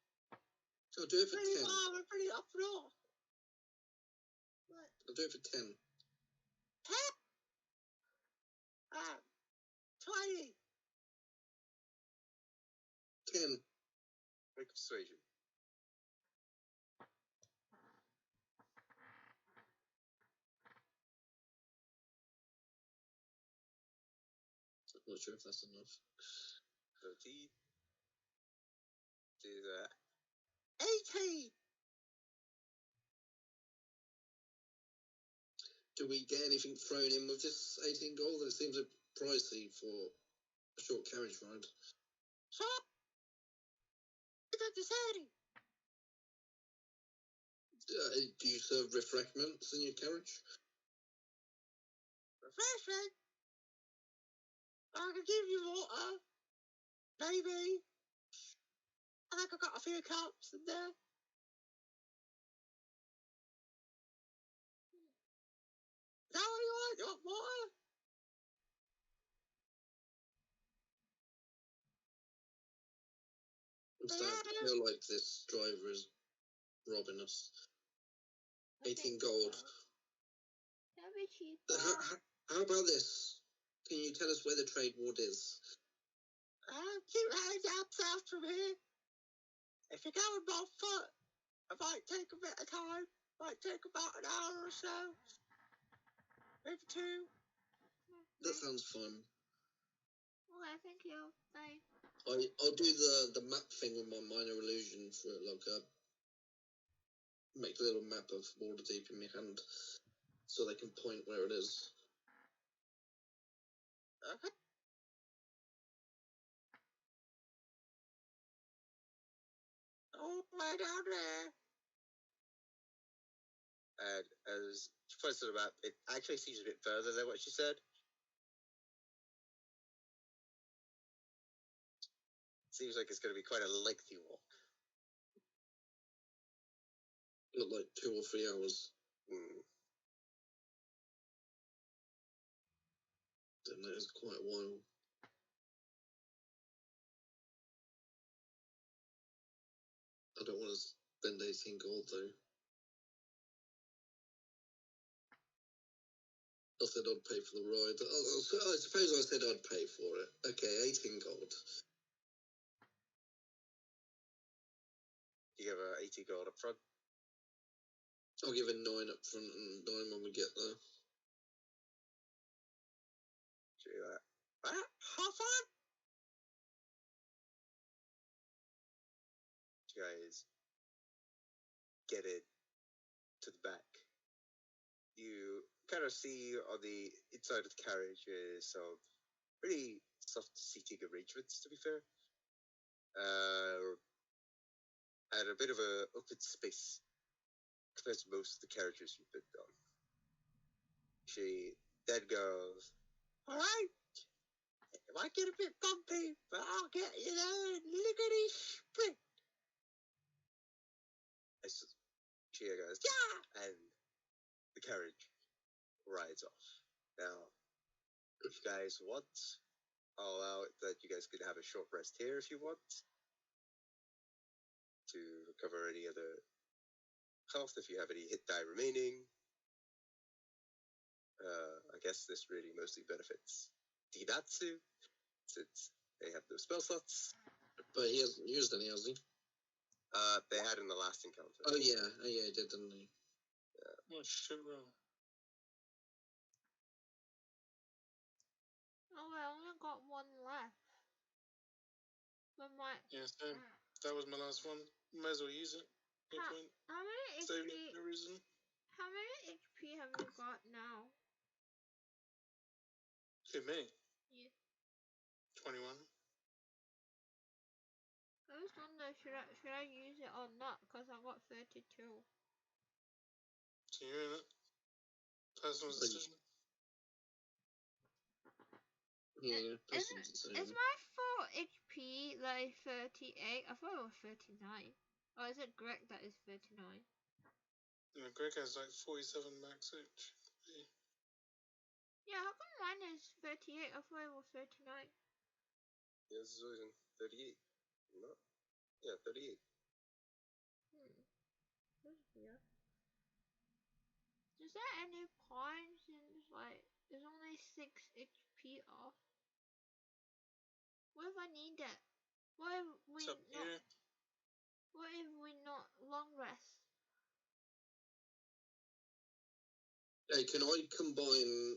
I'll do it for Pretty 10. far, we're pretty up north. What? I'll do it for 10. 10? 20. 10. Make persuasion. I'm not sure if that's enough. 13. Do that. 18! Do we get anything thrown in with this 18 gold? It seems a pricey for a short carriage ride. So, you got this 30. Do you serve refreshments in your carriage? Refreshment? I can give you water. Maybe. I think I've got a few cups in there. Is that what you want? You want water? I'm starting to feel like this driver is robbing us. 18 gold. That'll be cheaper. How about this? Can you tell us where the trade ward is? Keep heading down south from here. If you're going by foot, it might take a bit of time. Might take about an hour or so. Maybe 2. That sounds fun. Okay, thank you. Bye. I'll do the map thing with my minor illusion for like make a little map of Waterdeep in my hand so they can point where it is. Okay. All the way down there. And as she points to the map, it actually seems a bit further than what she said. Seems like it's going to be quite a lengthy walk. Not like 2 or 3 hours. Then that is quite a while. I don't want to spend 18 gold though. I said I'd pay for the ride. I suppose I said I'd pay for it. Okay, 18 gold. You give her 80 gold up front. I'll give it 9 up front and 9 when we get there. Do that. Half on? You guys get it to the back. You kind of see on the inside of the carriage is some pretty soft seating arrangements, to be fair. And a bit of a open space compared to most of the carriages you've been on. She then goes, all right, it might get a bit bumpy, but I'll get you there in lickety split. She goes, yeah, and the carriage rides off. Now, if you guys want, I'll allow it that you guys can have a short rest here if you want to recover any other health if you have any hit die remaining. I guess this really mostly benefits Dinatsu since they have no spell slots. But he hasn't used any, has he? They had in the last encounter. Oh yeah, he did, didn't he? Yeah. Oh shit, roll. Oh, I only got one left. But my... Yeah, same. That was my last one. Might as well use it. No point. How many Saving HP... it for no reason. How many HP have you got now? Who, me? Yeah. 21. I just wonder, should I use it or not? Because I got 32. So you're in it. Personal decision. Yeah, personal decision. Is my full HP like 38? I thought it was 39. Or is it Greg that is 39? No, Greg has like 47 max HP. Yeah, how come mine is 38? I thought it was 39. Yeah, this is always in 38. No? Yeah, 38. That's weird. Is there any point since like there's only 6 HP off? What if I need it? What if we What's up not? here? What if we not long rest? Hey, can I combine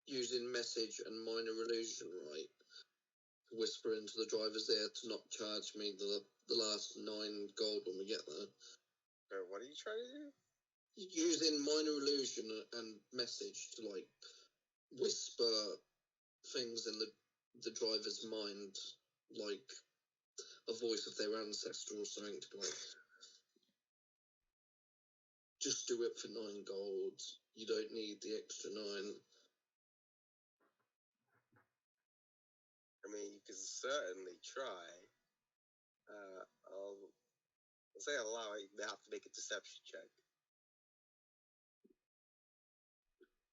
using message and minor illusion, right? Whisper into the driver's ear to not charge me the last 9 gold when we get there. What are you trying to do? Using minor illusion and message to like whisper things in the driver's mind, like a voice of their ancestor or something, to be like, just do it for 9 gold. You don't need the extra 9. I mean, you can certainly try. I'll say allow it. They have to make a deception check.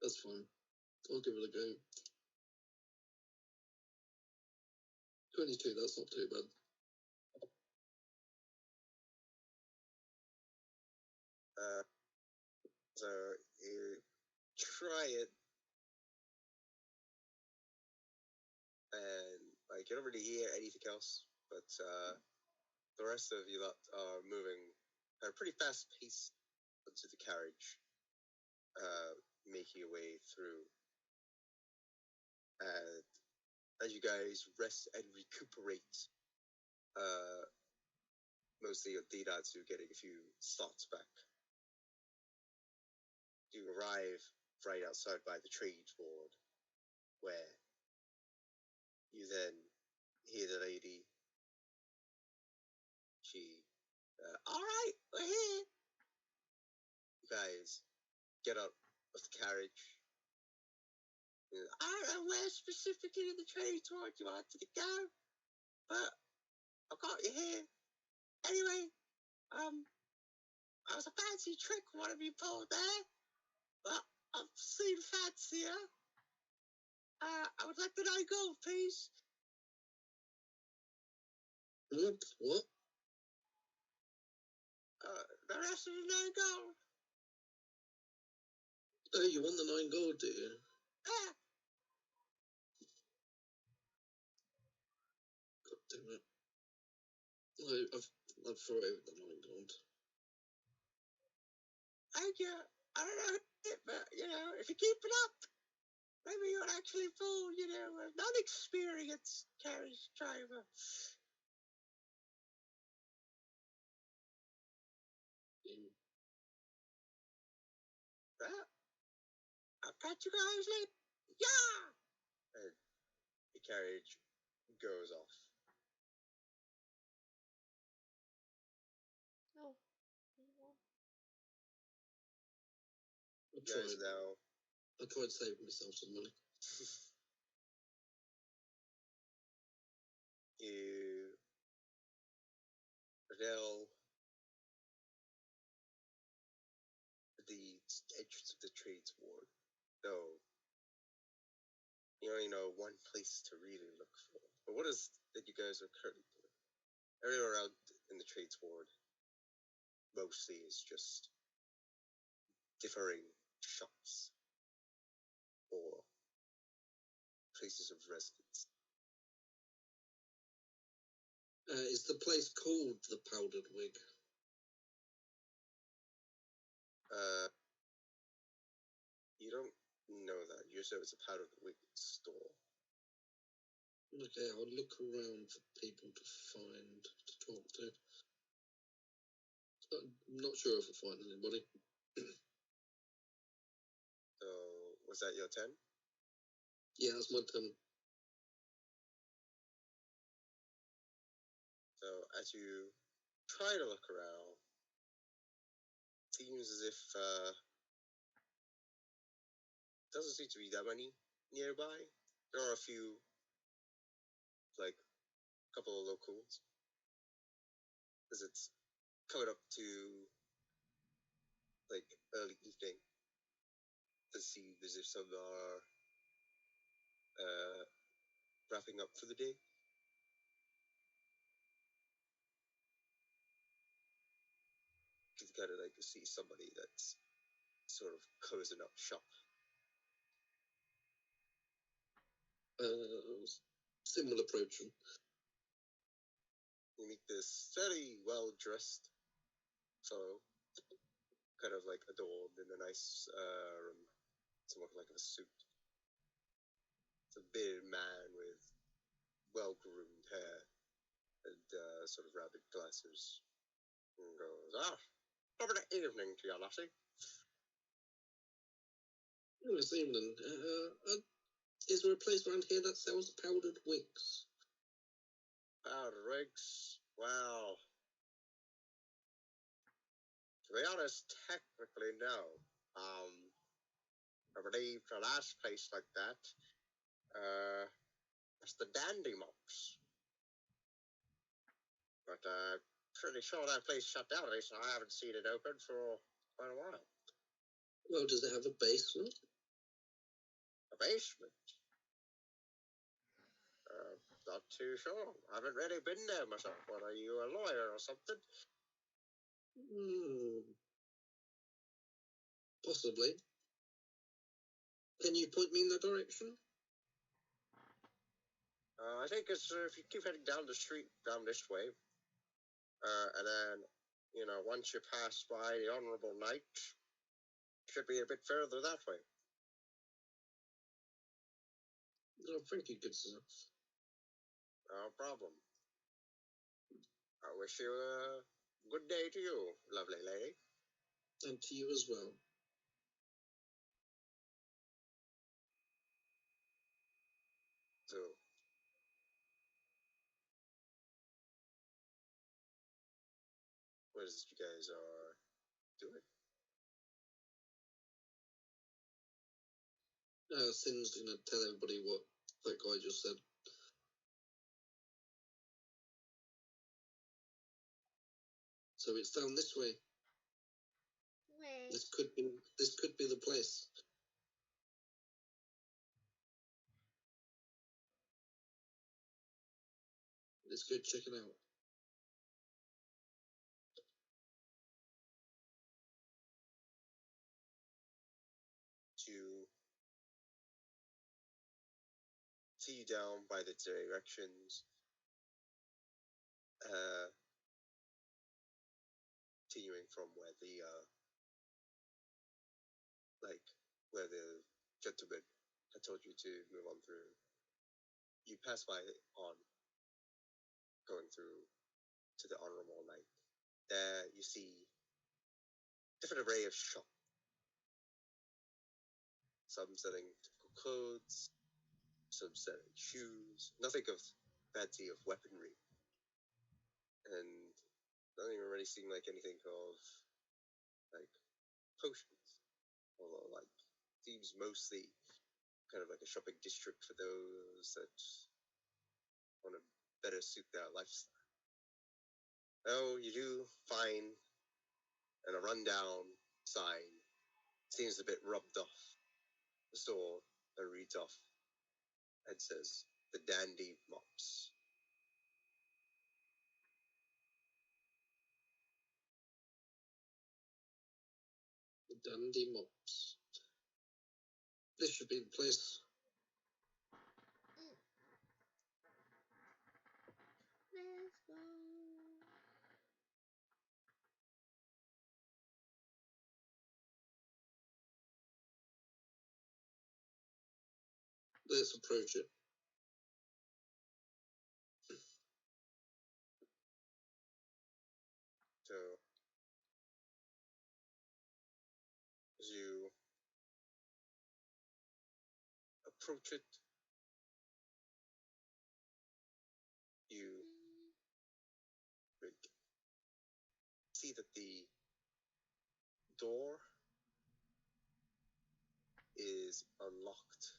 That's fine. I'll give it a go. 22, that's not too bad. So you try it, and like you don't really hear anything else, but the rest of you lot are moving at a pretty fast pace into the carriage, making your way through. And as you guys rest and recuperate, mostly on Dinatsu getting a few slots back, you arrive right outside by the trade board, where you then hear the lady. She, all right, we're here. You guys get out of the carriage. I don't know where specifically in the trade board you wanted to go, but I got you here. Anyway, That was a fancy trick one of you pulled there. Well, I've seen fancier. I would like the 9 gold, please. What? The rest of the 9 gold. Oh, you want the 9 gold, do you? Yeah. God damn it. I've thrown over the 9 gold. Thank you. I don't know, but, if you keep it up, maybe you'll actually pull, a non-experienced carriage driver. Well, I'll catch you guys later. Yeah! And the carriage goes off. No. I tried now. saving myself some money. You now the entrance of the trades ward. So you only know one place to really look for. But what is that you guys are currently doing? Everywhere around in the trades ward mostly is just differing shops or places of residence. Is the place called the Powdered Wig? You don't know that. You just know it's a Powdered Wig store. Okay, I'll look around for people to talk to. I'm not sure if I'll find anybody. So, was that your 10? Yeah, that's my 10. So, as you try to look around, it seems as if doesn't seem to be that many nearby. There are a few, like a couple of locals, because it's coming up to like early evening. To see as if some are wrapping up for the day. You can kind of like see somebody that's sort of closing up shop. Similar approaching. You meet this fairly well-dressed fellow, kind of like adorned in a nice, somewhat like a suit. It's a bearded man with well-groomed hair and sort of rounded glasses. And goes, good evening to you, lassie. This evening, is there a place around here that sells powdered wigs? Powdered wigs? Well, to be honest, technically no. I believe the last place like that, was the Dandy Mops. But pretty sure that place shut down. At least I haven't seen it open for quite a while. Well, does it have a basement? A basement? Not too sure. I haven't really been there myself. What, are you a lawyer or something? Possibly. Can you point me in that direction? I think it's if you keep heading down the street, down this way, and then, once you pass by the Honorable Knight, should be a bit further that way. Oh, thank you, good sir. No problem. I wish you a good day to you, lovely lady. And to you as well. So, what is it you guys are doing? Sin's gonna tell everybody what that guy just said. So it's down this way. This could be the place. Let's go check it out. To see down by the directions, continuing from where the where the gentleman had told you to move on through. You pass by on going through to the honorable knight. There you see different array of shops. Some selling typical clothes, some selling shoes, nothing of fancy of weaponry. And doesn't even really seem like anything of like potions. Although like seems mostly kind of like a shopping district for those that want to better suit their lifestyle. Oh, you do find and a rundown sign seems a bit rubbed off the store that reads off and says the Dandy Mops. The Dandy Mops. This should be the place. Let's go. Let's approach it. So as you approach it, you see that the door is unlocked.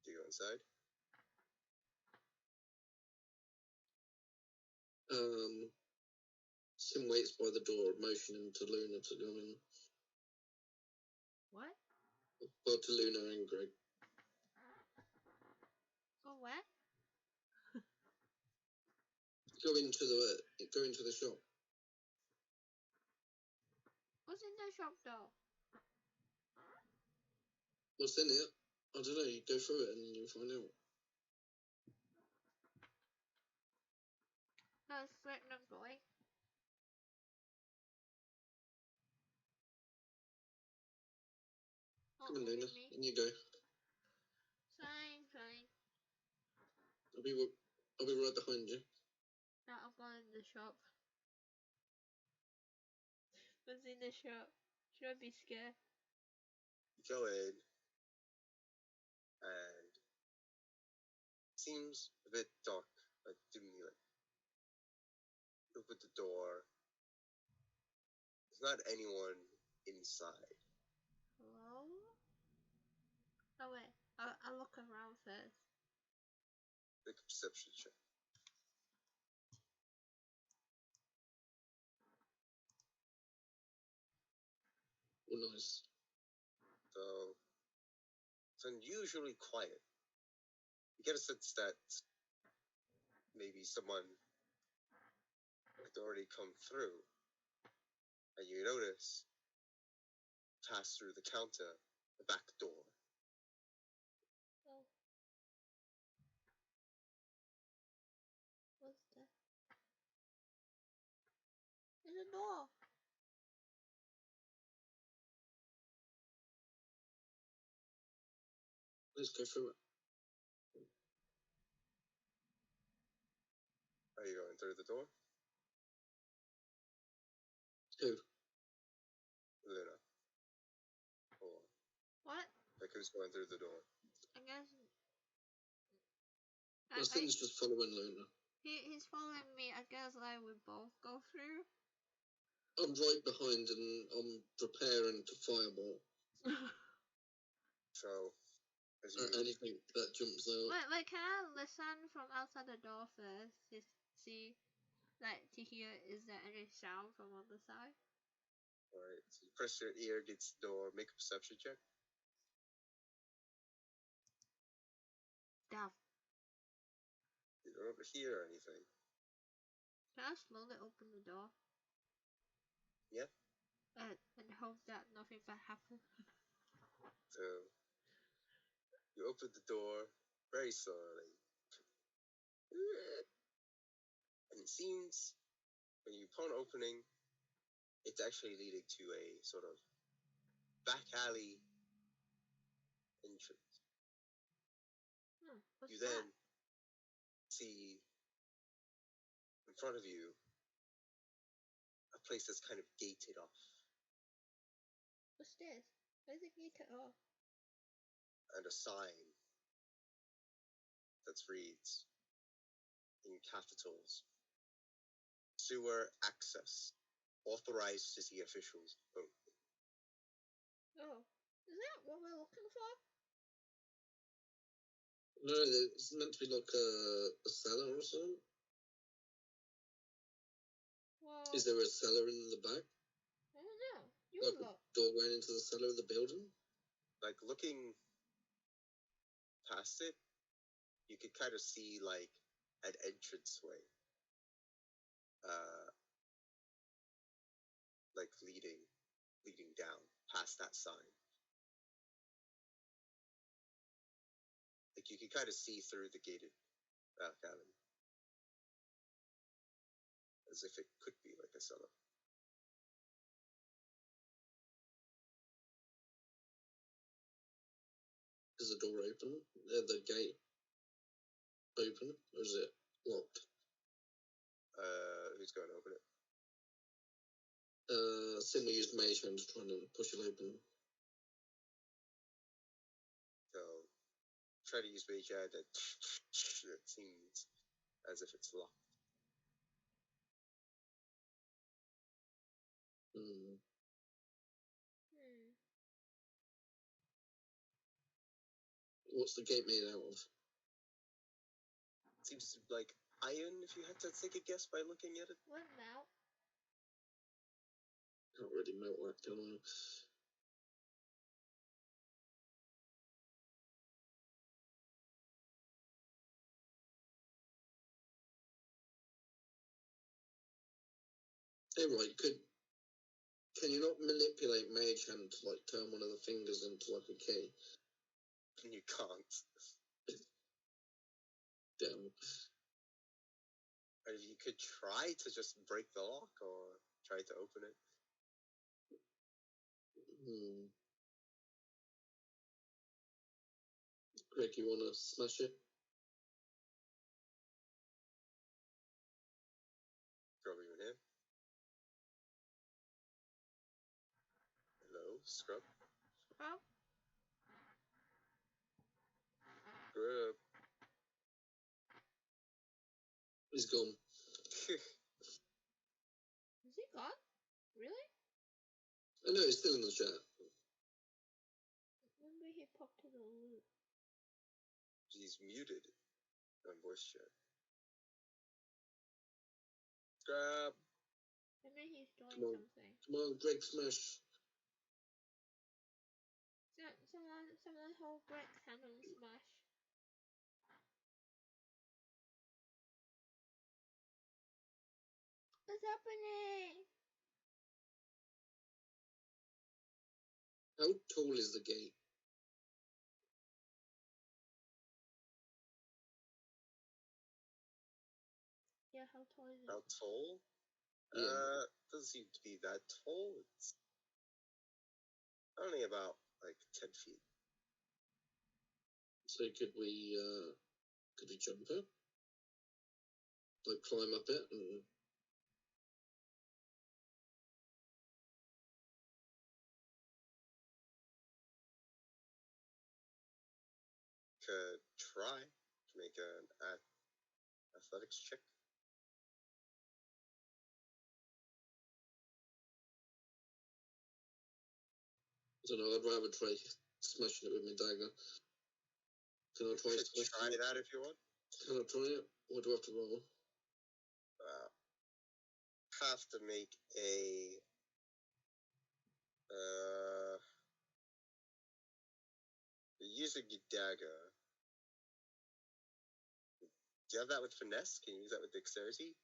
Do you go inside? Sim waits by the door, motioning to Luna to go in. What? Well, to Luna and Greg. Go where? Go into the shop. What's in the shop though? What's in it? I don't know. You go through it and you find out. That's great, not going. Come on, Luna. Me. In you go. Fine. I'll be right behind you. Now I'm going in the shop. What's in the shop? Should I be scared? You go in and seems a bit dark, like dimly lit. Open the door. There's not anyone inside. Hello? Oh wait, I'll look around first. Make a perception check. Oh, nice. So it's unusually quiet. You get a sense that maybe someone had already come through, and you notice pass through the counter, the back door. Oh. What's that? There's a door. Let's go through it. Are you going through the door? Who? Luna. Hold on. What? Like who's going through the door? I guess. Austin's just following Luna. He's following me. I guess I would both go through. I'm right behind and I'm preparing to fireball. So As you Anything that jumps out. Wait, can I listen from outside the door first to see, like, to hear is there any sound from on the side? Alright, so you press your ear against the door, make a perception check. Down. You don't hear anything. Can I slowly open the door? Yeah. And hope that nothing bad happens. So you open the door very slowly. And it seems when you upon opening, it's actually leading to a sort of back alley entrance. What's You that? then see in front of you a place that's kind of gated off, What's this? Where's it gated off? and a sign that reads in capitals, "Sewer access, authorized city officials only." Oh, is that what we're looking for? No, it's meant to be like a cellar or something. Well, Is there a cellar in the back? I don't know. You Like look. a door going into the cellar of the building? Like looking past it, you could kind of see like an entranceway, like leading down past that sign. Like you can kind of see through the gated back alley, as if it could be like a cellar. Is the door open? The gate open? Or is it locked? Who's going to open it? Sim, we used mage hand to try and push it open. So try to use mage hand, and it seems as if it's locked. Hmm. What's the gate made out of? Seems like iron, if you had to take a guess by looking at it. What now? Can't really melt that, can I? Hey, right, can you not manipulate mage hand to like turn one of the fingers into like a key? You can't. Damn. Or you could try to just break the lock or try to open it. Greg, you wanna smash it? Scrub even here. Hello, Scrub. Oh, Scrub. He's gone. is he gone? Really? I know, he's still in the chat. Maybe he popped to the loop. He's muted on voice chat. Scrub. Maybe he's doing Come on. something. Come on, Greg, smash. Someone hold Greg's hand and smash. What's happening? How tall is the gate? Yeah, how tall is it? How tall? Yeah. Doesn't seem to be that tall. It's only about like 10 feet. So could we jump it? Like climb up it and Could try to make an athletics check. I don't know, I'd rather try smashing it with my dagger. Can I try You should try that if you want. Can I try it? Or do I have to roll? Have to make a. You're using your dagger. Do you have that with finesse? Can you use that with dexterity?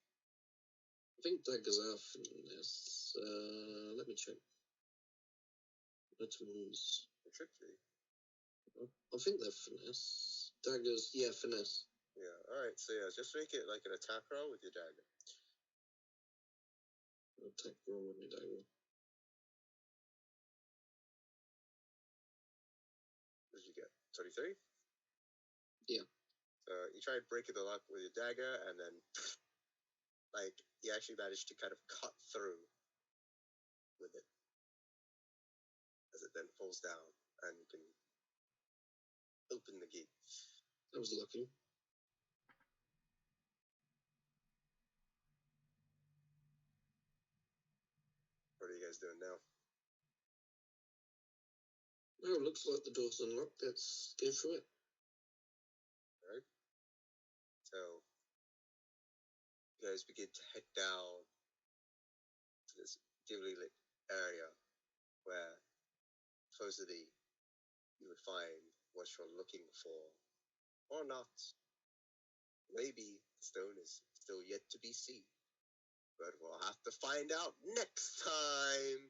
I think daggers are finesse. Let me check. Metals. It should be. I think they're finesse. Daggers, yeah, finesse. Yeah, alright, so yeah, just make it like an attack roll with your dagger. Attack roll with my dagger. What did you get? 23? Yeah. So you try breaking the lock with your dagger, and then, like, you actually manage to kind of cut through with it. As it then falls down, and you can open the gate. That was lucky. What are you guys doing now? Oh, looks like the door's unlocked. Let's go through it. Alright. So, you guys begin to head down to this dimly lit area where supposedly you would find what you're looking for, or not. Maybe the stone is still yet to be seen, but we'll have to find out next time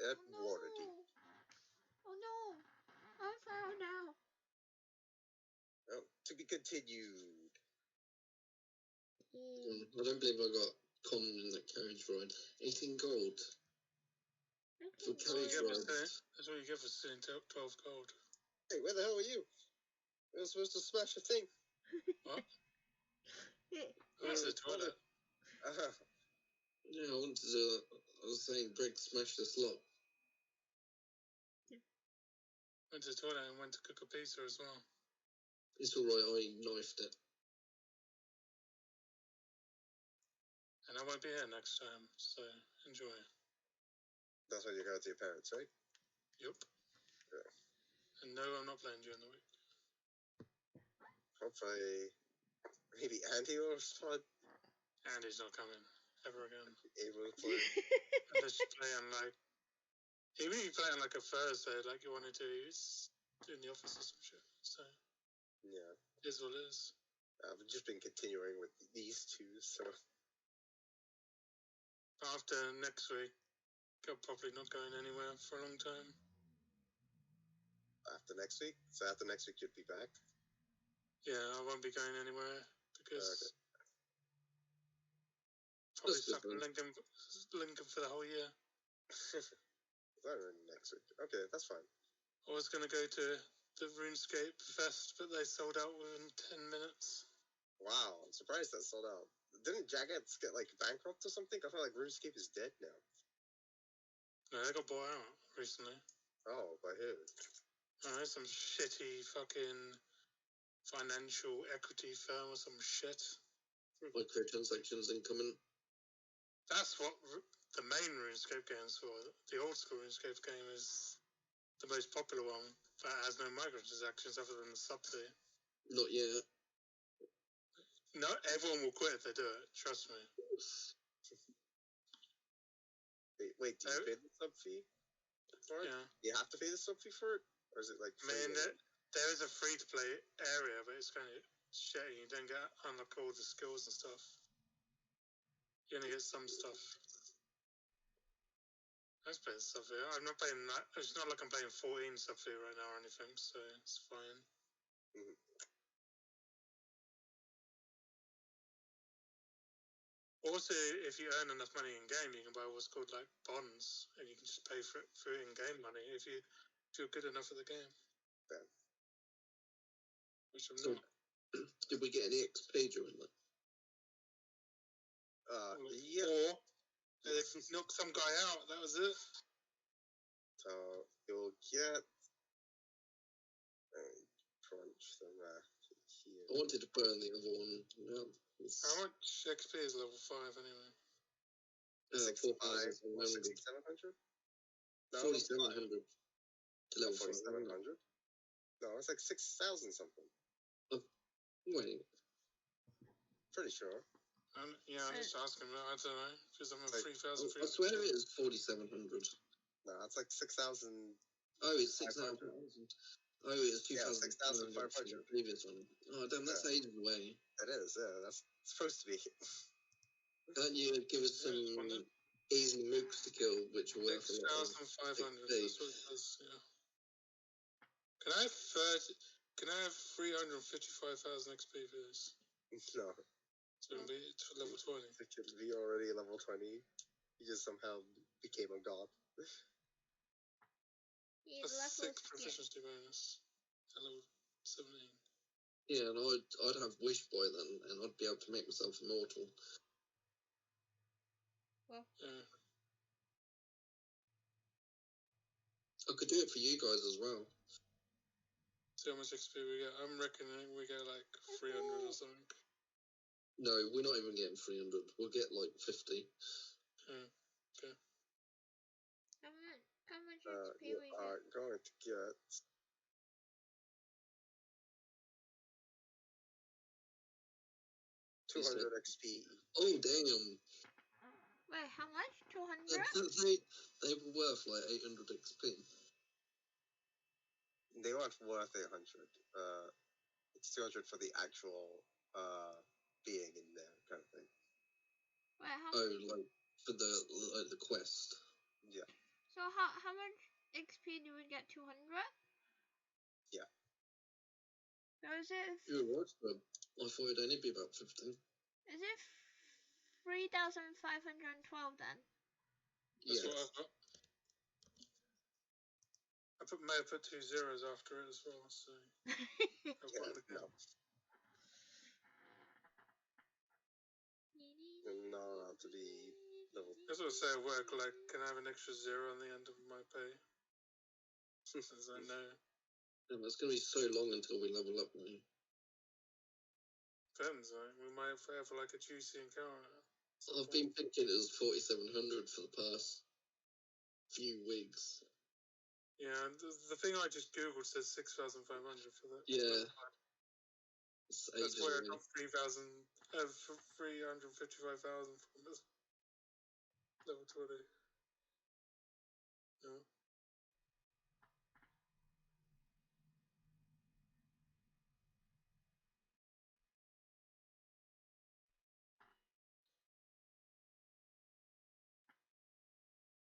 at Waterdeep. Oh no! I found out. Well, to be continued. I don't believe I got common in that carriage ride. 18 gold. For carriage ride. That's what you get for stealing 12 gold. Hey, where the hell were you? We were supposed to smash a thing. What? I went to the toilet. Yeah, I was saying Greg smashed this lock. Went to the toilet and went to cook a pizza as well. It's alright, I knifed it. And I won't be here next time, so enjoy. That's when you go to your parents, right? Yup. Yeah. And no, I'm not playing during the week. Hopefully, maybe Andy will respond. Andy's not coming ever again. Able to play. Unless you play on like, even if you play on like a Thursday, like you wanted to, it's in the office or some shit. So Yeah. it is what it is. I've just been continuing with these two, so. After next week, I'm probably not going anywhere for a long time. After next week? So after next week, you'd be back? Yeah, I won't be going anywhere because Okay. probably stuck in Lincoln for the whole year. Not really next week. Okay, that's fine. I was going to go to the RuneScape Fest, but they sold out within 10 minutes. Wow, I'm surprised that sold out. Didn't Jagex get, like, bankrupt or something? I feel like RuneScape is dead now. No, they got bought out recently. Oh, by who? I know, some shitty fucking financial equity firm or some shit. Microtransactions incoming. That's what the main RuneScape game's for. The old school RuneScape game is the most popular one that has no microtransactions other than the sub fee. Not yet. No, everyone will quit if they do it. Trust me. Wait, do you pay the sub fee for it? Yeah. You have to pay the sub fee for it? Or is it like free? I mean, there is a free-to-play area, but it's kind of shitty. You don't get unlock all the skills and stuff. You only get some stuff. Let's play the sub fee. I'm not playing that. It's not like I'm playing 14 sub fee right now or anything, so it's fine. Mm-hmm. Also, if you earn enough money in game, you can buy what's called like bonds, and you can just pay for it through in-game money if you're good enough at the game. Yeah. Which I'm So, not. did we get any XP during that? Yeah. Or they knocked some guy out. That was it. So you'll get. Crunch the math here. I wanted to burn the other one. No, How much XP is level 5 anyway? 6,700? No, 4,700 to level 4,700? No, it's like 6,000 something. Wait. Pretty sure. Yeah, I'm just asking. I don't know because I'm at Like, 3,000. I swear it is 4,700. No, it's like 6,000. Oh, it's 6,000. Oh, it's 2,000. Yeah, 6,500. The previous one. Oh, damn, that's ages away. It is, yeah, that's supposed to be. Can't you give us some easy mooks to kill, which are worth a lot of 6,500. XP? That's what it does, yeah. Can I have 355,000 XP for this? No. So it'll be to level 20. It could be already level 20. He just somehow became a god. That's 6 proficiency bonus at level 17. Yeah, and I'd have wish by then, and I'd be able to make myself immortal. Well. Yeah. I could do it for you guys as well. See how much XP we get. I'm reckoning we get like 300 or something. No, we're not even getting 300. We'll get like 50. Yeah. Okay. How much XP You we are get? going to get 200 XP. Oh, damn. Wait, how much? 200? They were worth like 800 XP. They weren't worth 800. It's 200 for the actual being in there, kind of thing. Wait, how Oh, much? like for the quest. Yeah. So how much XP do we get? 200? Yeah. So is it? You're right, but I thought it'd only be about 15. Is it 3,512 then? That's Yes. what I've got. May have put 2 zeros after it as well, so No. I'm not allowed to be level. That's what I say at work, like, can I have an extra 0 on the end of my pay? As I know. And it's going to be so long until we level up now. Depends, like, we might have like a juicy encounter. I've been thinking it was 4,700 for the past few weeks. Yeah, and the thing I just googled says 6,500 for that. Yeah. That's where I got 355,000 from this level 20. Yeah.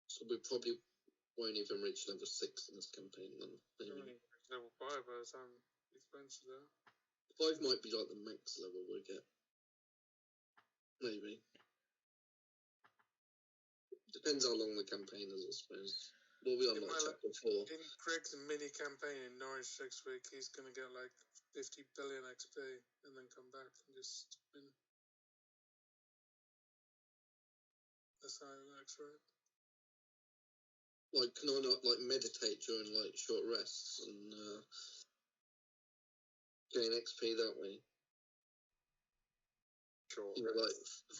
So we probably won't even reach level 6 in this campaign then. Maybe. Level 5 by the time expenses are. 5 might be like the max level we get. Maybe. Depends how long the campaign is, I suppose. We'll be on like chapter 4. In Greg's mini campaign in Norwich next week, he's going to get like 50 billion XP and then come back and just win. That's how it works, right? Like, can I not like meditate during like short rests and gain XP that way? Short You know, like rest.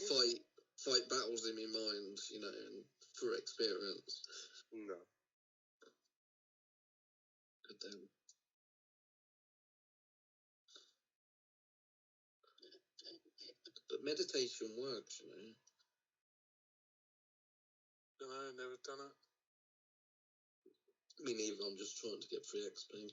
fight battles in my mind, you know, and for experience. No. Good damn. But meditation works, you know. Don't know, never done it. Me neither, I'm just trying to get free XP.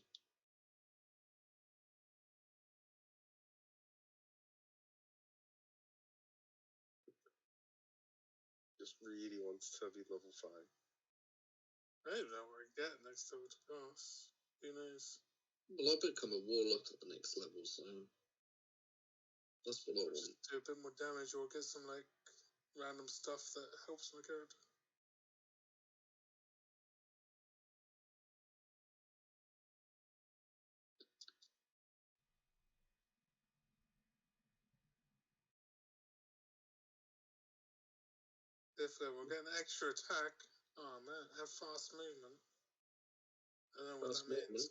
Just really wants to be level 5. I don't know where I get next level to pass. Who knows? Well, I'll become a warlock at the next level, so that's what I want. Just do a bit more damage or get some like random stuff that helps my character. Fifth level, get an extra attack. Oh man, have fast movement. I don't know what Fast that means.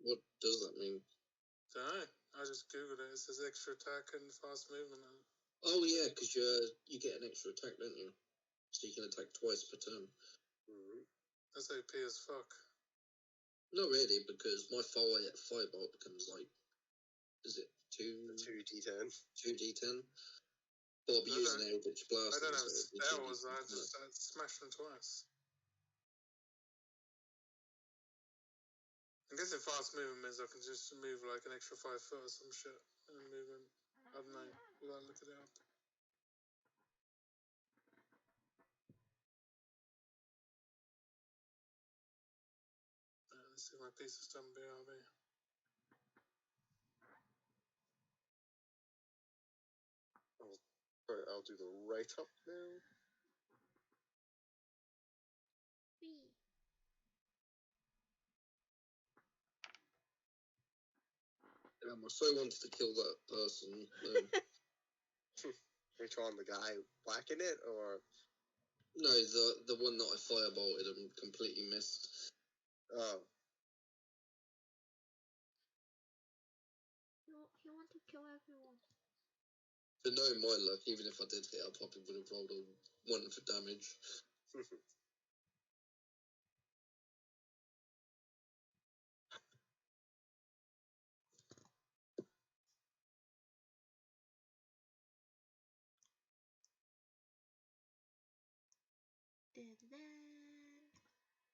What does that mean? Don't know. I just googled it. It says extra attack and fast movement. Oh yeah, because you get an extra attack, don't you? So you can attack twice per turn. That's OP as fuck. Not really, because my fireball becomes like, is it 2d10. 2d10? But I'm using Eldritch Blast. I don't know. So Spells. I just smashed them twice. I'm guessing fast movement means I can just move like an extra 5 foot or some shit. And movement. I don't know. Without looking it up. Let's see if my piece is done BRB. I'll do the right up now. B. Damn, I so wanted to kill that person. Which one? The guy whacking it, or No, the one that I firebolted and completely missed. oh, He want to kill everyone. But knowing my luck, even if I did hit, I probably would have rolled a 1 for damage.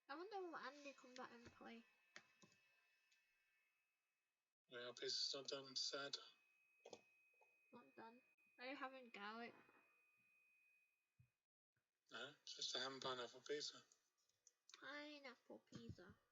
I wonder what Andy come back and play. Yeah, our piece is not done. Sad. Not done. Are you having garlic? No, just a ham pineapple pizza. Pineapple pizza.